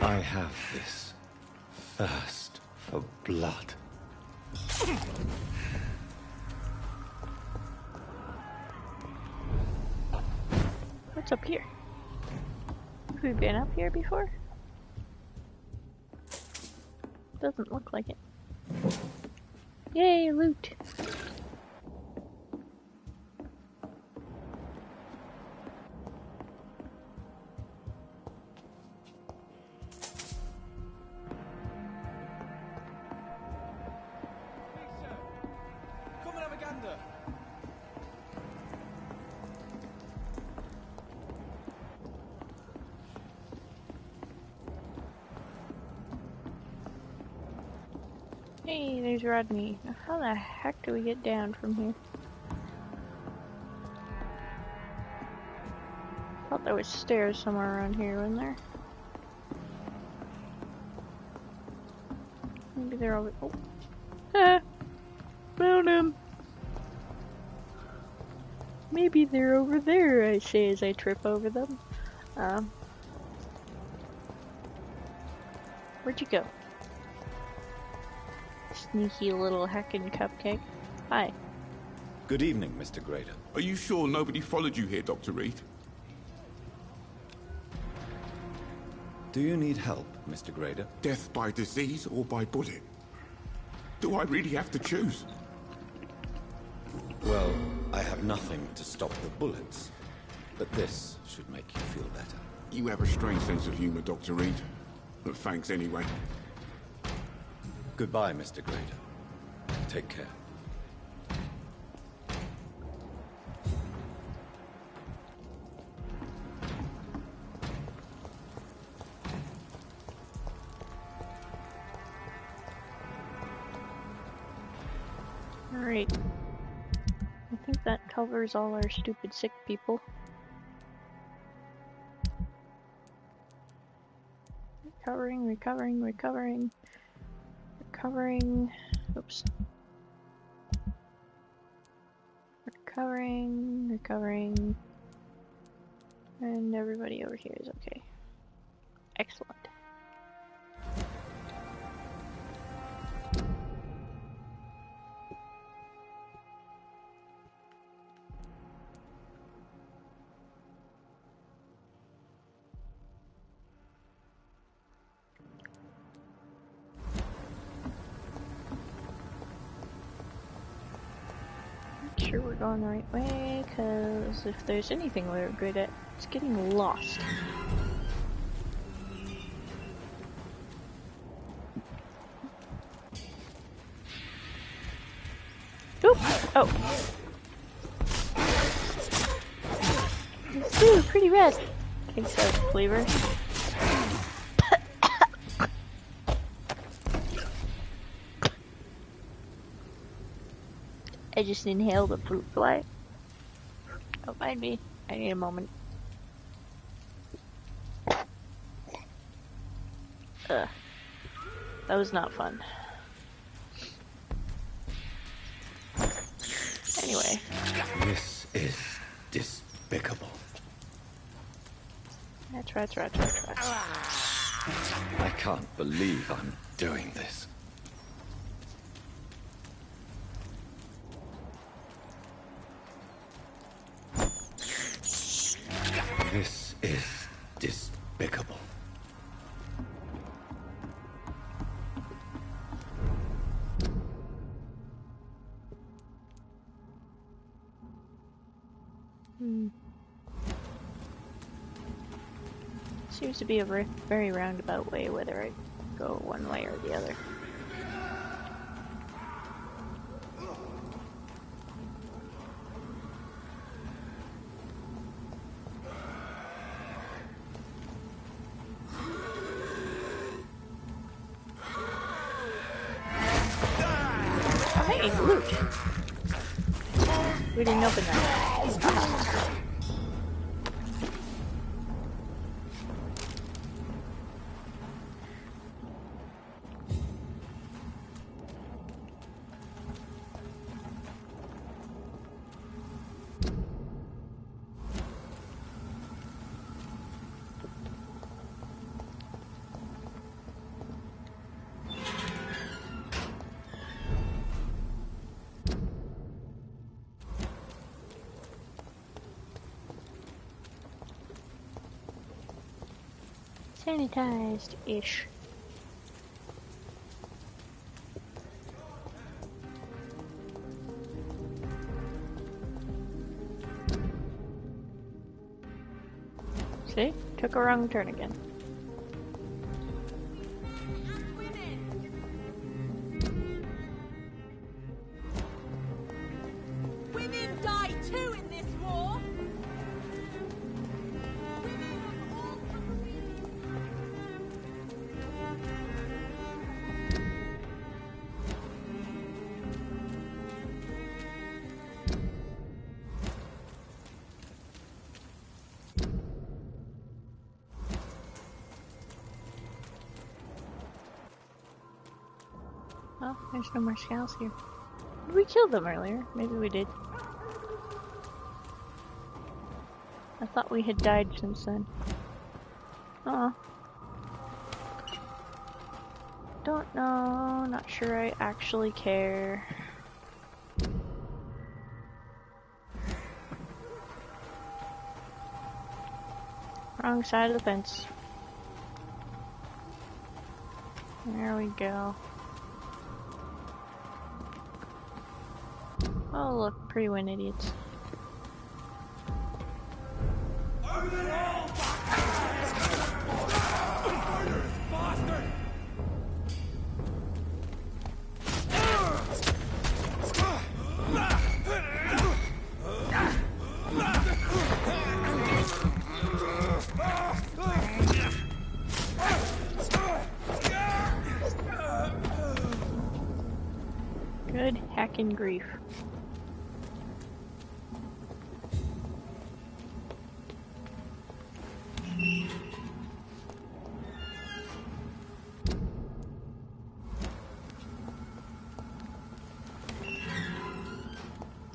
I have this thirst for blood. What's up here? Have we been up here before? Doesn't look like it. Yay, loot! Come and have a gander. Hey, there's Rodney. Now, how the heck do we get down from here? Thought there was stairs somewhere around here, wasn't there? Maybe they're over. Oh, ah, found him. Maybe they're over there. I say as I trip over them. Where'd you go? Sneaky little heckin' cupcake. Hi. Good evening, Mr. Grader. Are you sure nobody followed you here, Dr. Reed? Do you need help, Mr. Grader? Death by disease or by bullet? Do I really have to choose? Well, I have nothing to stop the bullets, but this should make you feel better. You have a strange sense of humor, Dr. Reed. But thanks anyway. Goodbye, Mr. Grader. Take care. Alright. I think that covers all our stupid sick people. Recovering, recovering, recovering. Recovering. Oops. Recovering, recovering. And everybody over here is okay. Excellent. Sure we're going the right way, because if there's anything we're good at, it's getting lost. Oop! Oh! Ooh, pretty red! Takes out flavor. I just inhaled a fruit fly. Don't mind me. I need a moment. Ugh. That was not fun. Anyway. This is despicable. Rats. I can't believe I'm doing this. This is despicable. Seems to be a very roundabout way whether I go one way or the other. Oh, hey, loot! We didn't open that. Sanitized-ish. See? Took a wrong turn again. Women die too in this war! Oh, there's no more scows here. Did we kill them earlier? Maybe we did. I thought we had died since then. Oh. Don't know. Not sure I actually care. Wrong side of the fence. There we go. Oh look, pre-win idiots. Good hacking grief.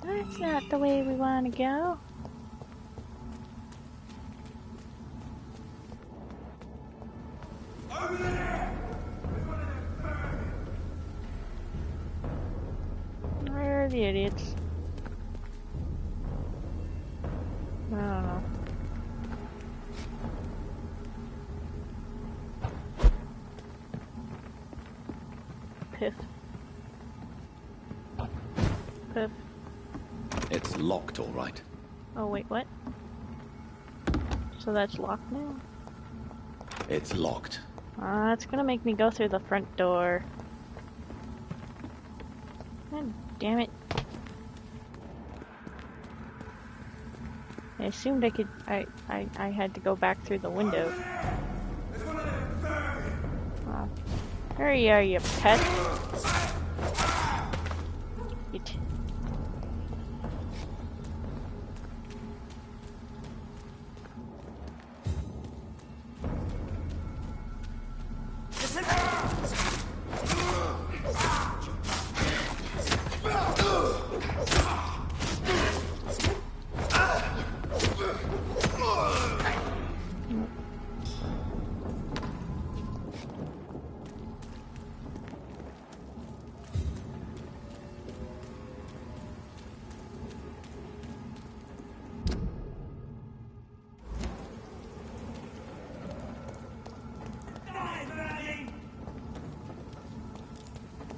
That's not the way we want to go. Where are the idiots? I don't know. Piff. Piff. It's locked, all right. Oh, wait, what? So that's locked now? It's locked. It's gonna make me go through the front door. God damn it. I assumed I could... I had to go back through the window. Oh. There you are, you pet. It.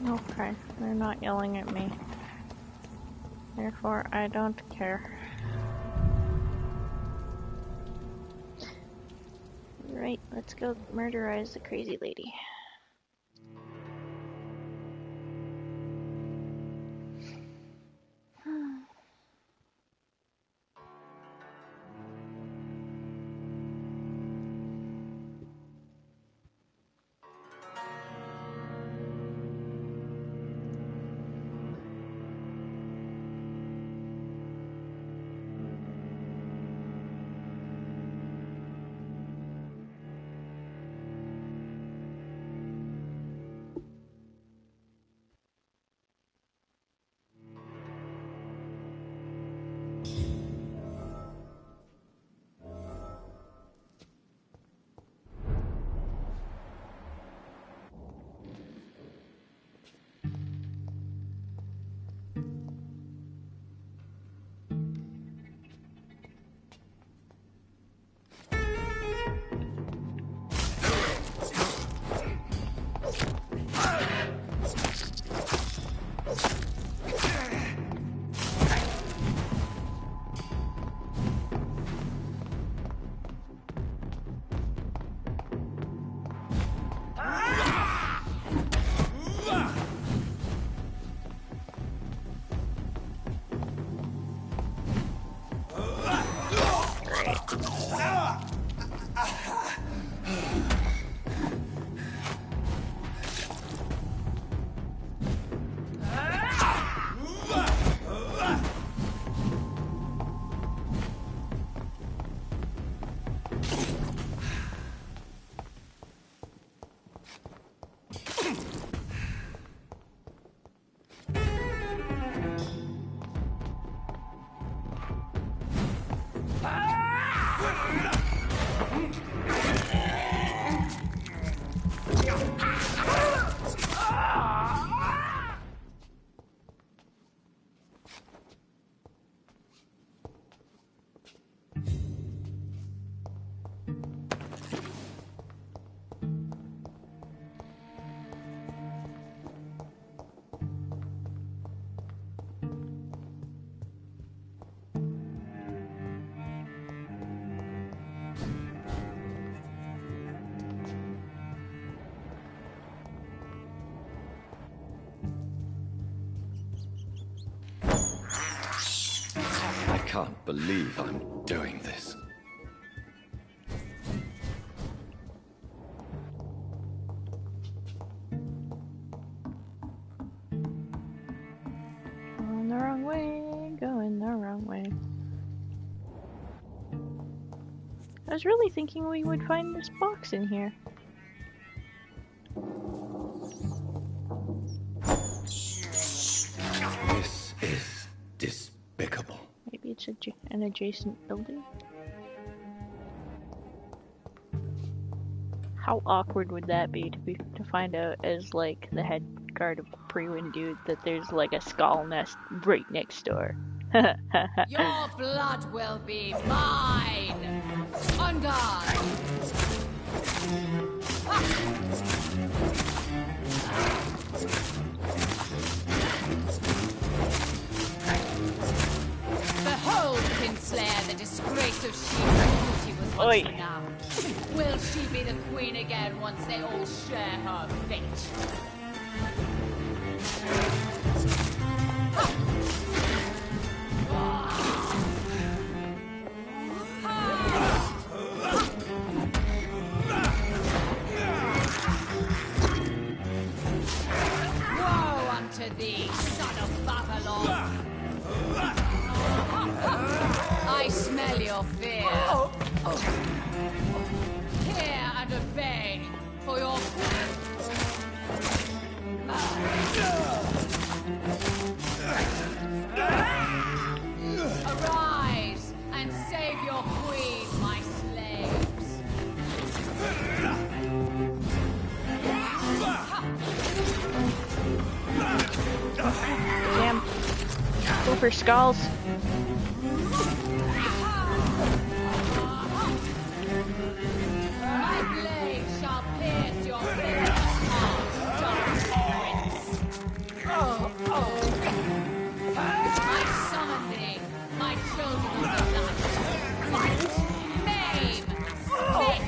Okay, they're not yelling at me. Therefore, I don't care. Alright, let's go murderize the crazy lady. I can't believe I'm doing this. Going the wrong way, going the wrong way. I was really thinking we would find this box in here. This is despicable. Maybe it's an adjacent building? How awkward would that be to find out as like the head guard of Prewind dude that there's like a skull nest right next door? Your blood will be mine! On guard! Behold, Kinslayer, the disgrace of she whose beauty was once renowned. Will she be the queen again once they all share her fate? Woe unto thee, son of Babylon! I smell your fear. Hear and obey for your arise and save your queen, my slaves. Damn. Go for skulls. My blade shall pierce your pitiless heart, dark prince. I summon thee, my children of the light. Fight, maim, spit,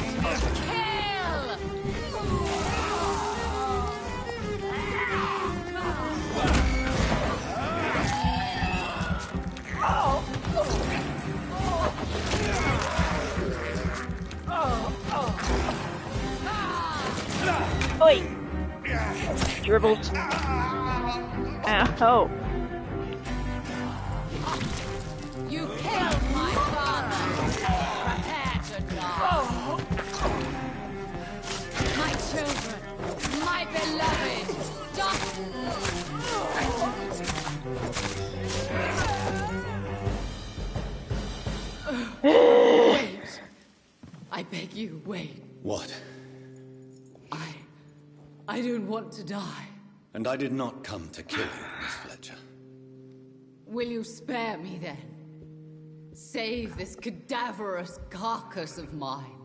kill! Oi! Dribbled. Ow. You killed my father. Prepare to die. My children, my beloved, wait. I beg you, wait. What? I don't want to die. And I did not come to kill you, Miss Fletcher. Will you spare me then? Save this cadaverous carcass of mine.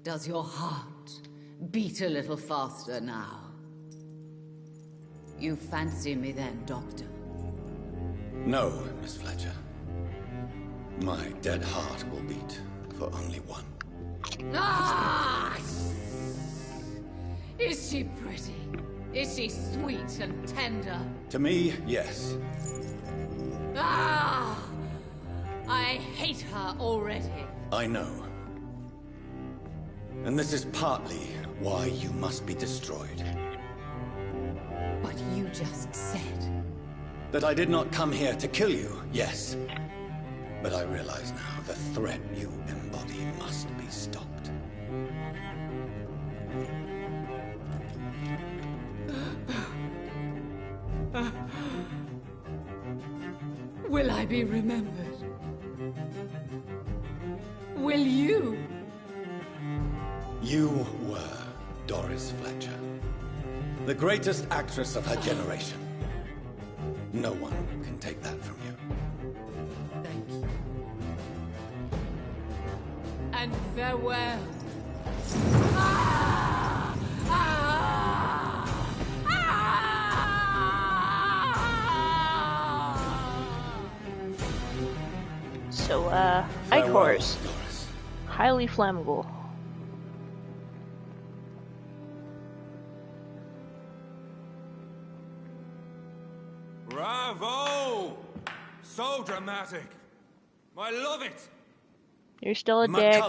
Does your heart beat a little faster now? You fancy me then, Doctor? No, Miss Fletcher. My dead heart will beat for only one. Ah! Is she pretty? Is she sweet and tender? To me, yes. Ah! I hate her already. I know. And this is partly why you must be destroyed. But you just said... That I did not come here to kill you, yes. But I realize now the threat you embody must be stopped. Will I be remembered? Will you? You were Doris Fletcher. The greatest actress of her generation. No one can take that from you. Thank you. And farewell. Ah! Ah! So, Ichors. Highly flammable. Bravo! So dramatic. I love it. You're still a dick.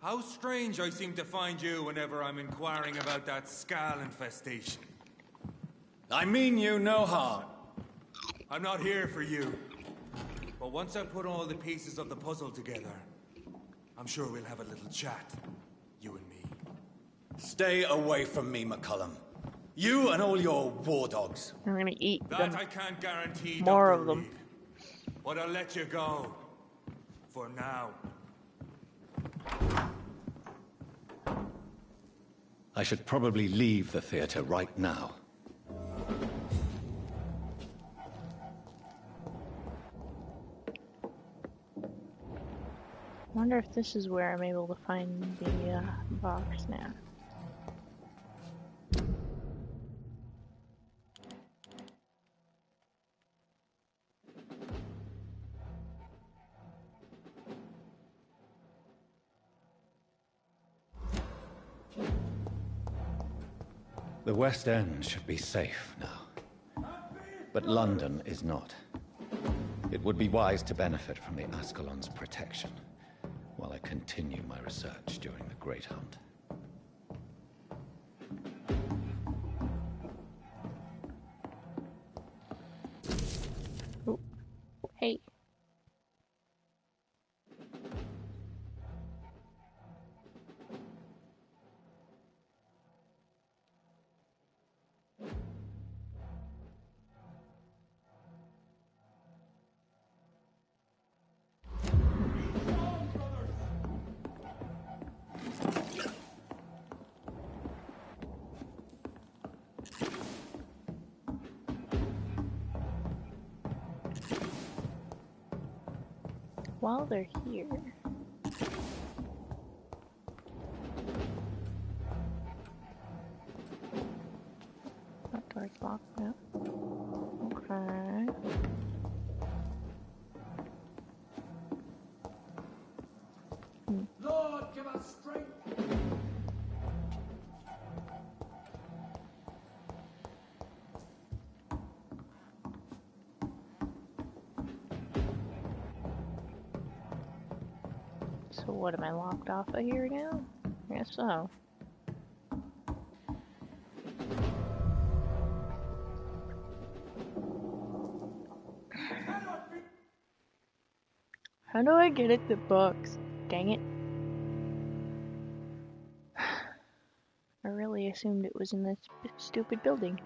How strange I seem to find you whenever I'm inquiring about that Skal infestation. I mean you no harm. I'm not here for you. But once I put all the pieces of the puzzle together, I'm sure we'll have a little chat, you and me. Stay away from me, McCullum. You and all your war dogs. I'm gonna eat that them. I can't guarantee, More Dr. of them. Reed. But I'll let you go. For now. I should probably leave the theater right now. I wonder if this is where I'm able to find the box now. The West End should be safe now. But London is not. It would be wise to benefit from the Ascalon's protection while I continue my research during the Great Hunt. Ooh. Hey. While they're here. That door's locked now. Okay. Lord, give us strength. So what, am I locked off of here now? I guess so. How do I get at the box? Dang it. I really assumed it was in this stupid building.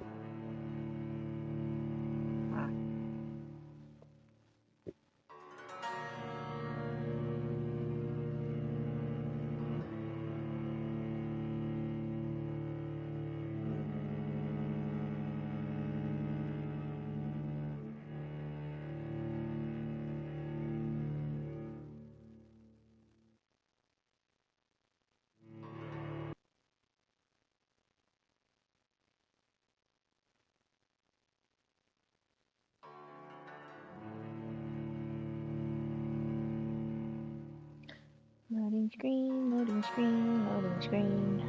Loading screen, loading screen, loading screen.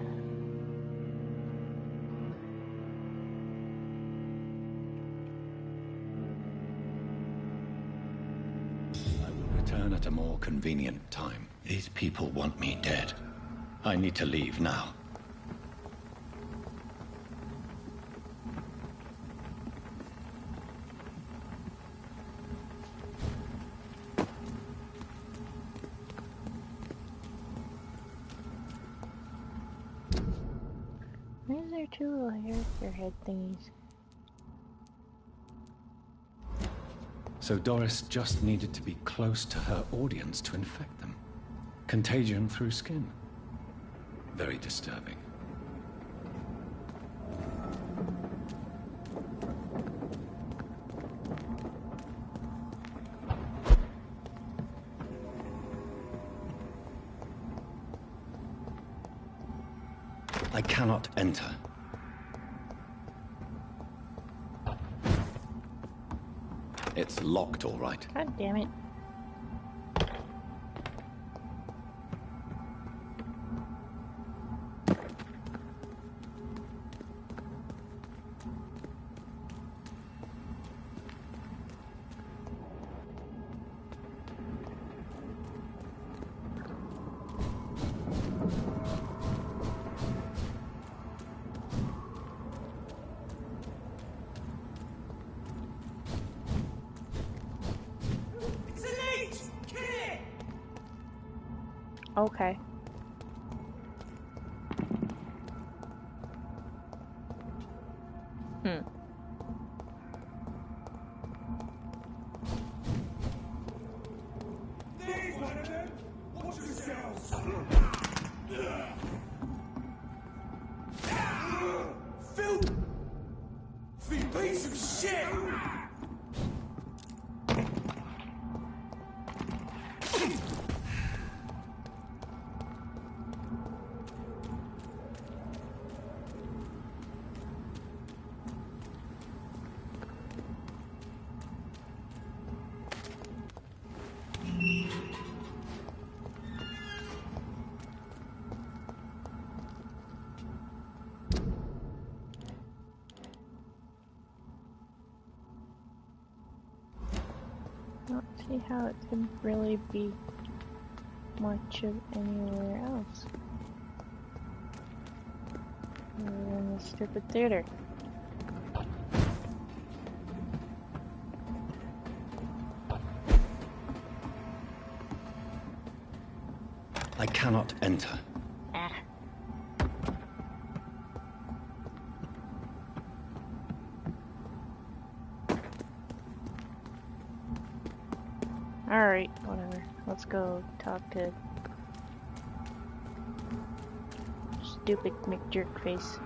I will return at a more convenient time. These people want me dead. I need to leave now. Why is there two little hair thingies? So Doris just needed to be close to her audience to infect them. Contagion through skin. Very disturbing. I cannot enter. It's locked, all right. God damn it. Okay. Piece of shit! Not see how it could really be much of anywhere else other than the stupid theater. I cannot enter. Ah. Alright, whatever. Let's go talk to stupid McJerkface.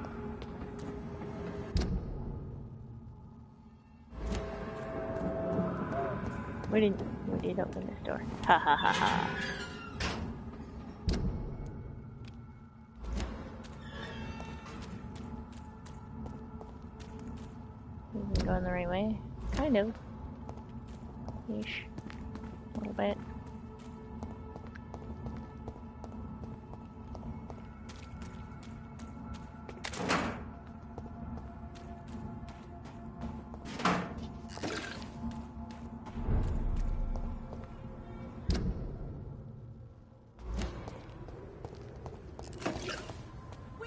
We did open this door. Ha ha ha ha. We've been going the right way? Kind of. Yeesh. A little bit.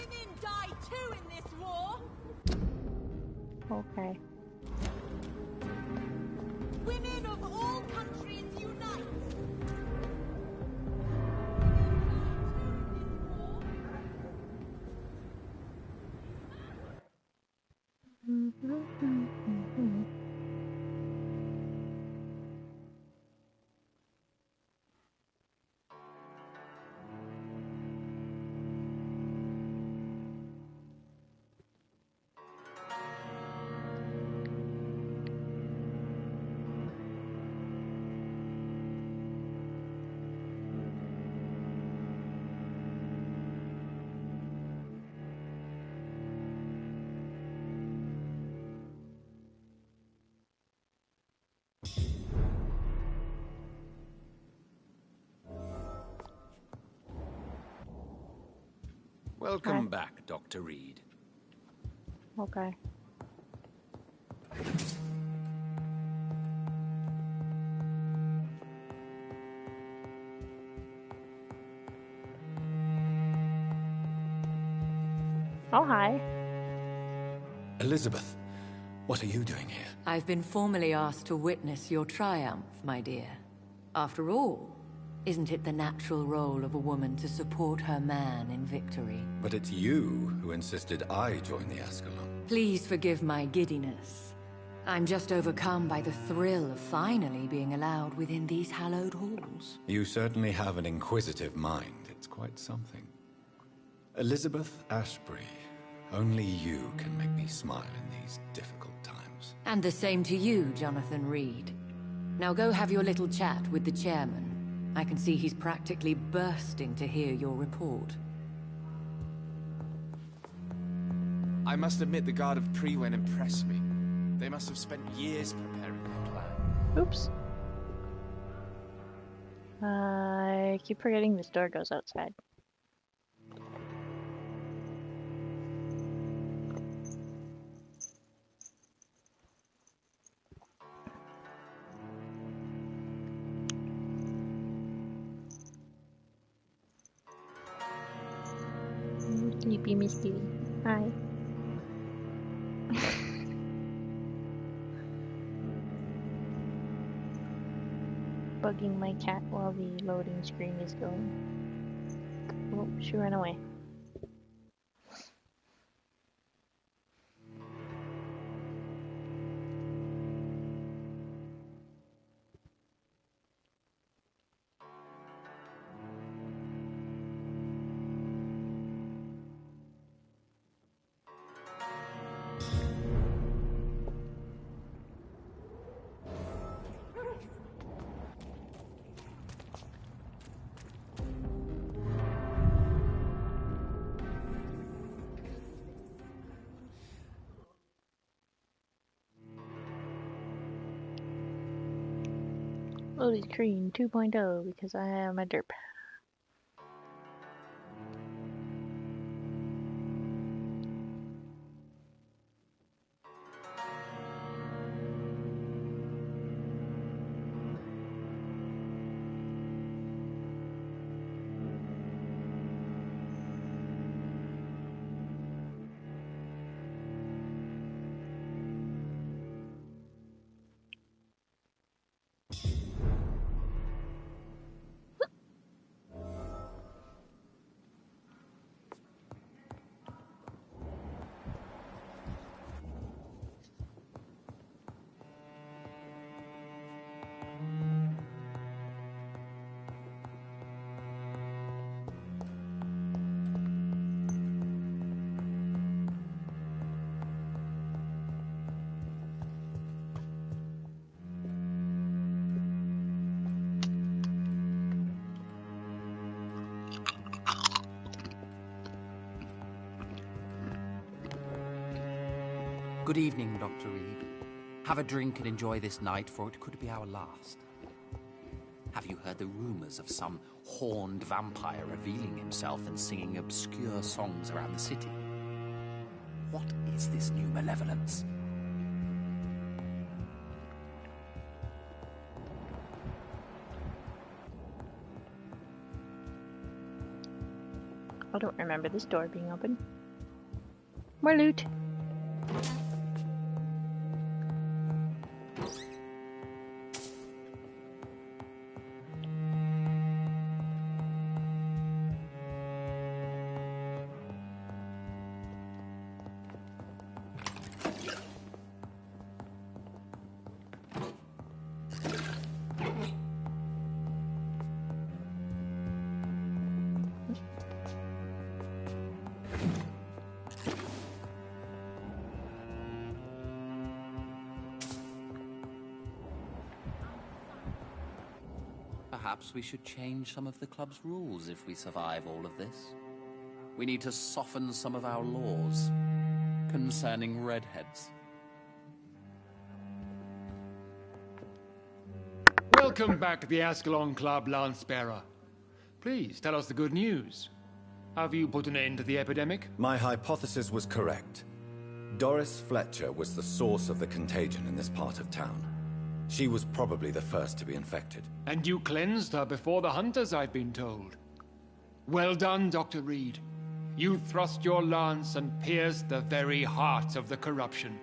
Women die too in this war. Okay. Women of all countries unite. Welcome back, Dr. Reed. Okay. Oh, hi. Elizabeth, what are you doing here? I've been formally asked to witness your triumph, my dear. After all, isn't it the natural role of a woman to support her man in victory? But it's you who insisted I join the Ascalon. Please forgive my giddiness. I'm just overcome by the thrill of finally being allowed within these hallowed halls. You certainly have an inquisitive mind. It's quite something. Elizabeth Ashbury, only you can make me smile in these difficult times. And the same to you, Jonathan Reed. Now go have your little chat with the chairman. I can see he's practically bursting to hear your report. I must admit the Guard of Priwen impressed me. They must have spent years preparing their plan. Oops. I keep forgetting this door goes outside. Sleepy Misty. Hi. Bugging my cat while the loading screen is going. Oh, she ran away. Loaded screen 2.0 because I am a derp. Good evening, Dr. Reed. Have a drink and enjoy this night, for it could be our last. Have you heard the rumors of some horned vampire revealing himself and singing obscure songs around the city? What is this new malevolence? I don't remember this door being open. More loot. Perhaps we should change some of the club's rules if we survive all of this. We need to soften some of our laws concerning redheads. Welcome back to the Ascalon Club, Lance-Bearer. Please, tell us the good news. Have you put an end to the epidemic? My hypothesis was correct. Doris Fletcher was the source of the contagion in this part of town. She was probably the first to be infected. And you cleansed her before the hunters, I've been told. Well done, Dr. Reed. You thrust your lance and pierced the very heart of the corruption.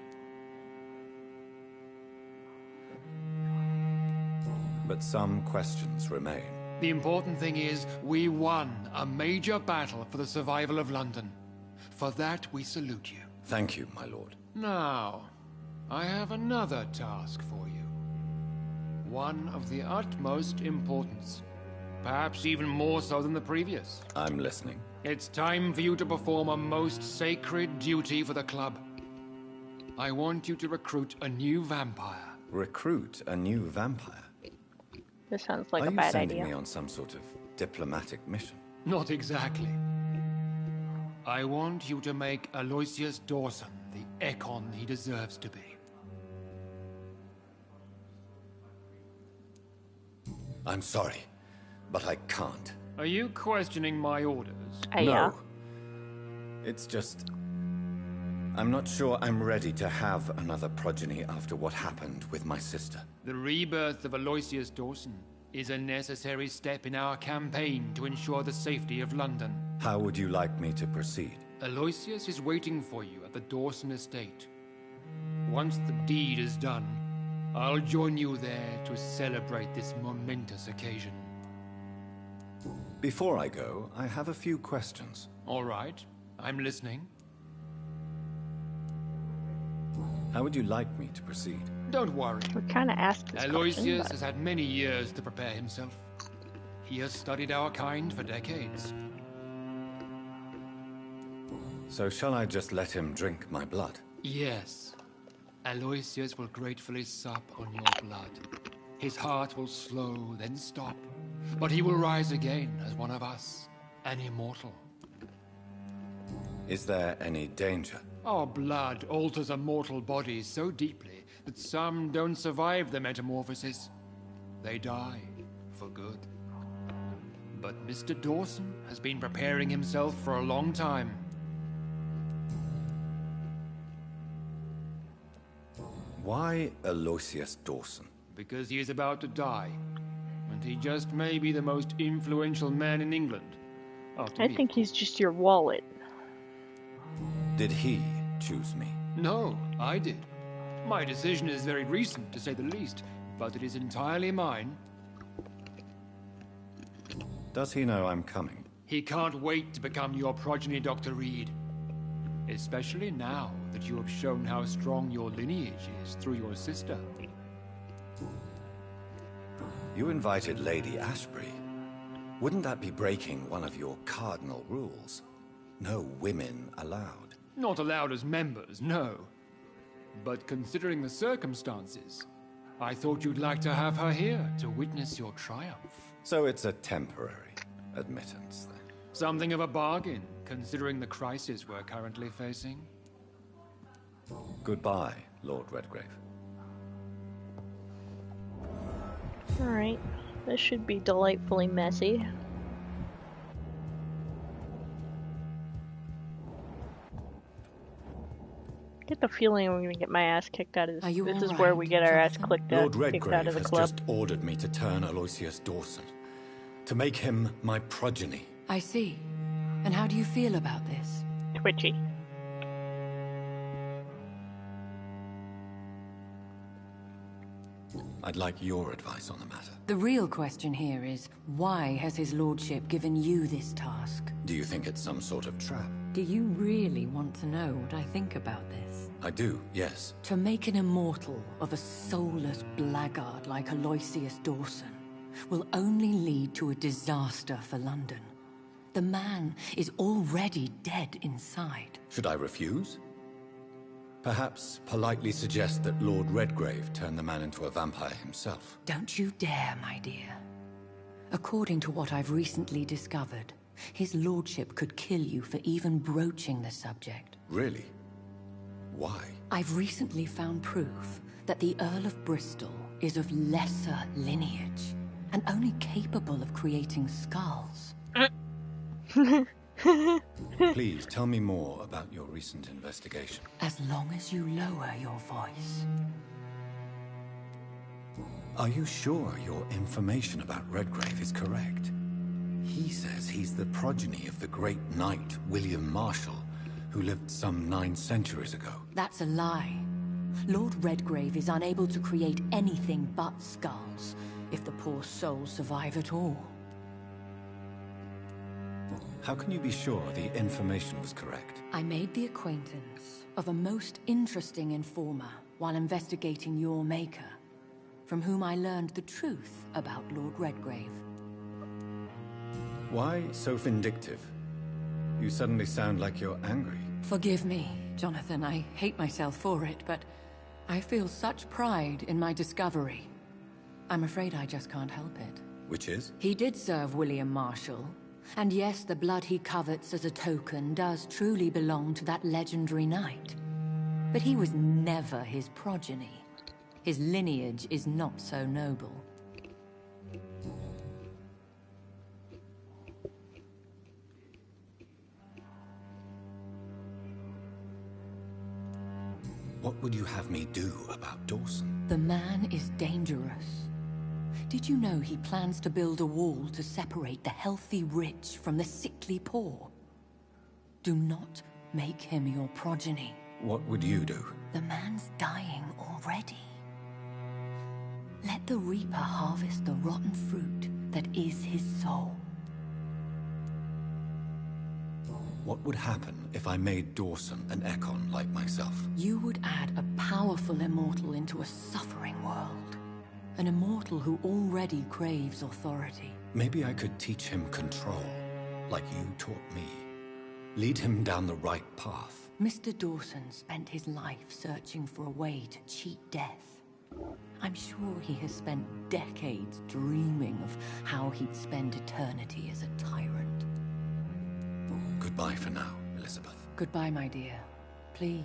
But some questions remain. The important thing is, we won a major battle for the survival of London. For that, we salute you. Thank you, my lord. Now, I have another task for you. One of the utmost importance. Perhaps even more so than the previous. I'm listening. It's time for you to perform a most sacred duty for the club. I want you to recruit a new vampire. Recruit a new vampire? This sounds like a bad idea. Are you sending me on some sort of diplomatic mission? Not exactly. I want you to make Aloysius Dawson the Ekon he deserves to be. I'm sorry, but I can't. Are you questioning my orders? No. It's just... I'm not sure I'm ready to have another progeny after what happened with my sister. The rebirth of Aloysius Dawson is a necessary step in our campaign to ensure the safety of London. How would you like me to proceed? Aloysius is waiting for you at the Dawson estate. Once the deed is done, I'll join you there to celebrate this momentous occasion. Before I go, I have a few questions. All right, I'm listening. How would you like me to proceed? Don't worry. We kind of asked this Aloysius has had many years to prepare himself. He has studied our kind for decades. So shall I just let him drink my blood? Yes. Aloysius will gratefully sup on your blood. His heart will slow, then stop. But he will rise again as one of us, an immortal. Is there any danger? Our blood alters a mortal body so deeply that some don't survive the metamorphosis. They die for good. But Mr. Dawson has been preparing himself for a long time. Why Aloysius Dawson? Because he is about to die. And he just may be the most influential man in England. I think he's just your wallet. Did he choose me? No, I did. My decision is very recent, to say the least, but it is entirely mine. Does he know I'm coming? He can't wait to become your progeny, Dr. Reed. Especially now that you have shown how strong your lineage is through your sister. You invited Lady Ashbury. Wouldn't that be breaking one of your cardinal rules? No women allowed. Not allowed as members, no. But considering the circumstances, I thought you'd like to have her here to witness your triumph. So it's a temporary admittance, then? Something of a bargain, considering the crisis we're currently facing. Goodbye, Lord Redgrave. Alright, this should be delightfully messy. I get the feeling I'm gonna get my ass kicked out of this. This is where we get our ass kicked out of the club. Lord Redgrave has just ordered me to turn Aloysius Dawson. To make him my progeny. I see. And how do you feel about this? Twitchy. I'd like your advice on the matter. The real question here is, why has his lordship given you this task? Do you think it's some sort of trap? Do you really want to know what I think about this? I do, yes. To make an immortal of a soulless blackguard like Aloysius Dawson will only lead to a disaster for London. The man is already dead inside. Should I refuse? Perhaps politely suggest that Lord Redgrave turned the man into a vampire himself. Don't you dare, my dear. According to what I've recently discovered, his lordship could kill you for even broaching the subject. Really? Why? I've recently found proof that the Earl of Bristol is of lesser lineage and only capable of creating skulls. Please tell me more about your recent investigation. As long as you lower your voice. Are you sure your information about Redgrave is correct? He says he's the progeny of the great knight William Marshall, who lived some 9 centuries ago. That's a lie. Lord Redgrave is unable to create anything but skulls, if the poor soul survive at all. How can you be sure the information was correct? I made the acquaintance of a most interesting informer while investigating your maker, from whom I learned the truth about Lord Redgrave. Why so vindictive? You suddenly sound like you're angry. Forgive me, Jonathan. I hate myself for it, but I feel such pride in my discovery. I'm afraid I just can't help it. Which is? He did serve William Marshall. And yes, the blood he covets as a token does truly belong to that legendary knight. But he was never his progeny. His lineage is not so noble. What would you have me do about Dawson? The man is dangerous. Did you know he plans to build a wall to separate the healthy rich from the sickly poor? Do not make him your progeny. What would you do? The man's dying already. Let the Reaper harvest the rotten fruit that is his soul. What would happen if I made Dawson an Ekon like myself? You would add a powerful immortal into a suffering world. An immortal who already craves authority. Maybe I could teach him control, like you taught me. Lead him down the right path. Mr. Dawson spent his life searching for a way to cheat death. I'm sure he has spent decades dreaming of how he'd spend eternity as a tyrant. Goodbye for now, Elizabeth. Goodbye, my dear. Please,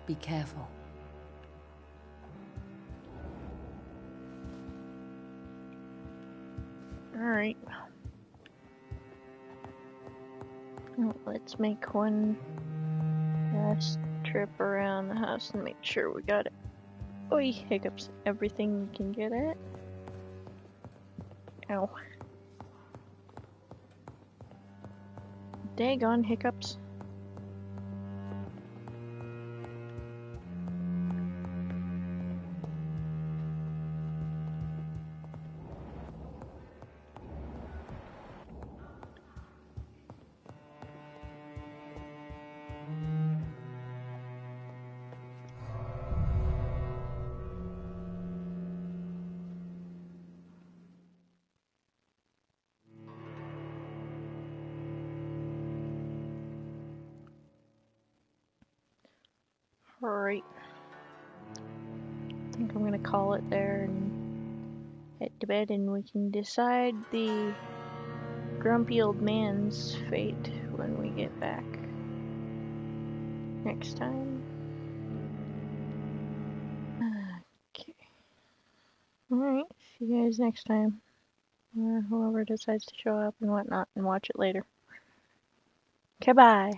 be careful. Alright. Let's make one last trip around the house and make sure we got it. Oi, hiccups. Everything we can get at. Ow. Daggone hiccups. Alright. I think I'm gonna call it there and head to bed, and we can decide the grumpy old man's fate when we get back next time. Okay. Alright, see you guys next time. Or whoever decides to show up and whatnot, and watch it later. Okay, bye.